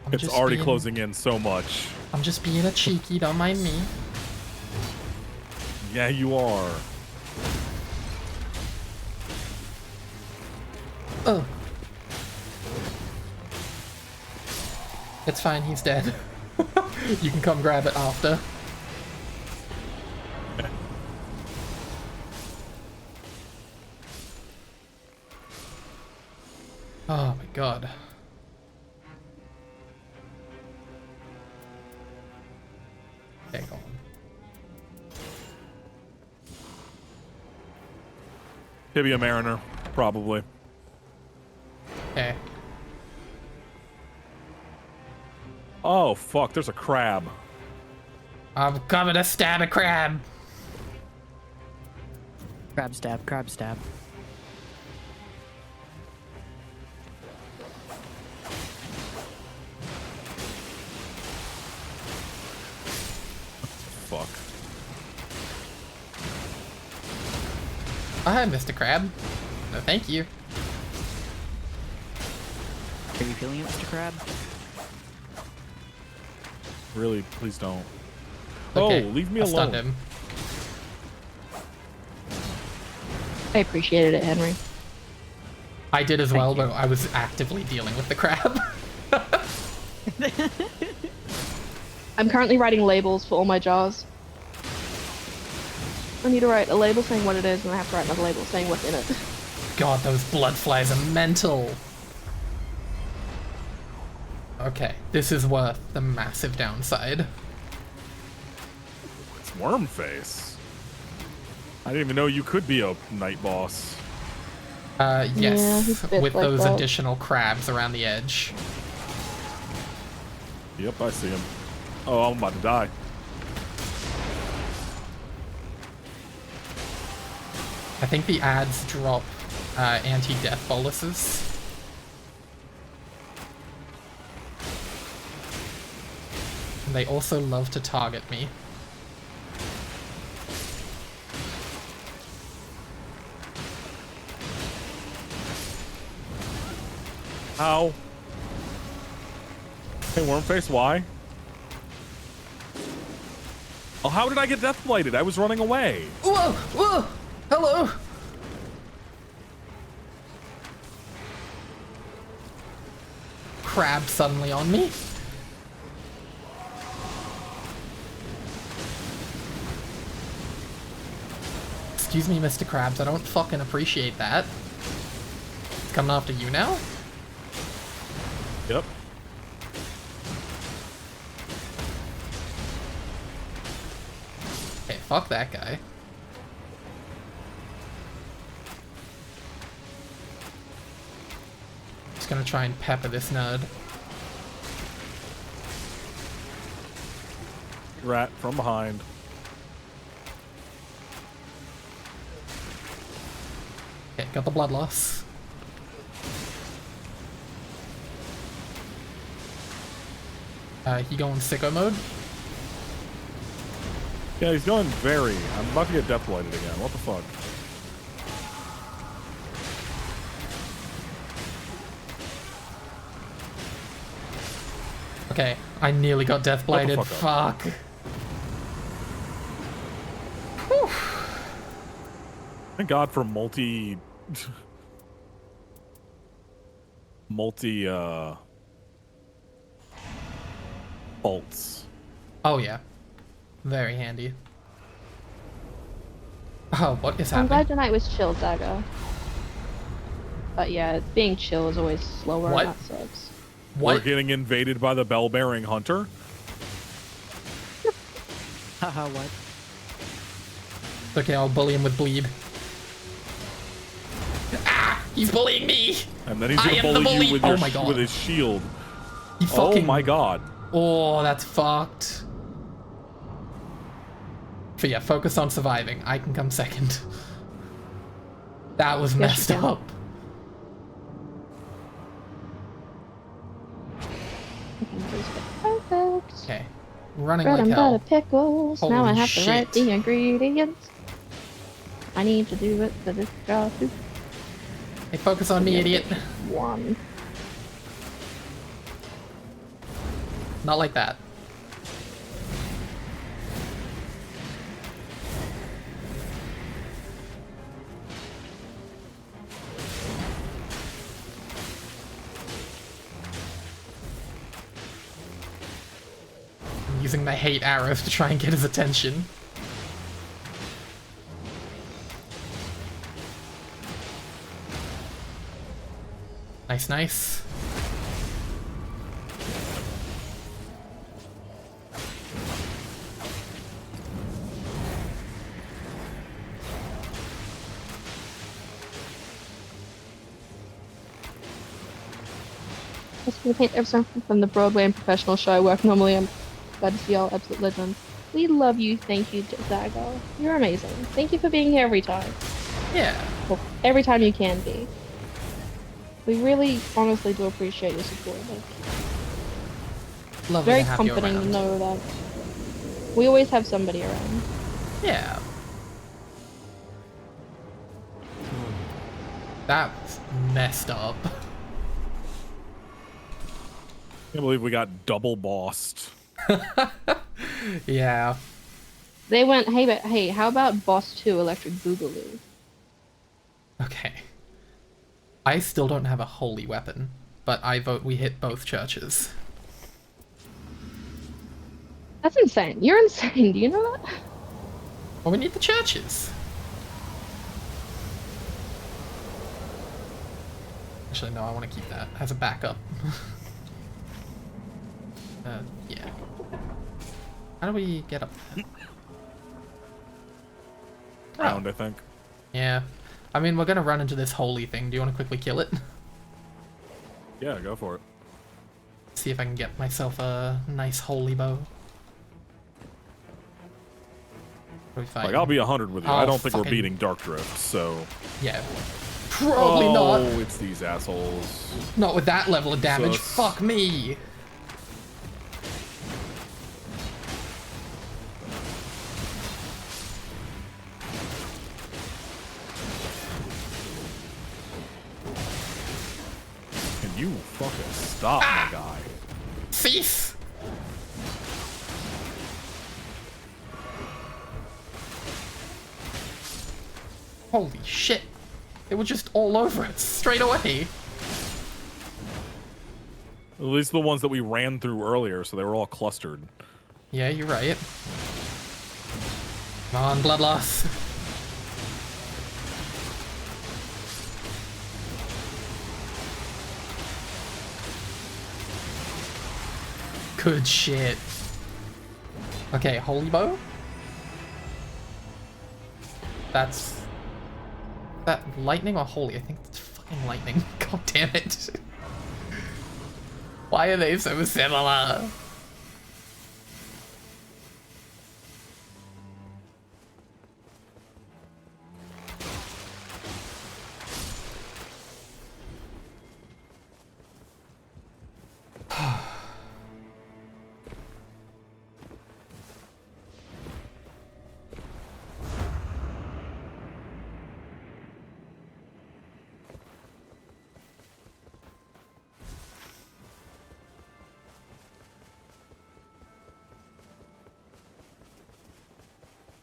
I'm It's just already being- closing in so much. I'm just being a cheeky, don't mind me. Yeah, you are. Oh. It's fine, he's dead. You can come grab it after. Oh my god. Okay, go on. Tibia Mariner, probably. Okay. Oh, fuck, there's a crab. I'm coming to stab a crab. Crab stab, crab stab. Fuck. Oh, hi, Mr. Crab. No, thank you. Are you feeling it, Mr. Crab? Really, please don't. Okay, Oh, leave me I alone. stunned him. I appreciated it, Henry. I did as well, you. but I was actively dealing with the crab. I'm currently writing labels for all my jars. I need to write a label saying what it is, and I have to write another label saying what's in it. God, those blood flies are mental. Okay, this is worth the massive downside. It's Worm Face. I didn't even know you could be a night boss. Yeah, he's Yes, a bit with like those that. additional crabs around the edge. Yep, I see him. Oh, I'm about to die. I think the ads drop anti-death boluses. And they also love to target me. Ow. Hey, Wormface, why? Oh, how did I get death blighted? I was running away. Whoa! Whoa! Hello! Crab suddenly on me. Excuse me, Mr. Krabs, I don't fucking appreciate that. It's coming after you now? Yep. Hey, fuck that guy. Just gonna try and pepper this nerd. Rat from behind. Okay, got the blood loss. He going sicko mode? Yeah, he's going very. I'm about to get death blighted again. What the fuck? Okay, I nearly got death What the blighted. fuck Fuck. Whew. Thank God for multi bolts. Oh yeah, very handy. Oh, what is I'm happening? glad tonight was chill, Dago. But yeah, being chill is always slower, What? and that sucks. We're What? getting invaded by the bell-bearing hunter. Haha, what? Okay, I'll bully him with bleed. Ah! He's bullying me! And then he's I gonna am the bully bully. you with, Oh your my God. with his shield. He Oh fucking... my God. Oh, that's fucked. But yeah, focus on surviving. I can come second. That was Yes, you messed can. up. Perfect. Okay. Running Bread like and hell. butter pickles. Now I Holy have to write shit. the ingredients. I need to do it for this job. Hey, focus on me, idiot. One. Not like that. I'm using my hate arrows to try and get his attention. Nice, nice. Just for the paint episode from the Broadway and professional show I work normally. I'm glad to see y'all absolute legends. We love you. Thank you, Zago. You're amazing. Thank you for being here every time. Yeah. Well, every time you can be. We really, honestly do appreciate your support. Like, Lovely very to have you comforting to around. know that we always have somebody around. Yeah. That's messed up. Can't believe we got double bossed. Yeah. They went, hey, but hey, how about Boss 2 Electric Boogaloo? Okay. I still don't have a holy weapon, but I vote we hit both churches. That's insane. You're insane. Do you know that? Well, we need the churches. Actually, no, I want to keep that as a backup. Yeah. How do we get up there? Round, I think. Yeah. I mean, we're gonna run into this holy thing. Do you want to quickly kill it? Yeah, go for it. See if I can get myself a nice holy bow. Like, I'll be 100 with you. Oh, I don't think we're fucking- beating Dark Drift, so... Yeah. Probably not. Oh, it's these assholes. Not with that level of damage. Sus. Fuck me. Can you fucking stop, my guy? Cease. Holy shit. They were just all over it straight away. At least the ones that we ran through earlier, so they were all clustered. Yeah, you're right. Come on, bloodloss. Good shit. Okay, holy bow? That's... that lightning or holy? I think it's fucking lightning. God damn it. Why are they so similar?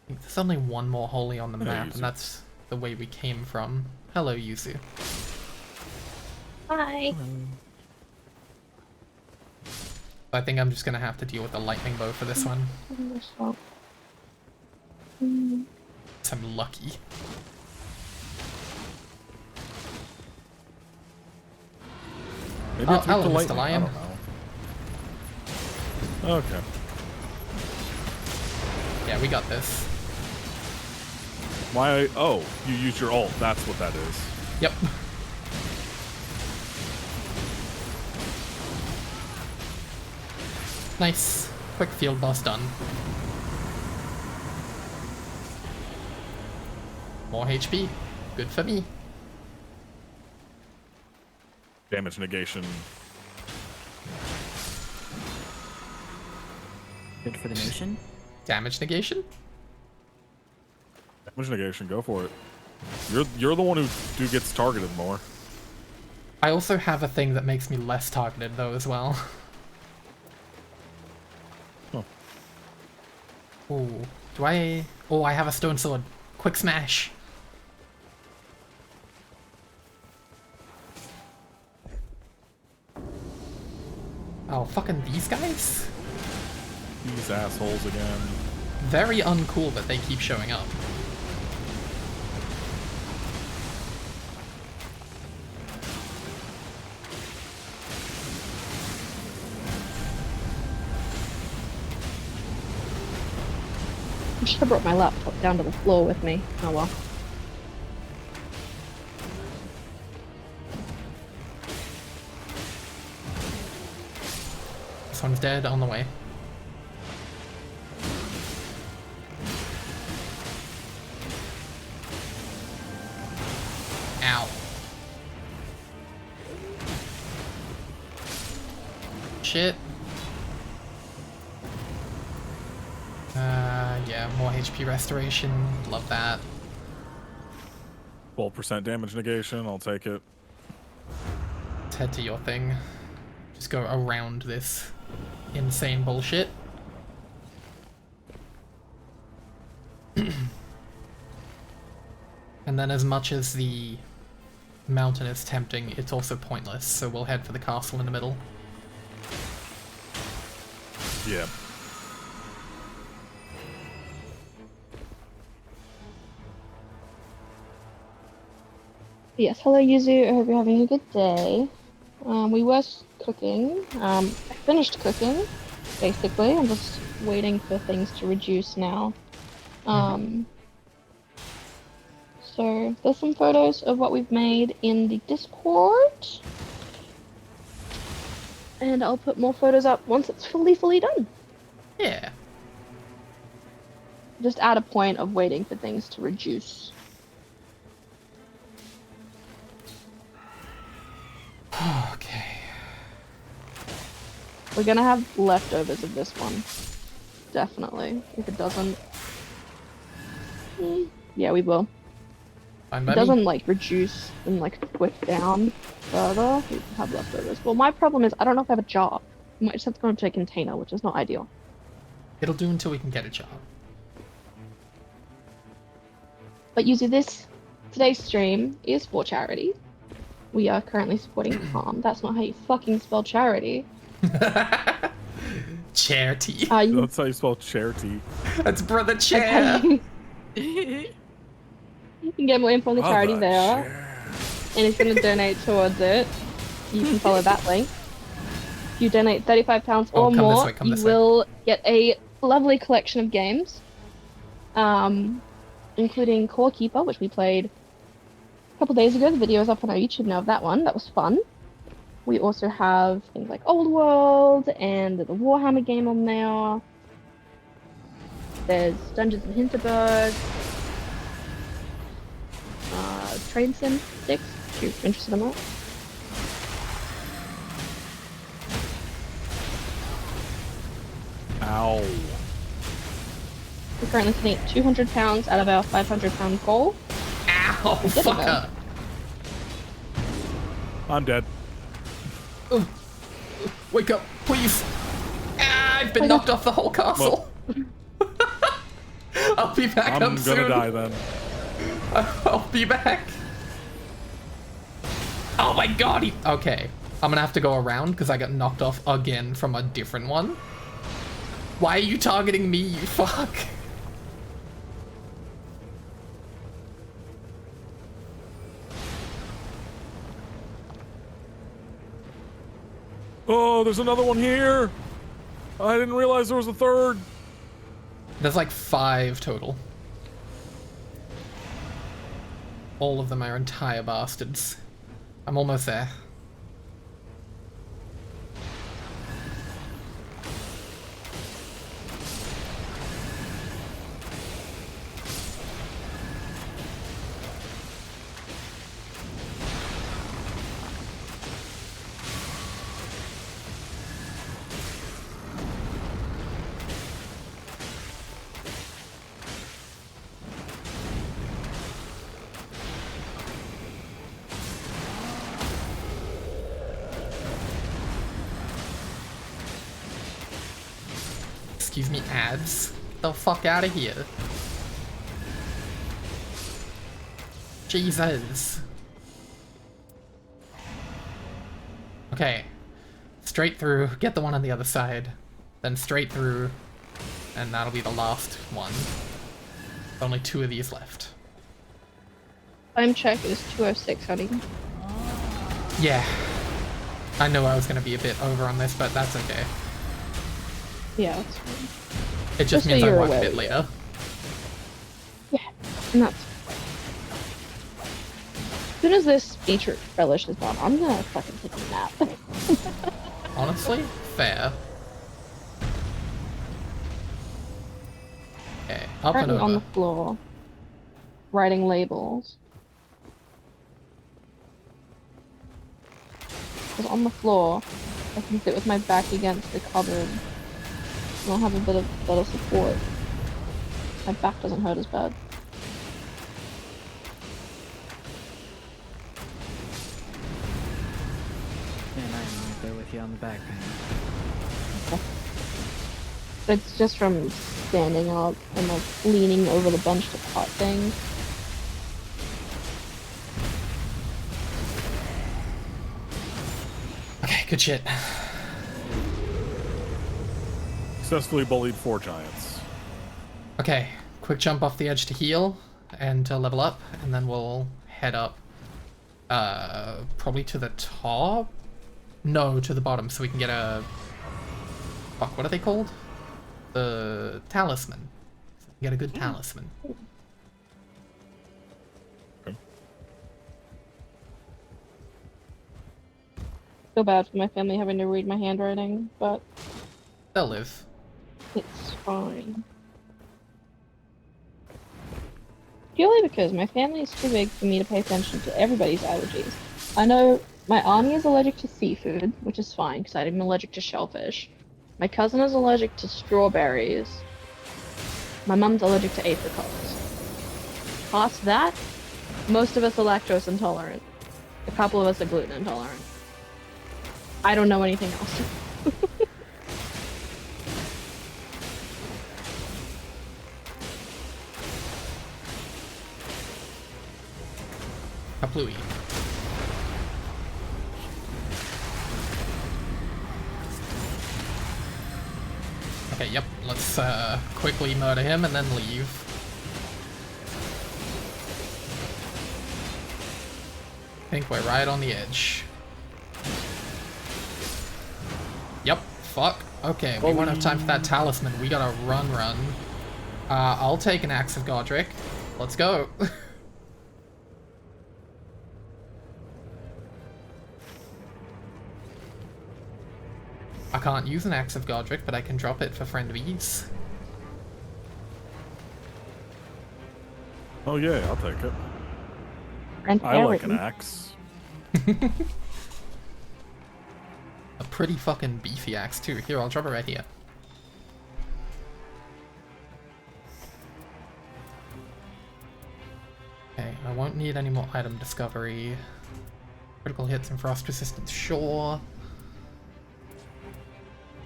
There's only one more holy on the map, Yuzu. and that's the way we came from. Hello, Yuzu. Hi. I think I'm just gonna have to deal with the lightning bow for this one. So I'm lucky. Maybe Oh, it's weak to hello, Mr. lightning. Lion. I don't know. Okay. Yeah, we got this. Why? Oh, you used your ult. That's what that is. Yep. Nice. Quick field boss done. More HP. Good for me. Damage negation. Good for the nation. Damage negation? Damage negation. Go for it. You're the one who gets targeted more. I also have a thing that makes me less targeted though as well. Huh. Ooh. Do I... Oh, I have a stone sword. Quick smash. Oh, fucking these guys? These assholes again. Very uncool that they keep showing up. I should have brought my laptop down to the floor with me. Oh well. This one's dead, on the way. Ow. Shit. Yeah, more HP restoration. Love that. 12% damage negation. I'll take it. Let's head to your thing. Just go around this insane bullshit. And then as much as the mountain is tempting, it's also pointless, so we'll head for the castle in the middle. Yeah. Yes, hello Yuzu, I hope you're having a good day. We were cooking. I finished cooking, basically. I'm just waiting for things to reduce now. So there's some photos of what we've made in the Discord. And I'll put more photos up once it's fully done. Yeah. Just at a point of waiting for things to reduce. Okay. We're gonna have leftovers of this one. Definitely. If it doesn't... Yeah, we will. Fine If by it me. doesn't, like, reduce and, like, quick down further, we can have leftovers. Well, my problem is I don't know if I have a jar. I might just have to go into a container, which is not ideal. It'll do until we can get a job. But usually today's stream is for charity. We are currently supporting Calm. That's not how you fucking spell charity. Charity. That's how you spell charity. That's brother That's chair. how you can get more info on the charity there. And if you're going to donate towards it, you can follow that link. If you donate £35 Oh, or come this more, way, come you this way. will get a lovely collection of games. Including Core Keeper, which we played a couple days ago. The video is up on our YouTube now of that one. That was fun. We also have things like Old World and the Warhammer game on there. There's Dungeons and Hinterberg. Train Sim 6, if you're interested in that. Ow. We're currently sitting at £200 out of our £500 goal. Ow, We did it, fucker. I'm dead. Ooh. Wake up, please. Ah, I've been Wake knocked off the whole castle. I'll be back I'm up gonna soon. die then. I'll be back. Oh my god, okay. I'm gonna have to go around because I got knocked off again from a different one. Why are you targeting me, you fuck? Oh, there's another one here. I didn't realize there was a third. There's like 5 total. All of them are entire bastards. I'm almost there. Excuse me, ads. Get the fuck out of here. Jesus. Okay. Straight through, get the one on the other side. Then straight through, and that'll be the last one. Only 2 of these left. Time check is 2:06, honey. Yeah. I know I was gonna be a bit over on this, but that's okay. Yeah, that's fine. It just Just so means I you're work a aware, bit later. Yeah, and that's as soon as this feature relish is done, I'm gonna fucking take a nap. Honestly, fair. Okay, up and Currently on the over. floor, writing labels. Because on the floor, I can sit with my back against the cupboard. And I'll have a bit of better support. My back doesn't hurt as bad. And I'm right there with you on the back pain. It's just from standing up and like leaning over the bench to cut things. Okay, good shit. Successfully bullied 4 giants. Okay, quick jump off the edge to heal and to level up, and then we'll head up probably to the top? No, to the bottom, so we can get a... Fuck, what are they called? The talisman. So we can get a good talisman. feel bad for my family having to read my handwriting, but They'll live. it's fine. Purely because my family is too big for me to pay attention to everybody's allergies. I know my auntie is allergic to seafood, which is fine because I'm allergic to shellfish. My cousin is allergic to strawberries. My mum's allergic to apricots. Past that, most of us are lactose intolerant. A couple of us are gluten intolerant. I don't know anything else. Kaplooey. Okay, yep, let's quickly murder him and then leave. I think we're right on the edge. Yep, fuck. Okay, we won't have time for that talisman. We gotta run. I'll take an Axe of Godric. Let's go. I can't use an Axe of Godric, but I can drop it for Friend of Ease. Oh yeah, I'll take it. And I like an Aaron. axe. A pretty fucking beefy axe too. Here, I'll drop it right here. Okay, I won't need any more item discovery. Critical hits and frost resistance, sure.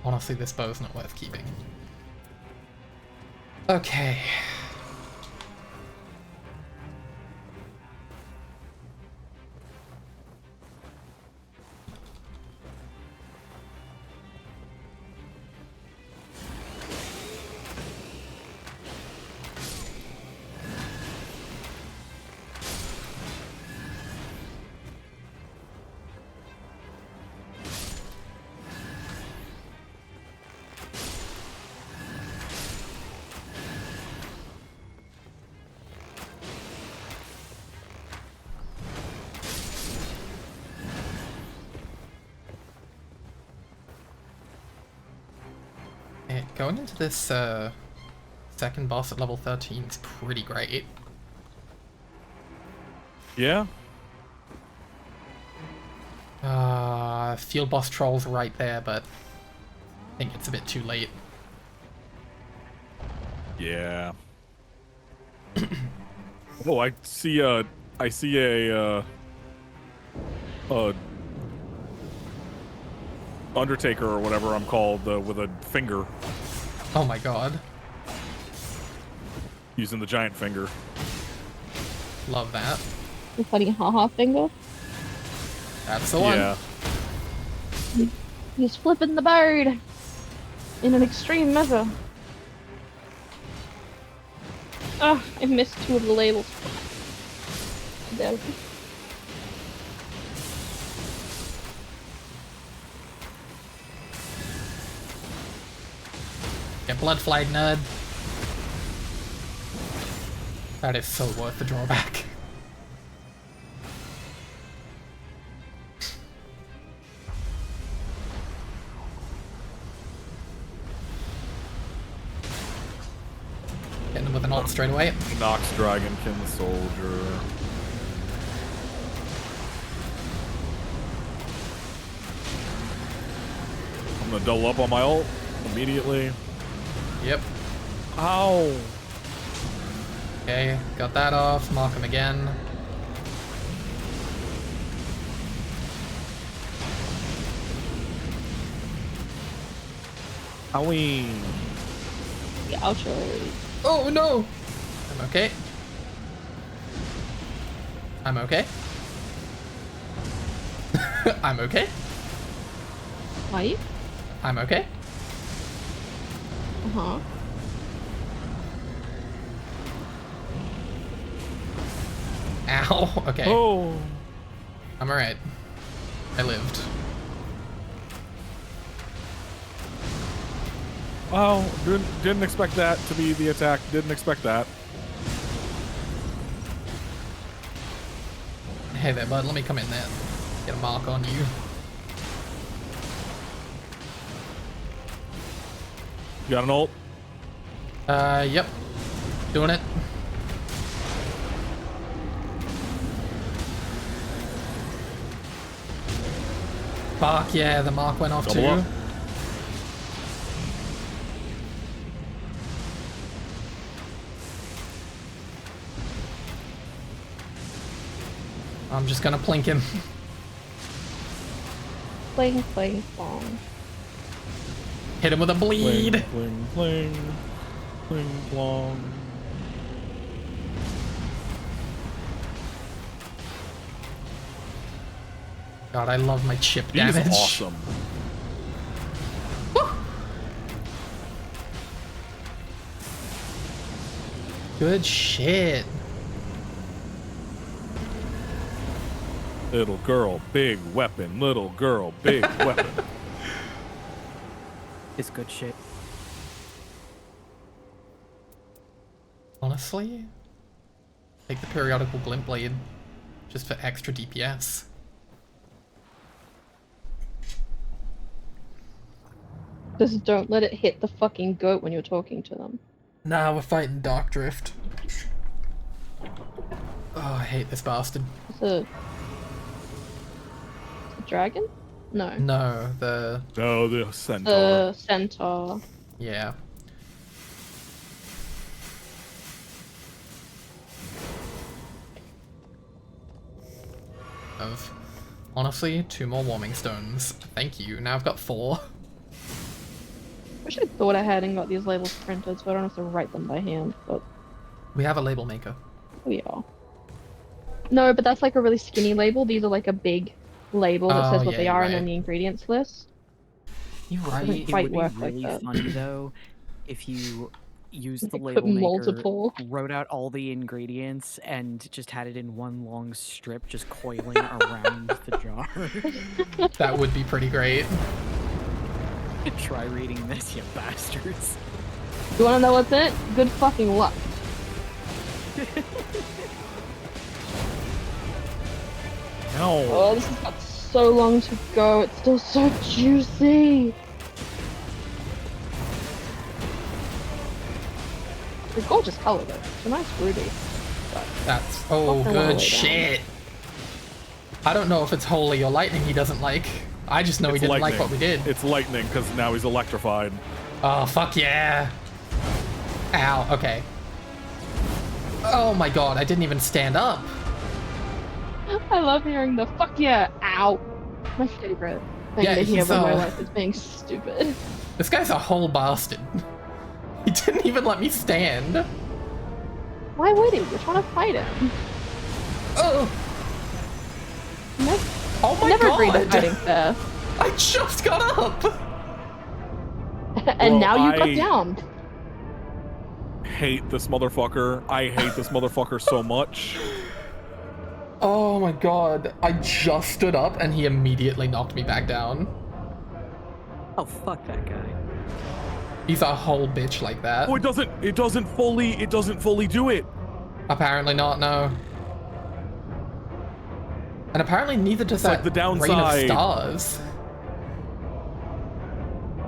Honestly, this bow's not worth keeping. Okay. Going into this second boss at level 13 is pretty great. Yeah. Field boss trolls right there, but I think it's a bit too late. Yeah. Oh, I see a Undertaker or whatever I'm called with a finger, Oh my god. using the giant finger. Love that. The funny haha finger. That's the one. Yeah. He's flipping the bird in an extreme measure. Ah, I missed two of the labels. There. Get blood flag, nerd. That is so worth the drawback. Hitting him with an ult straight away. Nox Dragonkin Soldier. I'm gonna double up on my ult immediately. Yep. Ow! Okay, got that off. Mark him again. Owie! The outro. Oh no! I'm okay. I'm okay. I'm okay. Are you? I'm okay. Uh-huh. Ow. Okay. Oh! I'm alright. I lived. Wow, didn't expect that to be the attack. Didn't expect that. Hey there, bud. Let me come in there. Get a mark on you. You got an ult? Yep. Doing it. Fuck yeah, the mark went off Double too. up. I'm just gonna plink him. Pling, pling, plong. Hit him with a bleed. Pling, pling, pling, plong. God, I love my chip He's damage. awesome. Good shit. Little girl, big weapon. Little girl, big weapon. It's good shit. Honestly, take the periodical glint blade just for extra DPS. Just don't let it hit the fucking goat when you're talking to them. Nah, we're fighting Dark Drift. Oh, I hate this bastard. It's a dragon? No. No, the... No, the centaur. The centaur. yeah. Of honestly, 2 more warming stones. Thank you. Now I've got 4. Wish I thought I hadn't got these labels printed, so I don't have to write them by hand, but We have a label maker. we are. No, but that's like a really skinny label. These are like a big label that Oh, says what yeah, they you're are and right. then the ingredients list. You're right. It quite would be work like really that. funny though if you used the Put label maker, multiple. wrote out all the ingredients, and just had it in one long strip just coiling around the jar. That would be pretty great. Try reading this, you bastards. You wanna know what's in it? Good fucking luck. No. Oh, this has got so long to go. It's still so juicy. It's a gorgeous color though. It's a nice ruby. That's... oh, Fucking all the way good down. shit. I don't know if it's holy or lightning he doesn't like. I just know he It's didn't lightning. like what we did. It's lightning because now he's electrified. Oh, fuck yeah. Ow, okay. Oh my god, I didn't even stand up. I love hearing the fuck yeah, ow. My favorite thing Yeah, to hear he's, when my uh, life is being stupid. This guy's a whole bastard. He didn't even let me stand. Why would he? You're trying to fight him. Oh, No, oh my never agreed to god. fighting fair. I just got up. And Bro, now you I- got down. Hate this motherfucker. I hate this motherfucker so much. Oh my god. I just stood up and he immediately knocked me back down. Oh, fuck that guy. He's a whole bitch like that. Oh, it doesn't fully do it. Apparently not, no. And apparently neither does like that the Rain of downside. Stars.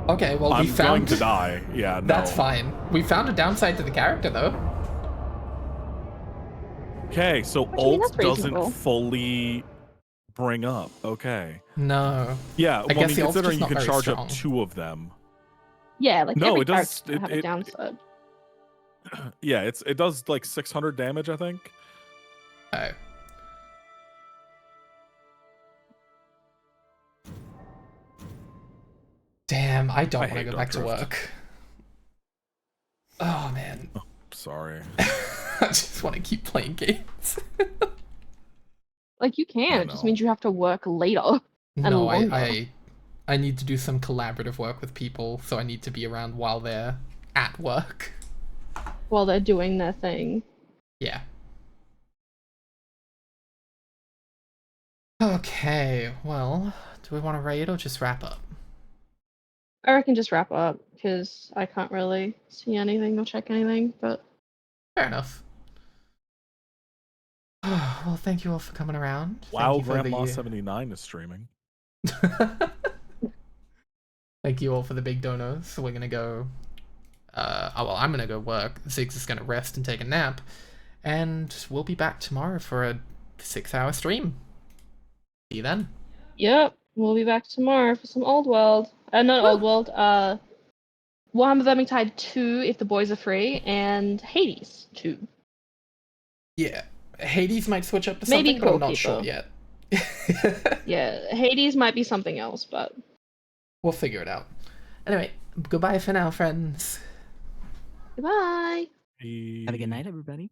Okay, well we I'm going found... to die. Yeah, no. That's fine. We found a downside to the character though. Okay, so What do you mean ult that's reasonable? doesn't fully bring up. Okay. No. Yeah, well, I guess mean, the ult's considering just you not can very charge strong. up 2 of them. Yeah, like No, every it does- character's gonna have a it- downside. Yeah, it does like 600 damage, I think. Oh. Damn, I don't I want to hate go back to Dark Drift. work. Oh man. Sorry. I just want to keep playing games. Like you can, I it just know. means you have to work later. No, longer. I need to do some collaborative work with people, so I need to be around while they're at work. While they're doing their thing. Yeah. Okay, well, do we want to raid or just wrap up? I reckon just wrap up, because I can't really see anything or check anything, but Fair enough. Well, thank you all for coming around. Wow, Thank you for Grandma the- 79 is streaming. Thank you all for the big donos. So we're gonna go well, I'm gonna go work. Ziggs is gonna rest and take a nap, and we'll be back tomorrow for a 6-hour stream. See you then. Yep, we'll be back tomorrow for some Old World. Not Old World. Warhammer Vermintide 2 if the boys are free, and Hades 2. Yeah, Hades might switch up to Maybe something, but I'm not sure Goalkeeper. yet. Yeah, Hades might be something else, but We'll figure it out. Anyway, goodbye for now, friends. goodbye. Have a good night, everybody.